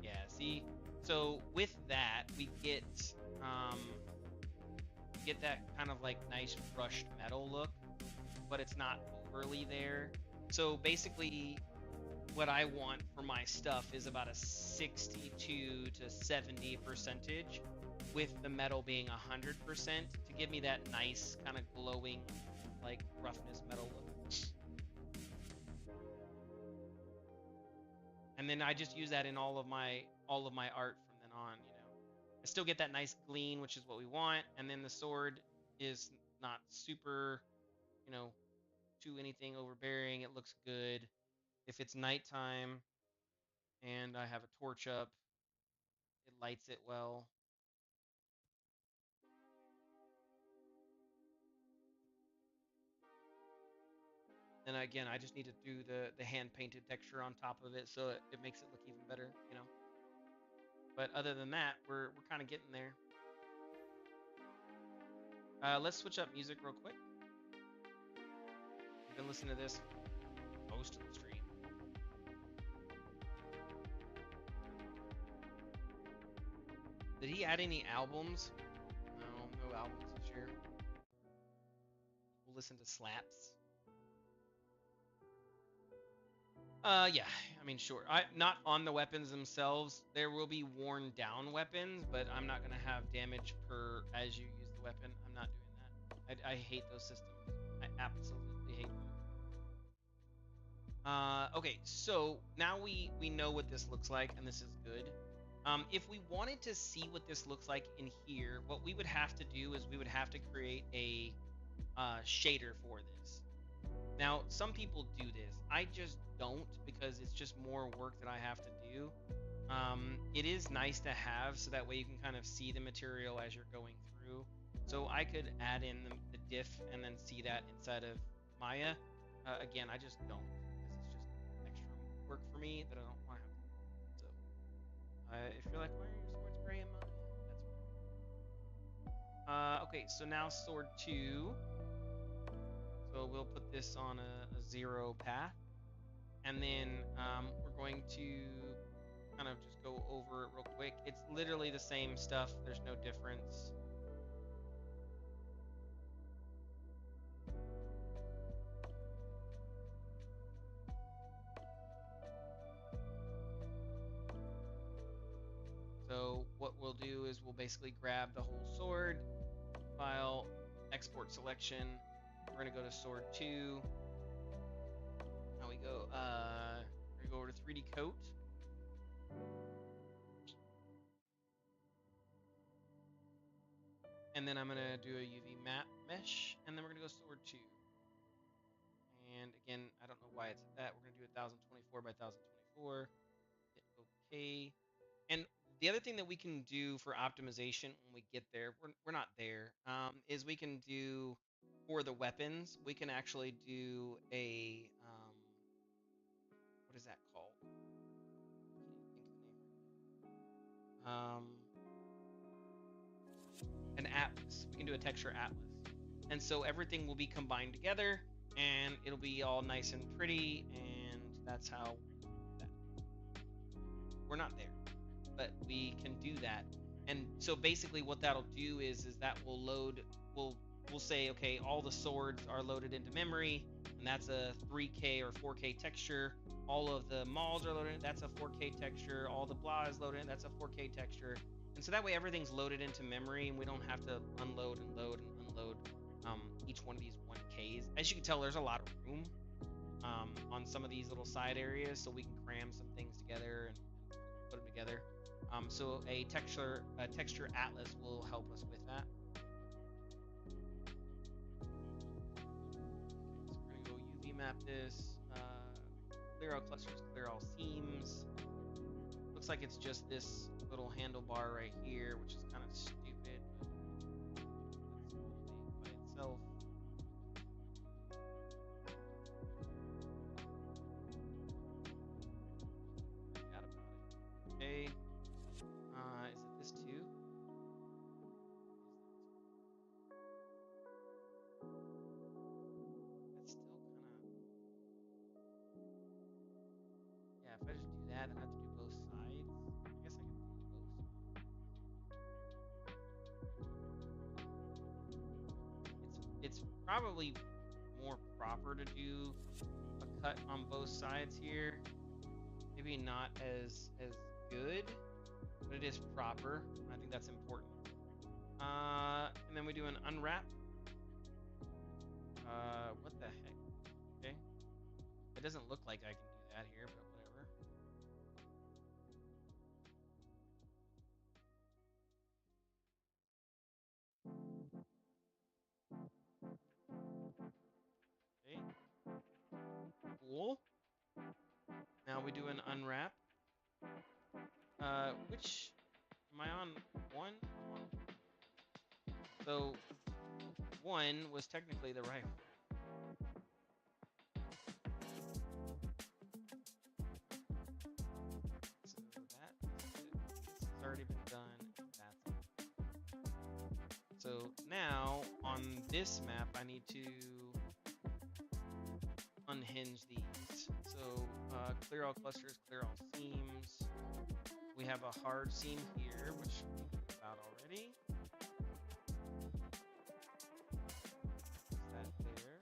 Yeah, see? So with that, we get that kind of like nice brushed metal look, but it's not overly there. So basically, what I want for my stuff is about a 62 to 70 percentage, with the metal being 100% to give me that nice kind of glowing, like roughness metal look. And then I just use that in all of my art from then on. I still get that nice gleam, which is what we want, and then the sword is not super, you know, too anything overbearing. It looks good. If it's nighttime and I have a torch up, it lights it well. And again, I just need to do the hand painted texture on top of it, so it makes it look even better. But other than that, we're kind of getting there. Let's switch up music real quick. You've been listening to this most of the stream. Did he add any albums? No albums this year. We'll listen to slaps. Yeah, I mean, sure. Not on the weapons themselves. There will be worn down weapons, but I'm not gonna have damage per as you use the weapon. I'm not doing that. I hate those systems. I absolutely hate them. Okay, so now we know what this looks like, and this is good. If we wanted to see what this looks like in here, what we would have to do is we would have to create a shader for this. Now, some people do this. I just don't, because it's just more work that I have to do. It is nice to have, so that way you can kind of see the material as you're going through. So I could add in the diff and then see that inside of Maya. Again, I just don't, because it's just extra work for me that I don't want to have to do. So if you're like, why are your swords gray in mine? That's why. Okay, so now sword 2. So we'll put this on a 0 path. And then we're going to kind of just go over it real quick. It's literally the same stuff. There's no difference. So what we'll do is we'll basically grab the whole sword, file, export selection. We're going to go to sword 2. Now we go, we're going to go over to 3D coat. And then I'm going to do a UV map mesh, and then we're going to go sword 2. And again, I don't know why it's at that. We're going to do 1024 by 1024. Hit OK. And The other thing that we can do for optimization when we get there, we're not there, is we can do for the weapons, we can actually do a, what is that called? I can't think of the name. An atlas. We can do a texture atlas. And so everything will be combined together and it'll be all nice and pretty, and that's how that. We're not there, but we can do that. And so basically what that'll do is that will load, we'll say, okay, all the swords are loaded into memory, and that's a 3K or 4K texture. All of the mauls are loaded, that's a 4K texture. All the blah is loaded, that's a 4K texture. And so that way everything's loaded into memory, and we don't have to unload and load and unload each one of these 1Ks. As you can tell, there's a lot of room on some of these little side areas, so we can cram some things together and put them together. So a texture atlas will help us with that. So we're gonna go UV map this, clear all clusters, clear all seams. Looks like it's just this little handlebar right here, which is kind of stupid, but that's by itself. Forgot about it. Okay. Is it this too? That's still kind of. Yeah, if I just do that, then I have to do both sides. I guess I can do both. It's probably more proper to do a cut on both sides here. Maybe not as good, but it is proper. I think that's important. And then we do an unwrap. What the heck? Okay. It doesn't look like I can do that here, but whatever. Okay. Cool. Now we do an unwrap. Which am I on? One? So one was technically the right one. So that this has already been done. That's it. So now on this map, I need to unhinge these. So clear all clusters, clear all seams. We have a hard seam here, which we knew about already. Is that there?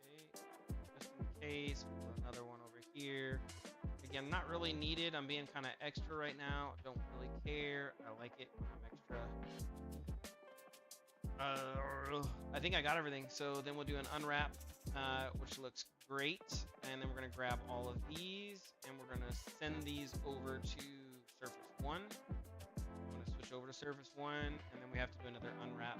Okay, just in case, we'll put another one over here. Again, not really needed. I'm being kind of extra right now. Don't really care. I like it when I'm extra. I think I got everything. So then we'll do an unwrap, which looks great. And then we're going to grab all of these, and we're going to send these over to surface 1. I'm going to switch over to surface 1, and then we have to do another unwrap.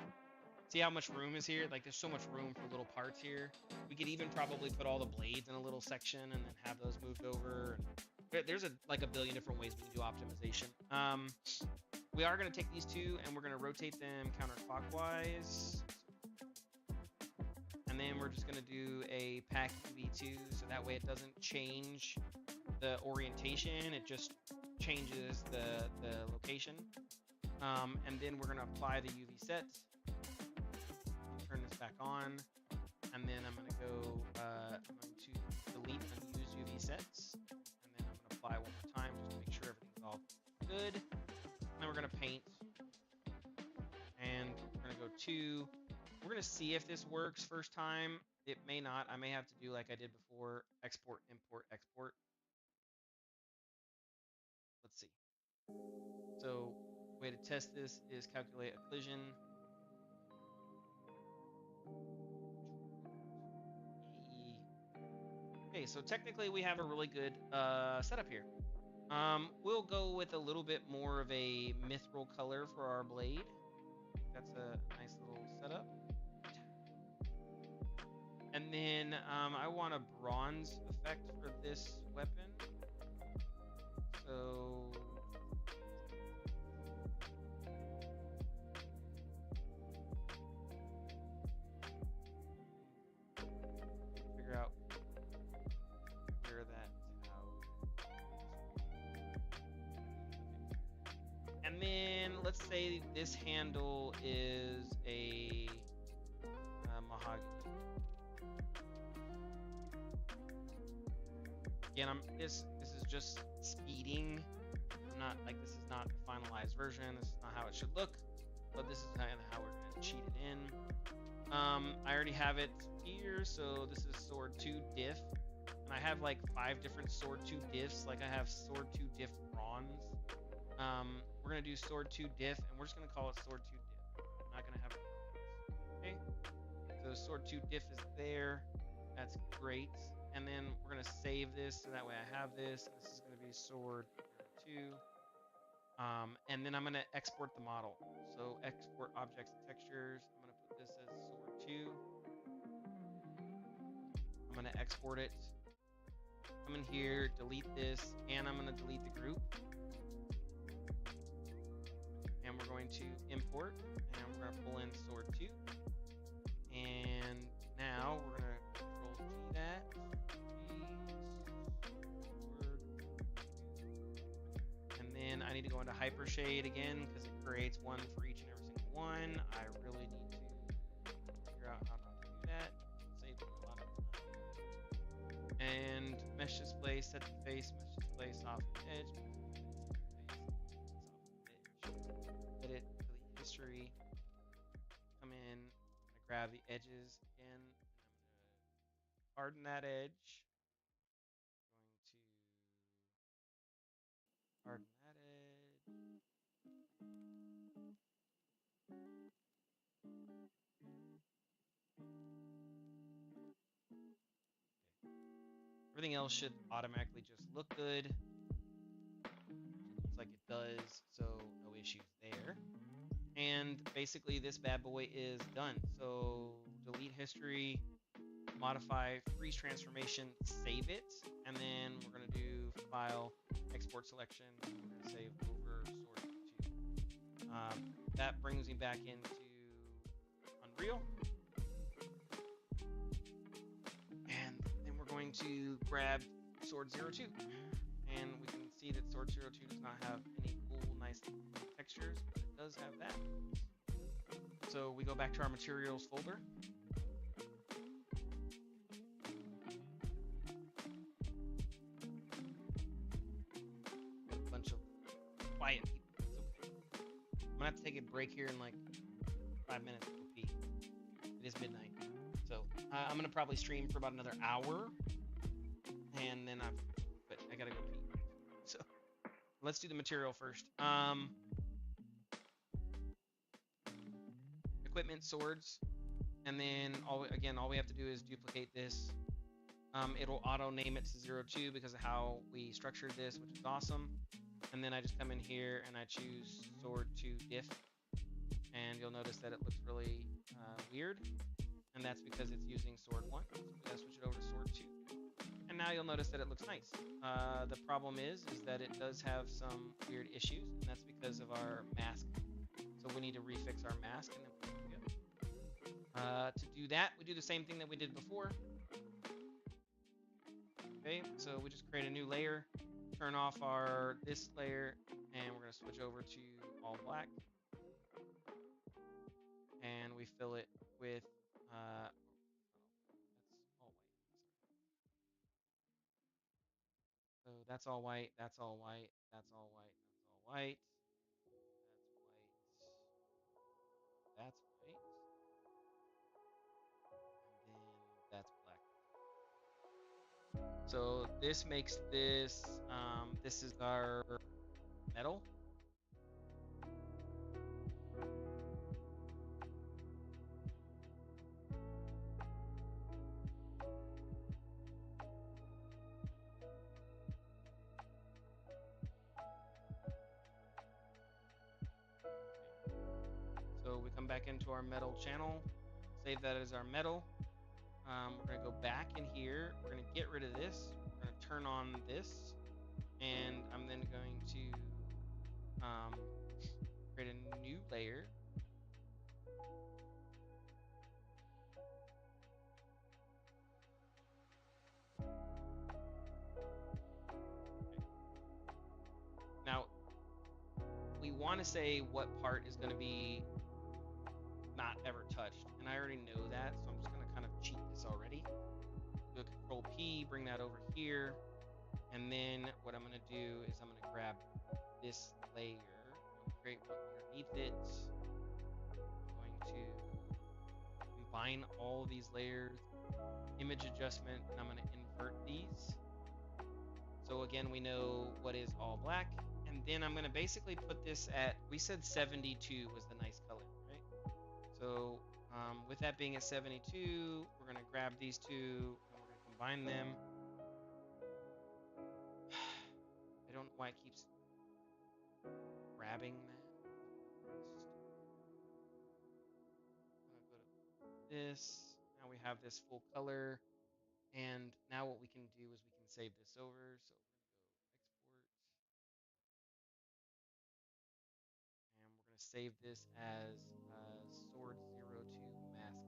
See how much room is here? Like, there's so much room for little parts here. We could even probably put all the blades in a little section and then have those moved over. There's like a billion different ways we can do optimization. We are going to take these two and we're going to rotate them counterclockwise. And then we're just going to do a pack UV2, so that way it doesn't change the orientation, it just changes the location. And then we're going to apply the UV sets. Turn this back on, and then I'm going to go, I'm going to delete unused UV sets, and then I'm going to apply one more time just to make sure everything's all good. And then we're going to paint, and we're going to go to, we're going to see if this works first time. It may not. I may have to do like I did before, export, import, export. Let's see. So, way to test this is calculate occlusion. Okay, so technically we have a really good setup here. We'll go with a little bit more of a mithril color for our blade. That's a nice little setup. And And then I want a bronze effect for this weapon. So figure out where that's out. And then let's say this handle is a mahogany. Again, this is just speeding. I'm not like, this is not the finalized version. This is not how it should look, but this is kind of how we're gonna cheat it in. I already have it here, so this is sword 2 diff, and I have like 5 different sword 2 diffs. Like I have sword 2 diff bronze. We're gonna do sword 2 diff, and we're just gonna call it sword 2 diff. I'm not gonna have it. Okay. So sword 2 diff is there. That's great. And then we're gonna save this so that way I have this. This is gonna be sword 2. And then I'm gonna export the model. So export objects and textures. I'm gonna put this as sword 2. I'm gonna export it. Come in here, delete this, and I'm gonna delete the group. And we're going to import, and we're gonna pull in sword 2. And now we're gonna control G that. And then I need to go into Hypershade again because it creates one for each and every single one. I really need to figure out how to do that. Save a lot of time. And mesh display, set the face, mesh display, soft edge, edit, delete history. Come in, I'm gonna grab the edges again, and I'm gonna harden that edge. Harden that edge. Everything else should automatically just look good. Looks like it does, so no issues there. And basically this bad boy is done. So delete history, modify, freeze transformation, save it, and then we're gonna do file, export selection, and we're gonna save over sword 2. That brings me back into Unreal. And then we're going to grab sword 02. And we can see that sword 02 does not have any cool, nice textures, but it does have that. So we go back to our materials folder. A bunch of quiet people. It's okay. I'm gonna have to take a break here in like 5 minutes to go pee. It is midnight. So I'm gonna probably stream for about another hour, and then but I gotta go pee. So let's do the material first. Equipment, swords, and then all we have to do is duplicate this. It'll auto name it to 02 because of how we structured this, which is awesome. And then I just come in here and I choose sword 2 diff, and you'll notice that it looks really weird, and that's because it's using sword 1. So we gotta switch it over to sword 2, and now you'll notice that it looks nice. The problem is that it does have some weird issues, and that's because of our mask. So we need to refix our mask, and then put it together. To do that, we do the same thing that we did before. Okay, so we just create a new layer, turn off this layer, and we're gonna switch over to all black, and we fill it with that's all white. So that's all white. That's all white. That's all white. That's white. That's white. And then that's black. So this makes this. This is our metal. So we come back into our metal channel, save that as our metal. we're going to go back in here. We're going to get rid of this. We're going to turn on this. And I'm then going to create a new layer. Now, we want to say what part is going to be not ever touched, and I already know that, so I'm just going to kind of cheat this already. Do a Control P, bring that over here, and then what I'm going to do is I'm going to grab this layer, create one underneath it. I'm going to combine all of these layers, image adjustment, and I'm going to invert these. So again, we know what is all black. And then I'm going to basically put this at, we said 72 was the nice color, right? So with that being at 72, we're going to grab these two and we're going to combine them. I don't know why it keeps grabbing that. I'm going to go to this. Now we have this full color. And now what we can do is we can save this over. So we're going to go export. And we're going to save this as Sword02 mask.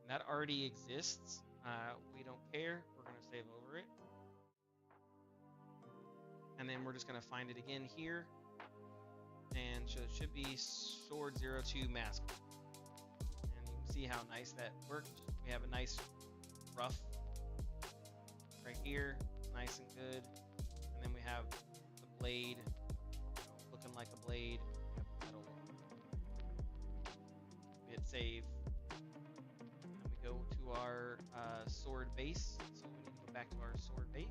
And that already exists. We don't care. We're going to save over it. And then we're just going to find it again here. And so it should be Sword02 mask. And you can see how nice that worked. We have a nice rough right here, nice and good. And then we have the blade, looking like a blade. We have the metal. We hit save. And we go to our sword base. So we need to go back to our sword base.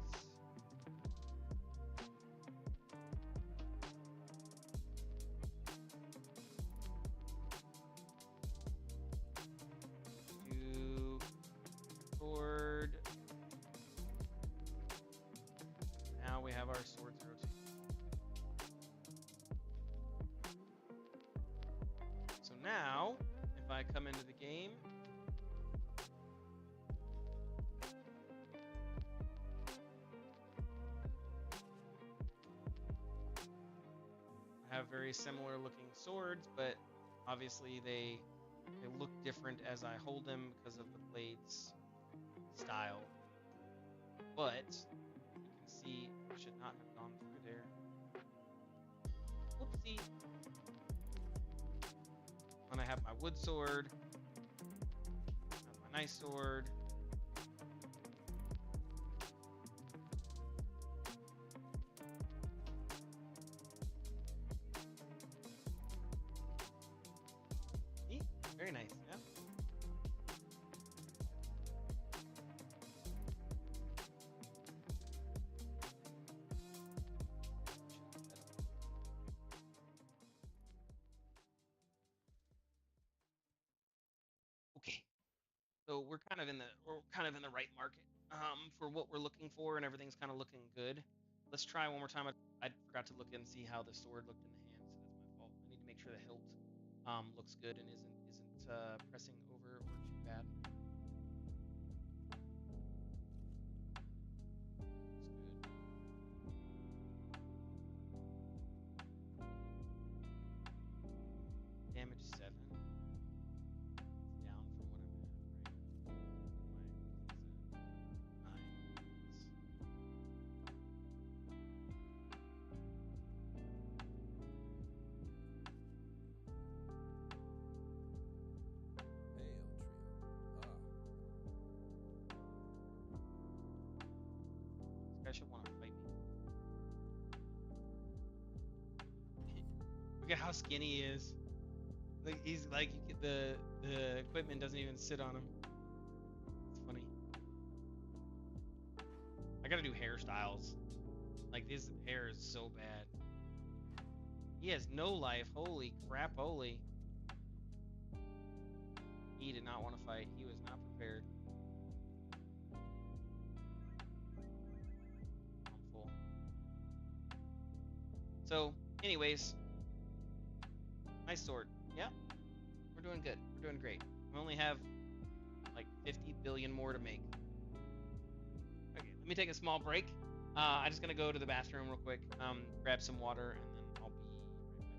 Now we have our Sword02. So now, if I come into the game, I have very similar looking swords, but obviously they look different as I hold them because of the blade's style. But you can see I should not have gone through there. Whoopsie. And I have my wood sword. I have my nice sword. Very nice, yeah. Okay, so we're kind of in the right market for what we're looking for, and everything's kind of looking good. Let's try one more time. I forgot to look and see how the sword looked in the hand, so that's my fault. I need to make sure the hilt looks good and isn't pressing over or too bad. Damage 7. Down from what I'm at right now. 9. This guy should want to fight me. Look at how skinny he is. Like he's like the equipment doesn't even sit on him. It's funny. I gotta do hairstyles. Like this hair is so bad. He has no life. Holy crap, holy. He did not want to fight. He was not prepared. I'm full. So, anyways, nice sword. Yeah, we're doing good. We're doing great. We only have like 50 billion more to make. Okay, let me take a small break. I'm just gonna go to the bathroom real quick, grab some water, and then I'll be right back.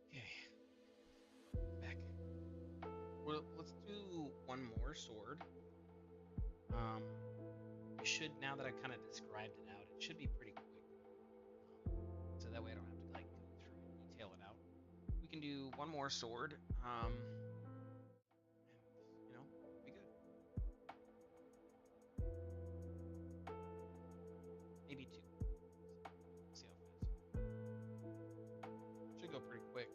Okay, back. Well, let's do one more sword. It should, now that I kind of described it out, it should be pretty quick. So that way I don't have to like go through and detail it out. We can do one more sword. And be good. Maybe two. See how fast. Should go pretty quick.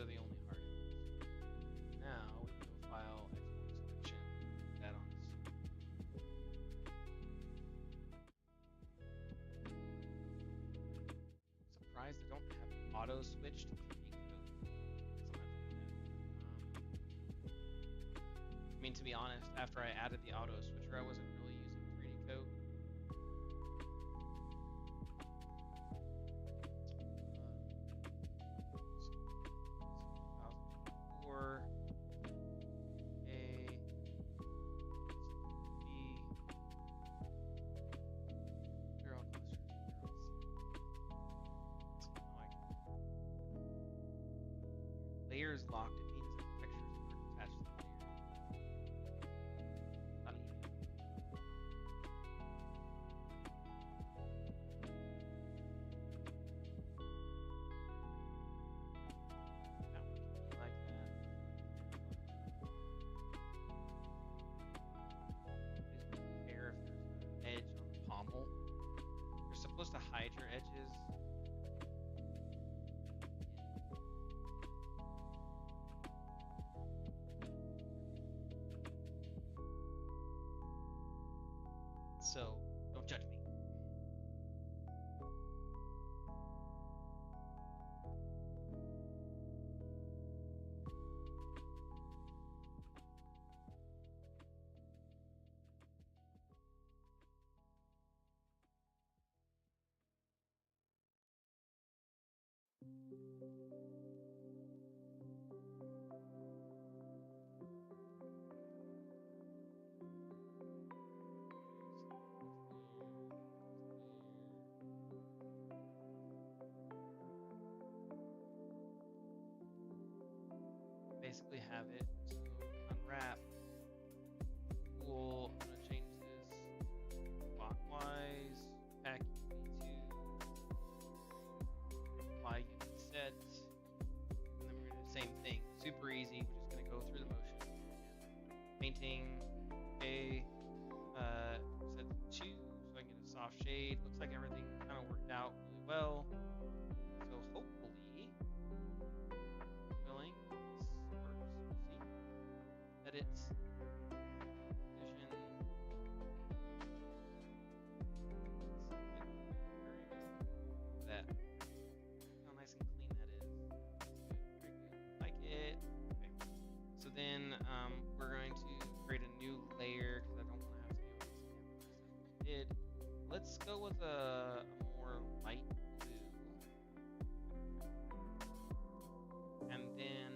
are the only hard edges. Now we can go file, export selection, put that on surprised I don't have auto switch to 3D code. I mean, to be honest, after I added the auto switcher, I wasn't really using 3D code. 2004 A B zero cluster. Layers locked. It means that the textures aren't attached to the layer. Funny. That one can be like that. Please compare if there's an edge on the pommel. You're supposed to hide your edges. So don't judge me. Basically have it. So unwrap. Cool. I'm gonna change this clockwise. Pack UV2. Apply UV set. And then we're gonna do the same thing. Super easy. We're just gonna go through the motion. Painting. Okay. Set to 2 so I can get a soft shade. Looks like everything kind of worked out really well. So hopefully. Edits, vision, that. How nice and clean that is. Very good. Like it. Okay. So then we're going to create a new layer because I don't want to have to deal with this again. Let's go with a more light blue, and then.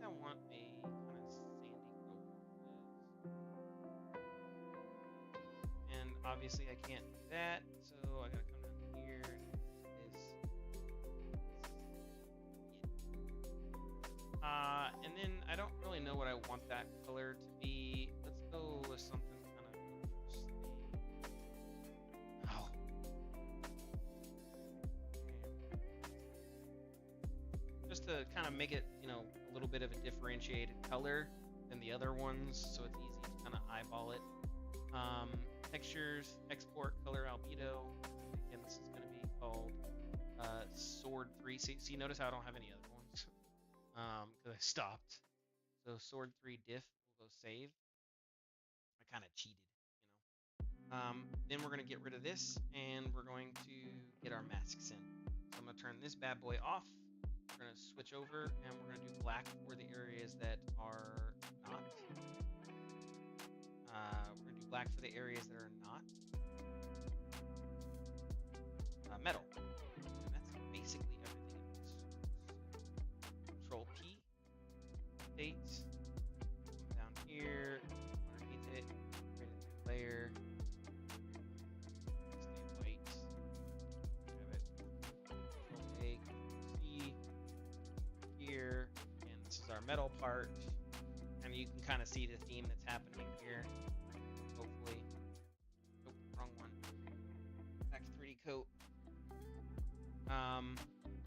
I want a kind of sandy color. And obviously I can't do that, so I gotta come down here and this. And then I don't really know what I want that color to be. Let's go with something kind of interesting. Oh. Just to kind of make it, you know, a little bit of a differentiated color than the other ones, so it's easy to kind of eyeball it. Textures, export, color, albedo. Again, this is going to be called Sword 3. See, notice how I don't have any other ones because I stopped. So Sword 3 diff, we'll go save. I kind of cheated, you know. Then we're going to get rid of this, and we're going to get our masks in. So I'm going to turn this bad boy off. We're going to switch over, and we're going to do black for the areas that are not. We're going to do black for the areas that are not. Metal. And that's basically everything it is. Control P. Update. Down here. Underneath it. Create a new layer. Stay white. Have it. Control A. Control C. Here. And this is our metal part. And you can kind of see the theme that's happening here. Hopefully. Nope, wrong one. Back to 3D coat.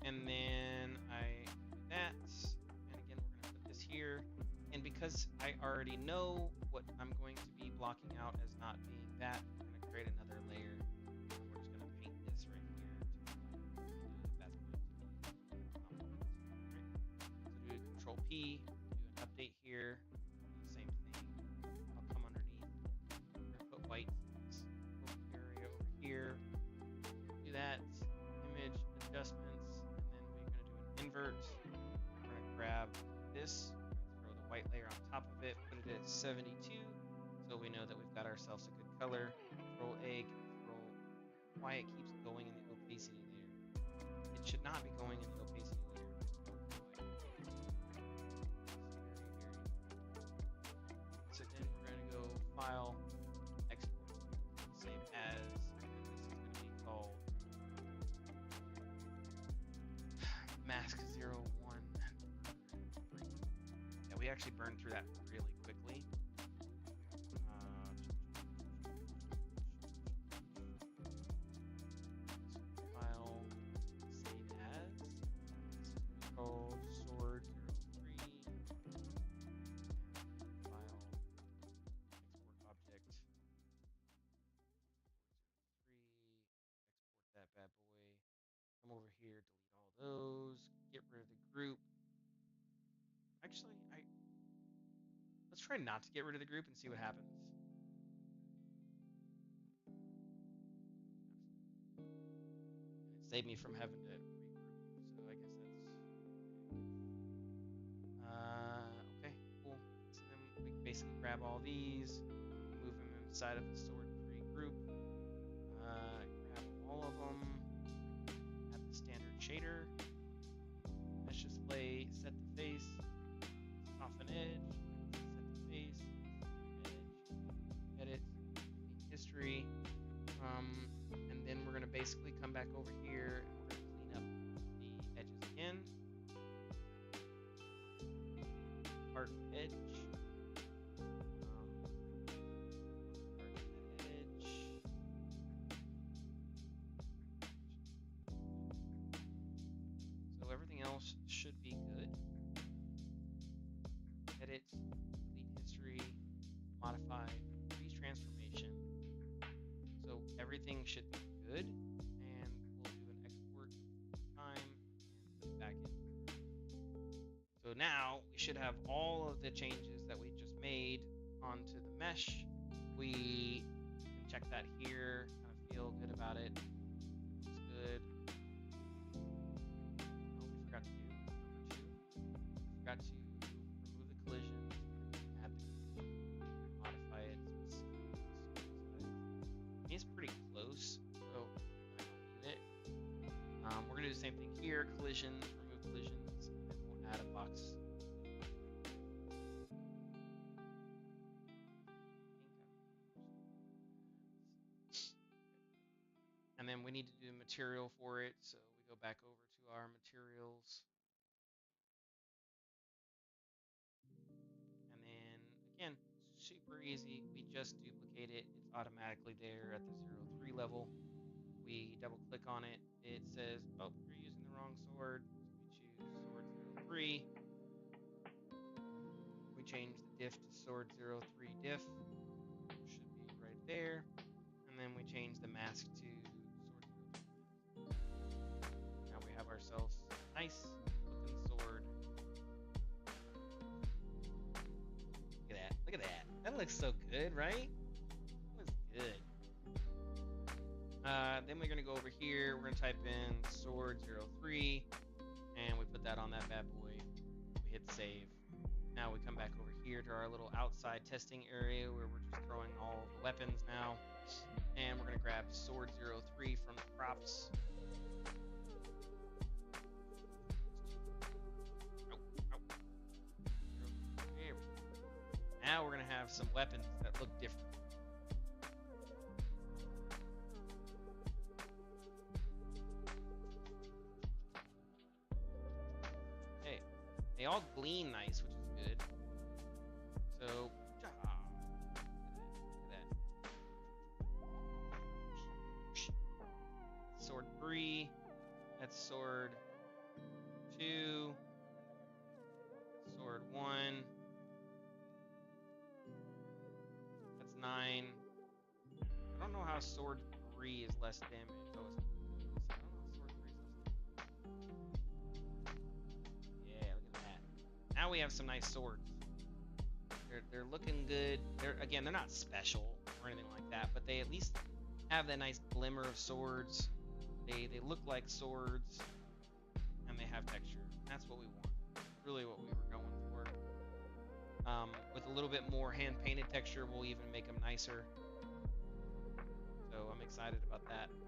And then I do that. And again, we're going to put this here. And because I already know what I'm going to be blocking out as not being that, I'm going to create another layer. And we're just going to paint this right here. That's going to be T, do an update here, same thing. I'll come underneath. We're gonna put white area over here. Do that, image adjustments, and then we're gonna do an invert. We're gonna grab this, throw the white layer on top of it, put it at 72, so we know that we've got ourselves a good color. Control A, Control. Why it keeps going in the opacity layer? It should not be going in the opacity layer. So then we're gonna go File, Export, Save As, and this is gonna be called Mask 01. Yeah, we actually burned through that really quickly. File, Save As. This is gonna be called Sword 03. File, Export Object. 03. Export that bad boy. Come over here, delete all those. Get rid of the group. Actually, let's try not to get rid of the group and see what happens. And it saved me from having to regroup, so I guess that's okay, cool. So then we can basically grab all these, move them inside of the Sword 3 group, grab all of them, add the standard shader, mesh display, set the face, soften edge, set the face, edge, edit, history, and then we're gonna basically come back over here and we're gonna clean up the edges again. Part edge. Part edge. So everything else should be good. Edit, delete history, modify, freeze transformation. So everything should be good, and we'll do an export time and put it back in. So now we should have all of the changes that we just made onto the mesh. We can check that here, kind of feel good about it. Looks good. Oh, we forgot to do number 2. We forgot to remove the collision, add the collision, modify it. It's pretty close, so I don't need it. We're gonna do the same thing here: collisions, remove collisions, and then we'll add a box. And then we need to do material for it, so we go back over to our materials. And then again, super easy. We just duplicate it. It's automatically there at the 03 level. We double click on it. It says, oh, you're using the wrong sword. So we choose sword 03. We change the diff to sword 03 diff. Should be right there. And then we change the mask to sword 03. Now we have ourselves a nice looking sword. Look at that. Look at that. That looks so good, right? That looks good. Then we're going to go over here. We're going to type in sword 03, and we put that on that bad boy. We hit save. Now we come back over here to our little outside testing area where we're just throwing all the weapons now. And we're going to grab sword 03 from the props. Now we're going to have some weapons that look different. Okay, they all gleam nice, which is good. So, look at that. Sword 3. That's sword 2. Sword 1. That's 9. I don't know how sword 3 is less damage. Oh, it's, I don't know how sword 3 is less damage. Yeah, look at that. Now we have some nice swords. They're looking good. They're not special or anything like that, but they at least have that nice glimmer of swords. They look like swords, and they have texture. That's what we want. Really, what we were going for. With a little bit more hand painted texture, we'll even make them nicer. So I'm excited about that. We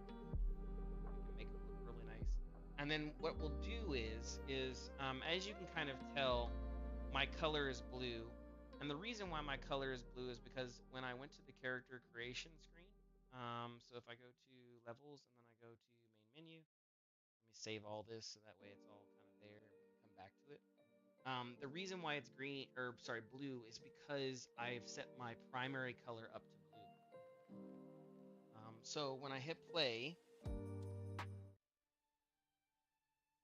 can make them look really nice. And then what we'll do is as you can kind of tell, my color is blue. And the reason why my color is blue is because when I went to the character creation screen, so if I go to levels and then I go to main menu, let me save all this so that way it's all kind of there and we can come back to it. The reason why it's green, or sorry, blue, is because I've set my primary color up to blue. So when I hit play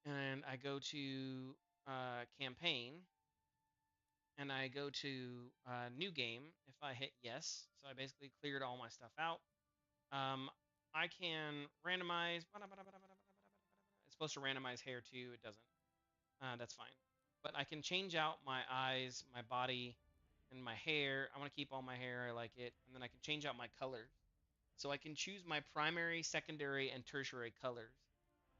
and I go to campaign and I go to new game, if I hit yes, so I basically cleared all my stuff out. I can randomize. It's supposed to randomize hair too. It doesn't. That's fine. But I can change out my eyes, my body, and my hair. I want to keep all my hair. I like it. And then I can change out my colors. So I can choose my primary, secondary, and tertiary colors.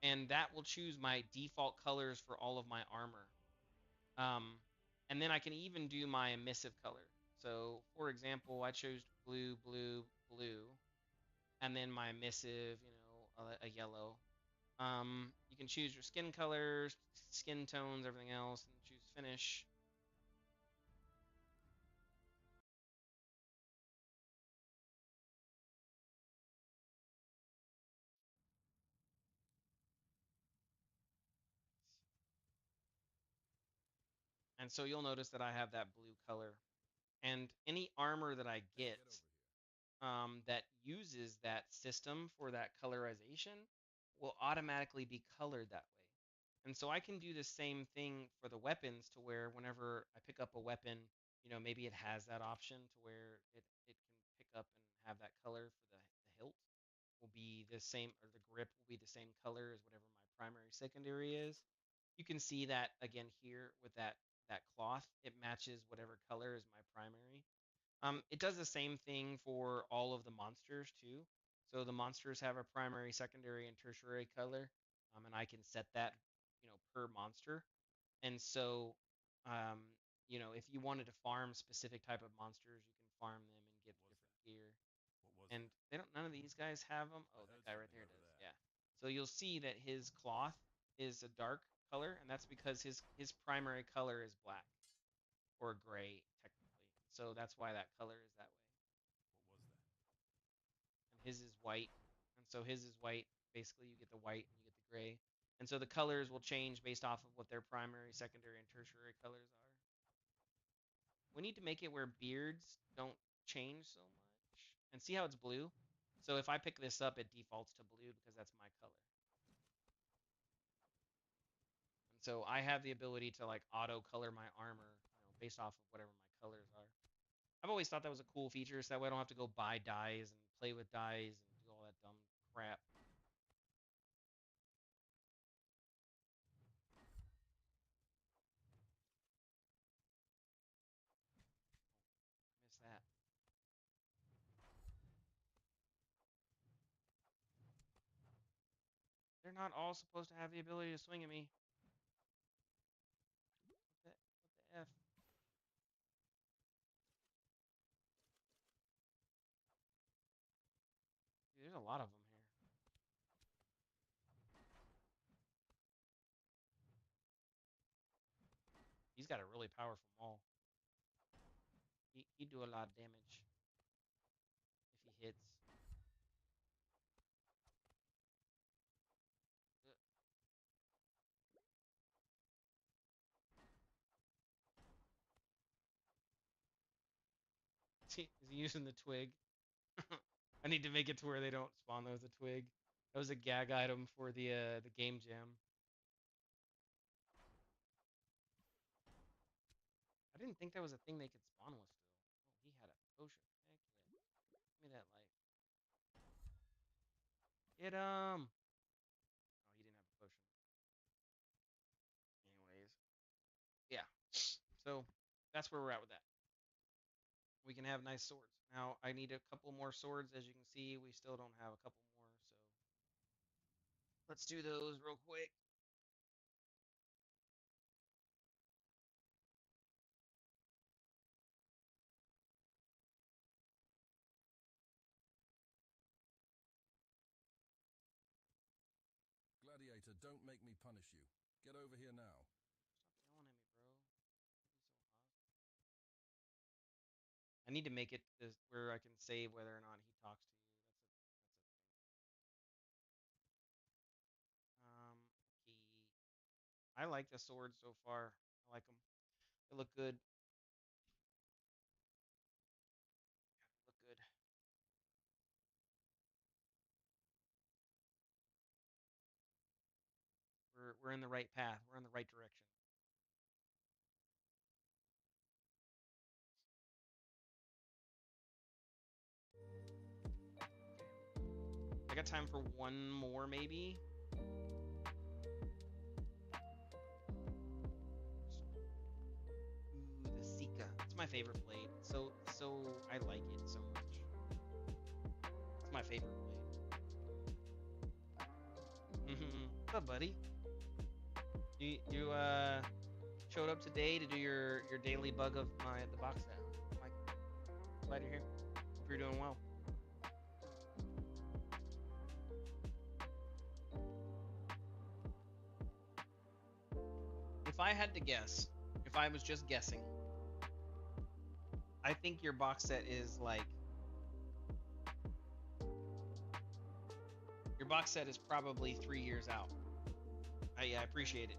And that will choose my default colors for all of my armor. Um, and then I can even do my emissive color. So, for example, I chose blue, blue, blue, and then my emissive, a yellow. You can choose your skin colors, skin tones, everything else, and choose finish. And so you'll notice that I have that blue color. And any armor that I get that uses that system for that colorization will automatically be colored that way. And so I can do the same thing for the weapons to where whenever I pick up a weapon, maybe it has that option to where it can pick up and have that color for the hilt will be the same, or the grip will be the same color as whatever my primary secondary is. You can see that again here with that cloth. It matches whatever color is my primary. It does the same thing for all of the monsters too. So the monsters have a primary, secondary, and tertiary color, and I can set that, per monster. And so, um, if you wanted to farm specific type of monsters, you can farm them and get different gear. And they don't. None of these guys have them. Oh, that guy right there does. Yeah. So you'll see that his cloth is a dark color, and that's because his primary color is black or gray technically. So that's why that color is that way. And his is white, and so his is white. Basically, you get the white and you get the gray, and so the colors will change based off of what their primary, secondary, and tertiary colors are. We need to make it where beards don't change so much. And see how it's blue? So if I pick this up, it defaults to blue because that's my color. And so I have the ability to like auto color my armor, based off of whatever my colors are. I've always thought that was a cool feature, so that way I don't have to go buy dyes and play with dyes and do all that dumb crap. Miss that. They're not all supposed to have the ability to swing at me. What the F? Dude, there's a lot of them here. He's got a really powerful maul. He do a lot of damage if he hits. Is he using the twig? I need to make it to where they don't spawn those a twig. That was a gag item for the game jam. I didn't think that was a thing they could spawn with still. Oh, he had a potion. Heck yeah. Give me that life. Get him! Oh, he didn't have a potion. Anyways. Yeah. that's where we're at with that. We can have nice swords. Now I need a couple more swords. As you can see, we still don't have a couple more, so let's do those real quick. Gladiator, don't make me punish you. Get over here now. Stop yelling at me, bro. Don't be so hostile. I need to make it where I can save whether or not he talks to you. That's a okay. I like the swords so far. I like them. They look good. Yeah, they look good. We're in the right path. We're in the right direction. I got time for one more, maybe. Ooh, the Sika. It's my favorite blade. So I like it so much. It's my favorite blade. What's up, buddy? You showed up today to do your daily bug of the box set. I'm glad you're here. Hope you're doing well. If I had to guess, if I was just guessing, I think your box set is like your box set is probably 3 years out. I appreciate it,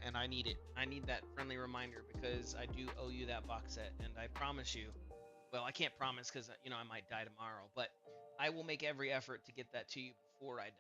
and I need it. I need that friendly reminder because I do owe you that box set, and I promise you. Well, I can't promise because I might die tomorrow, but I will make every effort to get that to you before I die.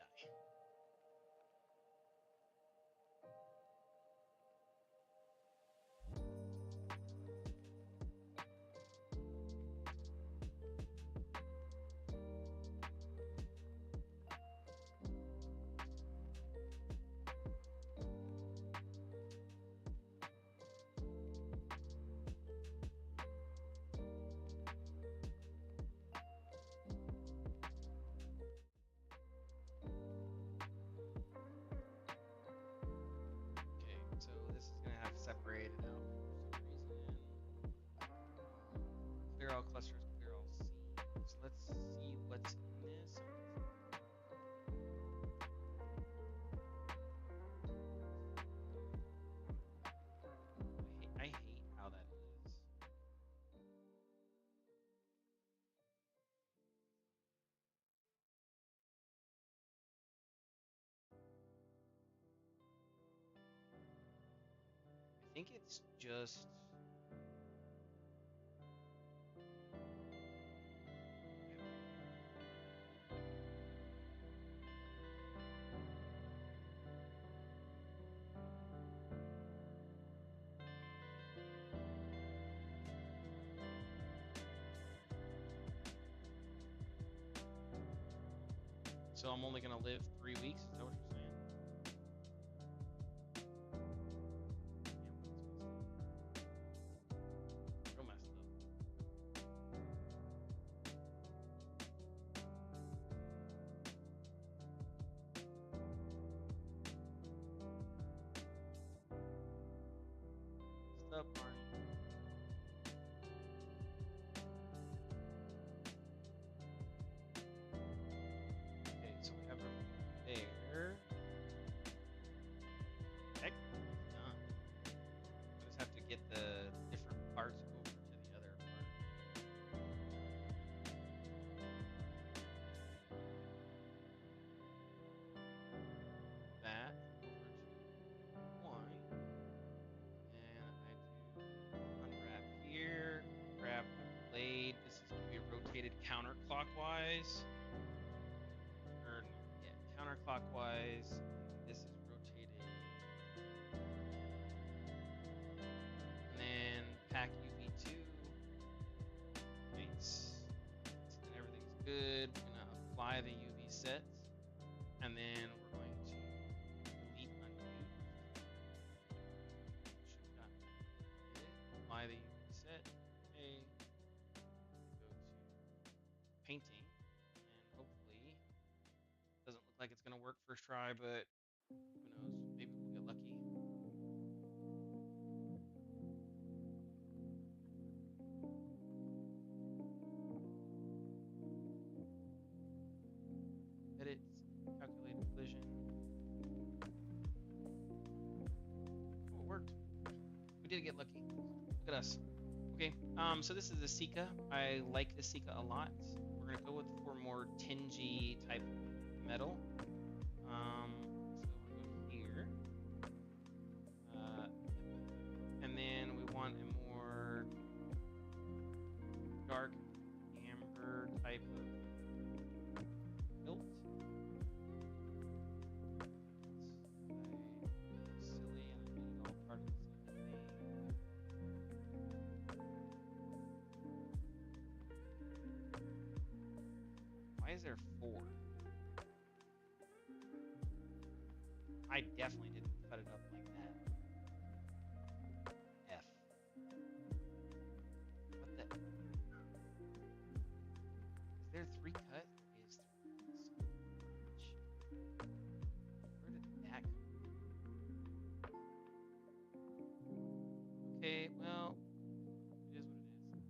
Okay, so this is gonna have separated out for some reason. Clear all clusters, clear all seeds. Let's see what's in this. I hate how that is. I think it's just. So I'm only gonna live 3 weeks. Is that what you're saying? Damn, real messed up. Messed up, Marnie. Okay, so we have everything there. Heck, done. I just have to get the different parts over to the other part. That over to one, and I do unwrap here. Grab the blade. This is going to be rotated counterclockwise. Or no, yeah, counterclockwise. This is rotated. And then pack UV2. Nice. So then everything's good. We're gonna apply the UV sets, and then we're going to delete unused. Should have gotten it. Apply the first try, but who knows? Maybe we'll get lucky. Edit, calculate collision. Oh, it worked. We did get lucky. Look at us. Okay, so this is the Sika. I like the Sika a lot. We're gonna go for more tingy type metal. So I'm gonna go here. And then we want a more dark amber type of hilt. That's silly, and I made it all part of the same thing. Why is there 4? I definitely didn't cut it up like that. F. What the? Is there 3 cut? There is 3 cuts. Where did that come from? Okay, well, it is what it is. Painting.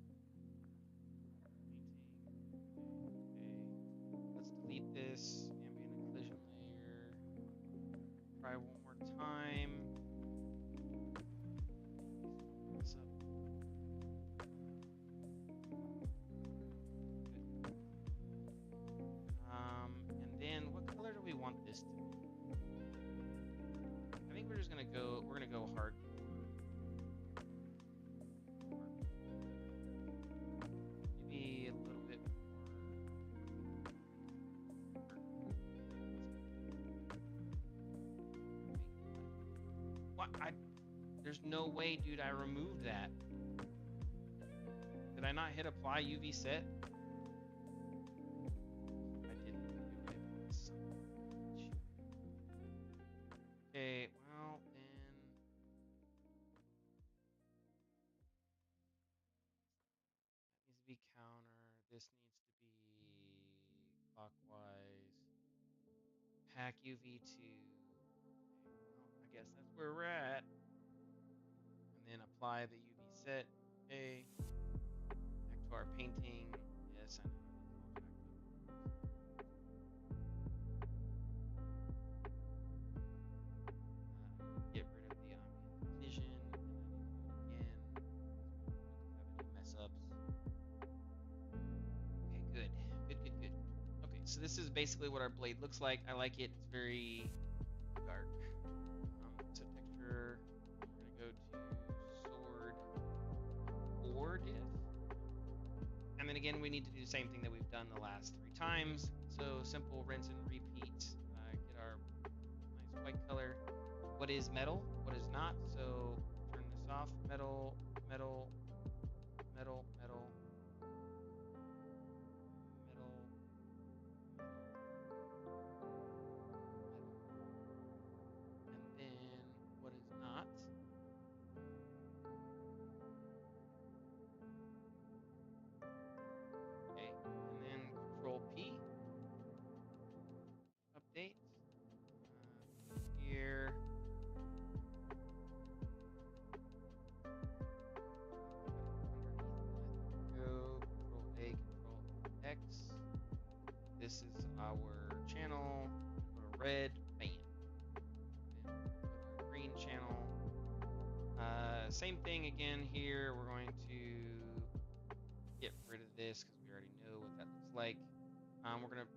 Okay. Let's delete this ambient occlusion layer. Try one more time. This up. Good. And then what color do we want this to be? I think we're just gonna go. We're gonna go hard. Maybe a little bit more. What? There's no way, dude. I removed that. Did I not hit apply UV set? I didn't do it. Son of a bitch. Okay, well then. That needs to be counter. This needs to be clockwise. Hack UV2. Well, I guess that's where we're at. And then apply the UV set. Okay. Back to our painting. Yes, I know. Get rid of the ambient vision. And I need to do it again. Don't have any mess ups. Okay, good. Good. Okay, so this is basically what our blade looks like. I like it. It's very dark. So texture, we're gonna go to sword or diff. And then again, we need to do the same thing that we've done the last 3 times. So simple rinse and repeat. Get our nice white color. What is metal? What is not? So turn this off. Metal, metal, metal, metal, metal, and then what is not? Okay, and then Control P, update. Here. Go Control A, Control X. This is our channel. Go to red, bam. Then go to our green channel. Same thing again here. We're going to get rid of this because we already know what that looks like.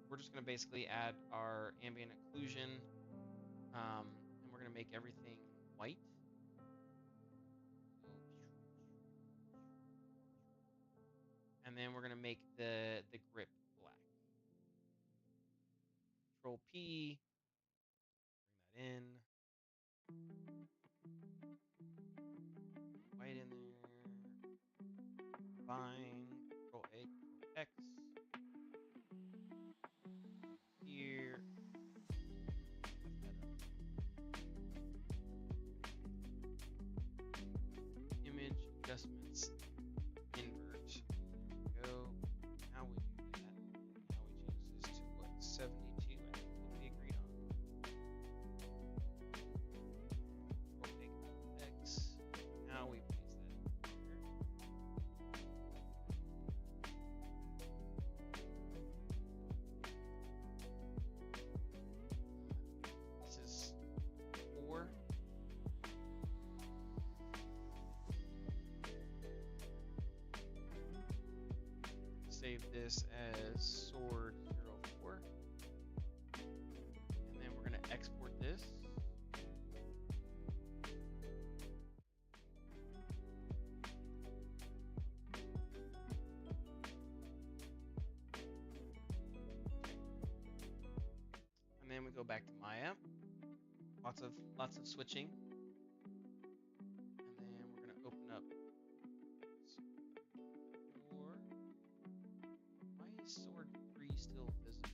We're just gonna basically add our ambient occlusion, and we're gonna make everything white. And then we're gonna make the grip black. Control P, bring that in. White in there. Combine. Control A, Control X. Here. Image adjustments. Invert. There we go. Now we do that. Now we change this to what? 72. I think what we agreed on. this as sword 04. And then we're going to export this. And then we go back to my app. Lots of switching. And then we're going to open up sword. Why is sword 3 still visible?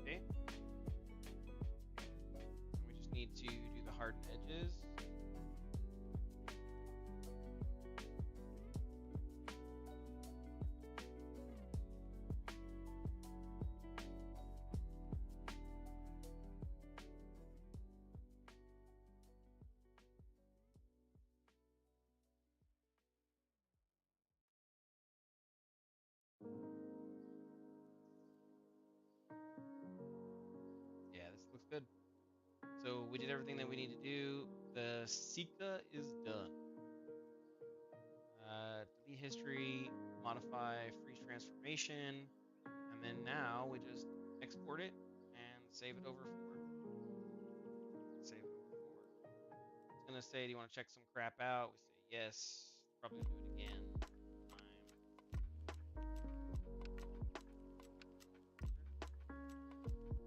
Okay. We just need to do the hardened edges. Yeah, this looks good. So we did everything that we need to do. The Sika is done. Delete history, modify freeze transformation, and then now we just export it and save it over forward. Save it over forward. It's gonna say, do you want to check some crap out? We say yes. Probably gonna do it again.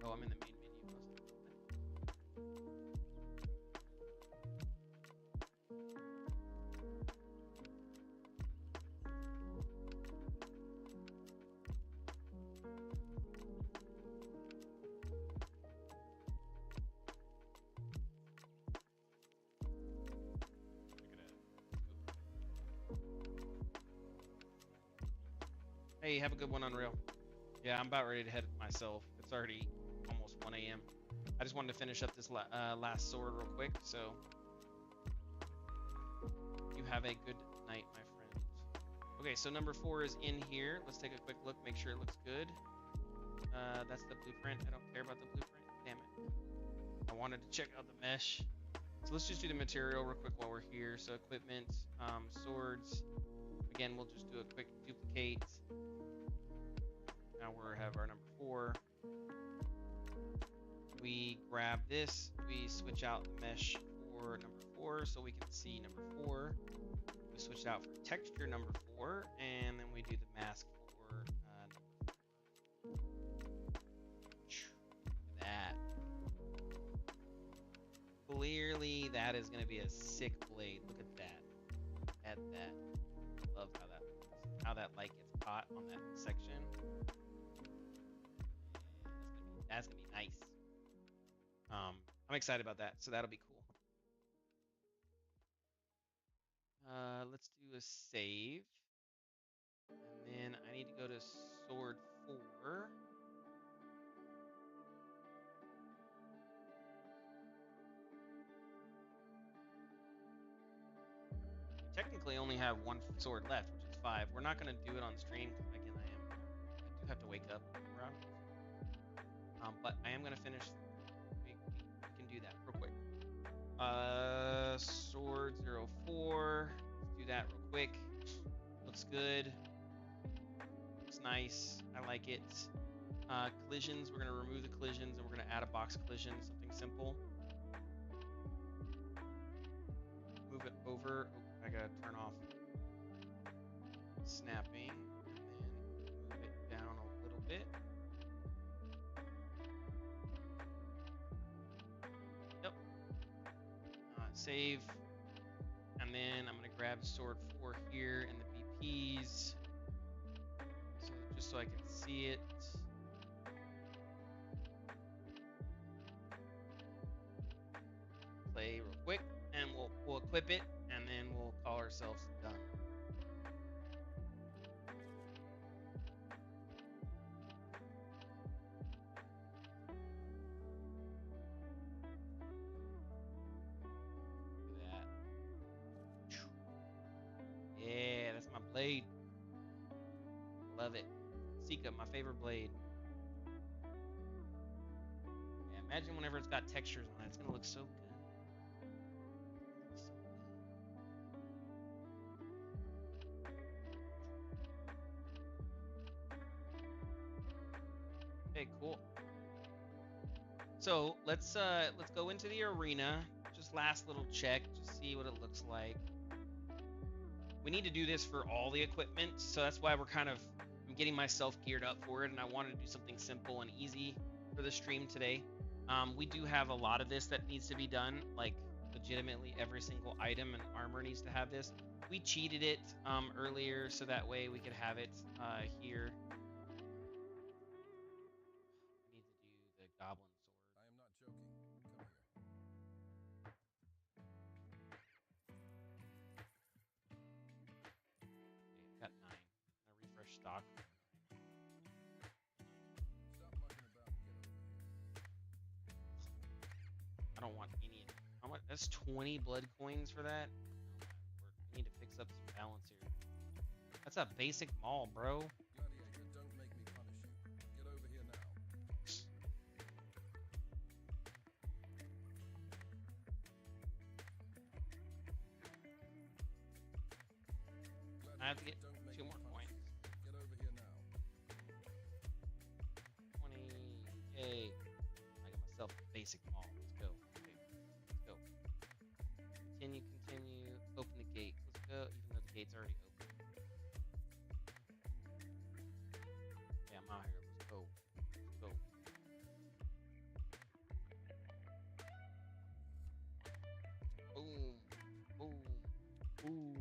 Oh, I'm in the main menu. Hey, have a good one, Unreal. Yeah, I'm about ready to head myself. It's already almost 1 a.m. I just wanted to finish up this last sword real quick, so you have a good night, my friend. Okay, so number 4 is in here. Let's take a quick look, make sure it looks good. That's the blueprint. I don't care about the blueprint. Damn it. I wanted to check out the mesh. So let's just do the material real quick while we're here. So equipment, swords. Again, we'll just do a quick duplicate. Now we have our number 4. We grab this. We switch out the mesh for number 4 so we can see number 4. We switch it out for texture number 4, and then we do the mask for number 4. That. Clearly, that is going to be a sick blade. Look at that. At that. Love how that light gets caught on that section. That's gonna be nice. I'm excited about that, so that'll be cool. Let's do a save, and then I need to go to sword 4. We technically only have 1 sword left, which is 5. We're not gonna do it on stream because again, I do have to wake up around. But I am gonna finish. We can do that real quick. Sword 04. Let's do that real quick. Looks good. Looks nice. I like it. Collisions. We're gonna remove the collisions and we're gonna add a box collision. Something simple. Move it over. Oh, I gotta turn off snapping and then move it down a little bit. Yep. Save. And then I'm gonna grab sword 4 here in the BPs. So just so I can see it. Play real quick and we'll equip it and then we'll call ourselves done. love it. Sika, my favorite blade. Yeah, imagine whenever it's got textures on it, it's gonna look so good. So good. Okay, cool. So let's go into the arena. Just last little check, just see what it looks like. We need to do this for all the equipment, so that's why I'm getting myself geared up for it, and I wanted to do something simple and easy for the stream today. We do have a lot of this that needs to be done, like legitimately every single item and armor needs to have this. We cheated it earlier so that way we could have it here. I need to do the goblin sword. I am not joking. Come here. Okay, I've got 9. I refresh stock. Stop mucking about and get over here. I don't want any. How much? That's 20 blood coins for that. I need to fix up some balance here. That's a basic mall, bro. Gladiator, don't make me punish you. Get over here now. I have to get Gladiator, don't make 2 me more punish coins. you. Get over here now. 20. Yay. I got myself a basic mall. Let's go. Okay, let's go. Continue. Open the gate. Let's go, even though the gate's already open. Yeah, I'm out here. Let's go. Let's go. Boom. Boom. Boom.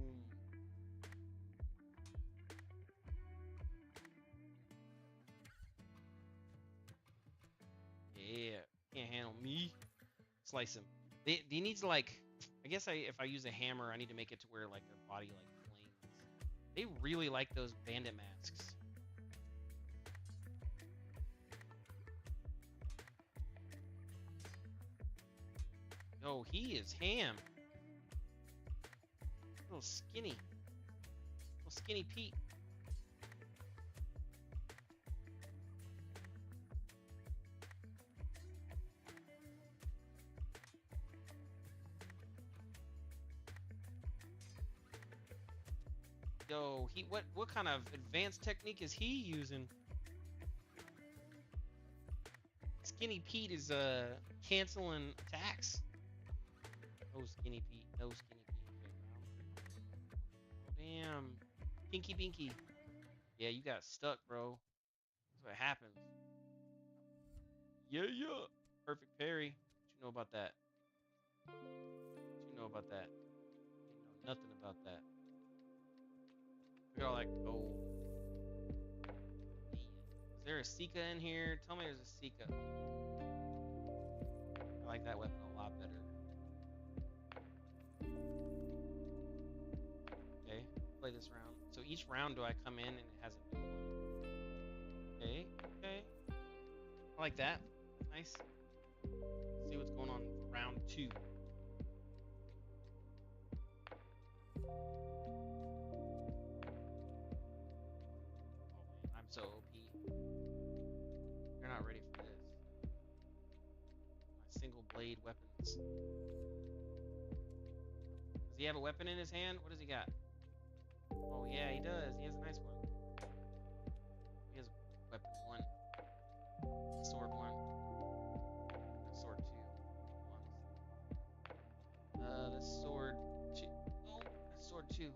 Yeah. Can't handle me. Slice him. He needs to, like, I guess if I use a hammer, I need to make it to where like their body like flames. They really like those bandit masks. Yo, he is ham. Little skinny Pete. Yo, what kind of advanced technique is he using? Skinny Pete is canceling attacks. No Skinny Pete. No Skinny Pete. Okay, oh damn. Pinky Binky. Yeah, you got stuck, bro. That's what happens. Yeah, yeah. Perfect parry. What you know about that? What you know about that? You know nothing about that. Look at all that gold. Is there a Sika in here? Tell me there's a Sika. I like that weapon a lot better. Okay, play this round. So each round do I come in and it has a new one. Okay, okay. I like that. Nice. Let's see what's going on for round 2. I'm so OP. You're not ready for this. My single blade weapons. Does he have a weapon in his hand? What does he got? Oh yeah, he does. He has a nice one. He has weapon 1. Sword 1. Sword 2. The sword 2. Oh, that's sword 2.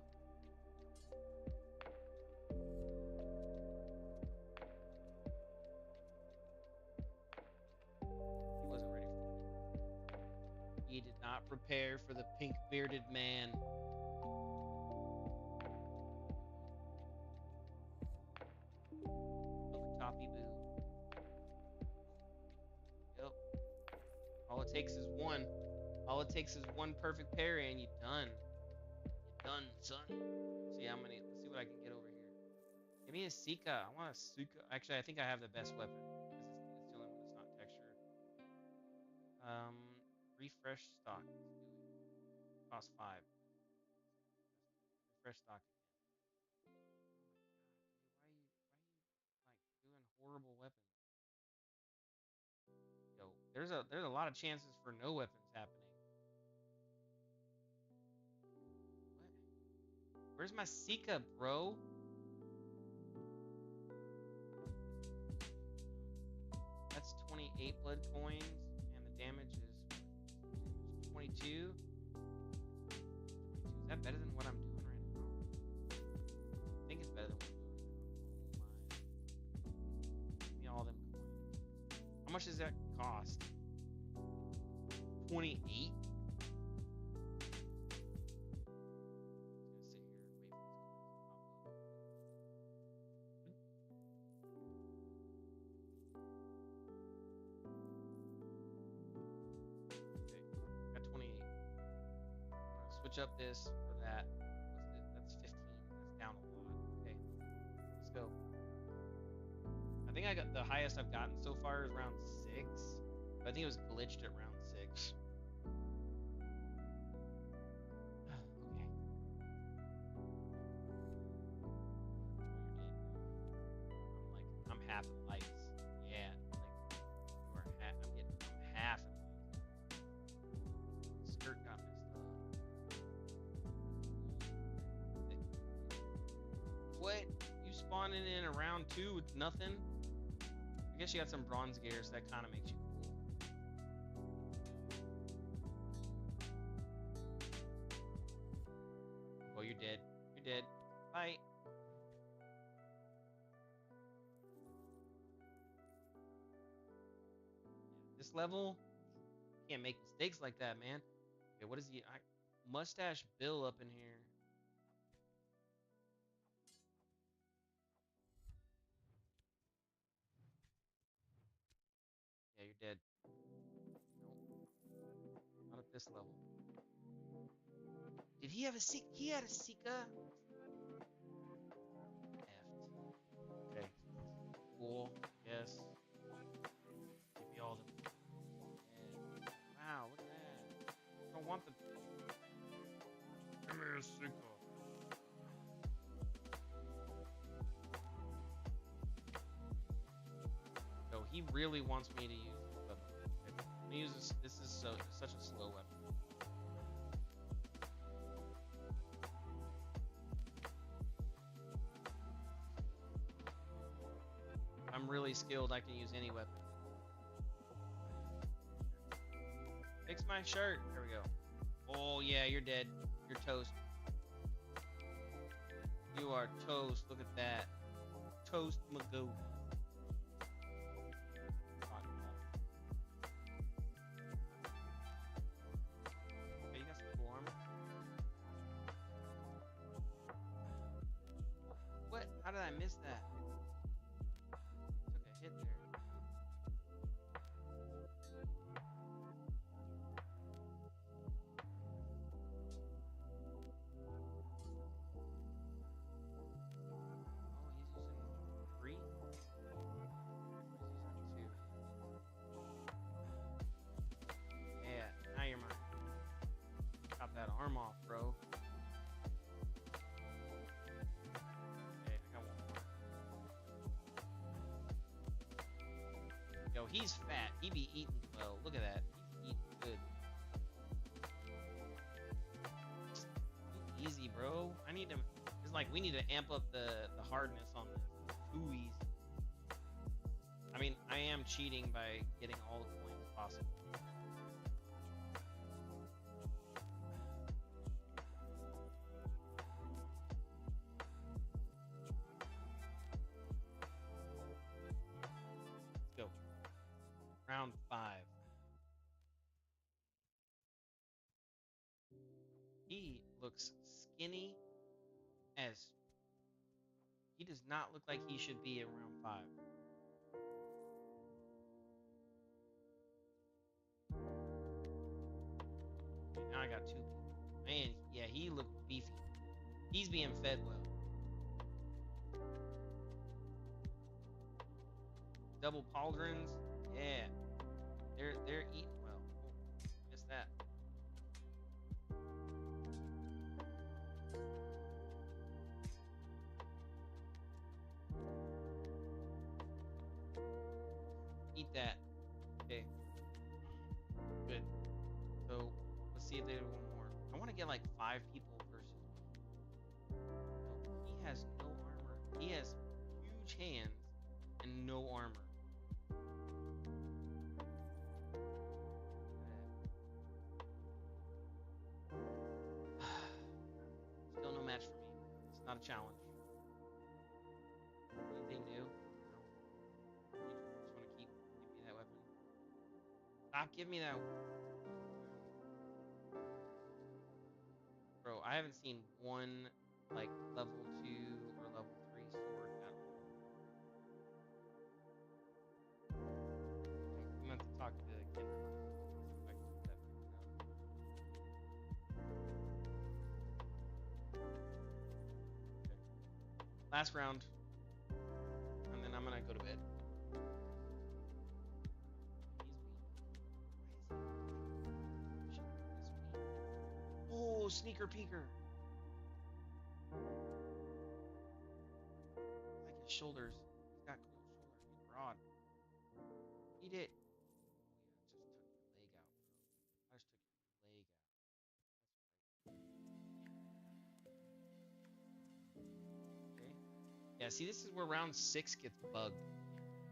He wasn't ready for it. He did not prepare for the pink bearded man. Look, Toppy Boo. Yep. All it takes is one. All it takes is one perfect parry and you're done. You're done, son. See how many. Let's see what I can get over here. Give me a Sika. I want a Sika. Actually, I think I have the best weapon because it's the only one that's not textured. Refresh stock. Let's do it. Cost 5. Refresh stock again. Oh my god, dude, why are you recoverable weapons. Yo, there's a lot of chances for no weapons happening. What? Where's my Sika, bro? That's 28 blood coins, and the damage is 22. 22. Is that better than what I'm doing right now? I think it's better than what I'm doing right now. Oh my. Give me all them coins. How much does that cost? 28? Switch up this for that. That's 15. That's down a lot. Okay, let's go. I think I got the highest I've gotten so far is round 6. But I think it was glitched at round 6. Okay. I'm half in lights. Yeah, like I'm half in lights. Skirt got messed up. What? You spawning in a round 2 with nothing? I guess you got some bronze gear, so that kind of makes you cool. Oh, you're dead. You're dead. Bye. This level, can't make mistakes like that, man. Okay, what is the Mustache Bill up in here? Yeah, you're dead. Nope. Not at this level. Did he have a Sika? He had a Sika? Effed. Okay. Cool. Yes. Give me all the... Yeah. Wow, look at that. I don't want the... Give me a Sika. So he really wants me to use this weapon. Okay. I'm gonna use this. This is such a slow weapon. I'm really skilled. I can use any weapon. Fix my shirt. There we go. Oh yeah, you're dead. You're toast. You are toast. Look at that. Toast Magoo. Okay, you got some cool armor. What? How did I miss that? Took a hit there. That arm off, bro. Okay, I got one more. Yo, he's fat. He be eating well. Look at that. He's eating good. Easy, bro. I need to. It's like we need to amp up the hardness on this. Too easy. I mean, I am cheating by getting all the coins possible. Round 5. He looks skinny as... He does not look like he should be in round 5. Okay, now I got 2 people. Man, yeah, he looked beefy. He's being fed well. Double pauldrons. Yeah. They're eating well. Oh, missed that. Eat that. Okay. Good. So let's see if they do one more. I want to get like 5 people versus. No, he has no armor. He has huge hands and no armor. Still no match for me. It's not a challenge. Anything new? No. You just want to give me that weapon. Stop giving me that. Bro, I haven't seen one like level 2 or level 3 sword at all. I'm gonna have to talk to Kendrick. I can get that figured out. Okay. Last round. And then I'm gonna go to bed. He's weak. Why is he weak? Oh, sneaker peeker. I like his shoulders. He's got cool shoulders. He's broad. Eat it. Oh, yeah, I just took your leg out, bro. I just took your leg out. Okay. Yeah, see, this is where round 6 gets bugged.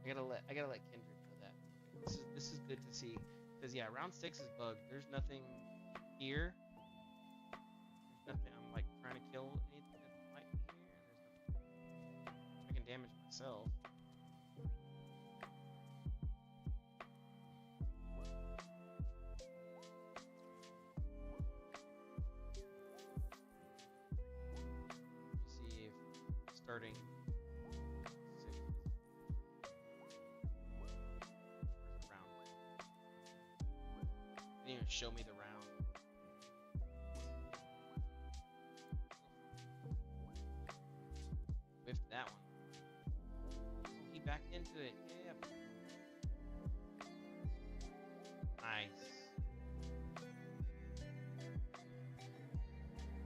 I gotta let Kendrick know that. This is good to see. Because yeah, round 6 is bugged. There's nothing here. There's nothing. I'm like trying to kill anything that might be here. There's nothing. I can damage myself. See if starting 6 is where's the round? Didn't even show me the round. Whiffed that one. Oh, he backed into it. Yeah. Nice.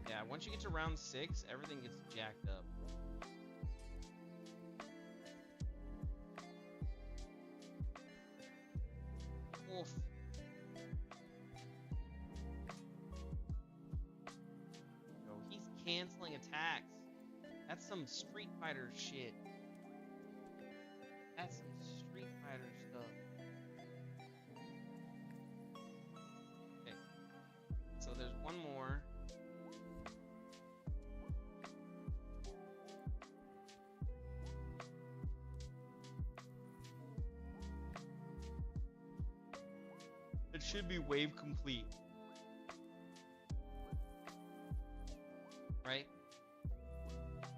Yeah, once you get to round 6, everything gets jacked up. Wolf. No, he's canceling attacks. That's some Street Fighter shit. That's some Street Fighter stuff. Okay. So there's one more. It should be wave complete. Right?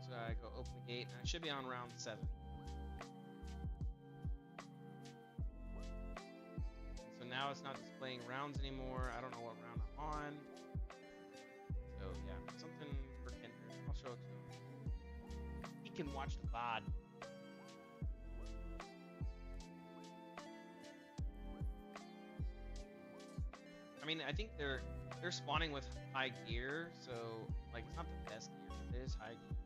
So I go open the gate, and I should be on round 7. So now it's not displaying rounds anymore. I don't know what round I'm on. So yeah, something for Kendrick. I'll show it to him. He can watch the VOD. I mean, I think they're spawning with high gear, so like it's not the best gear, but it is high gear.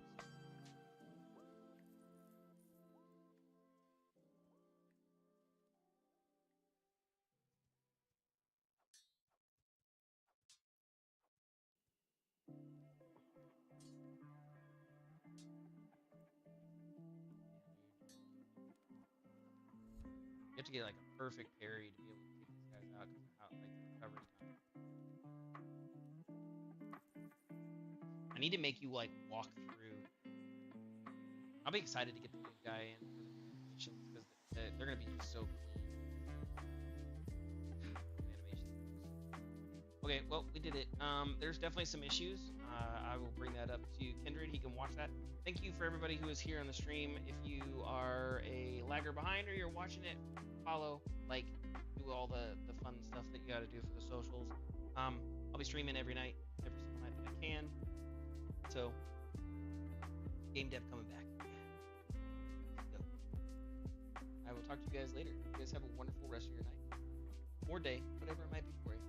You have to get like a perfect parry to be able to take these guys out because of how like the recovery time. I need to make you like walk through. I'll be excited to get the good guy in for the new missions because they're gonna be so clean. Okay, well, we did it. There's definitely some issues. I will bring that up to Kindred. He can watch that. Thank you for everybody who is here on the stream. If you are a lagger behind or you're watching it, follow, like, do all the fun stuff that you got to do for the socials. I'll be streaming every night, every single night that I can. So, GameDev coming back. Let's go. I will talk to you guys later. You guys have a wonderful rest of your night or day, whatever it might be for you.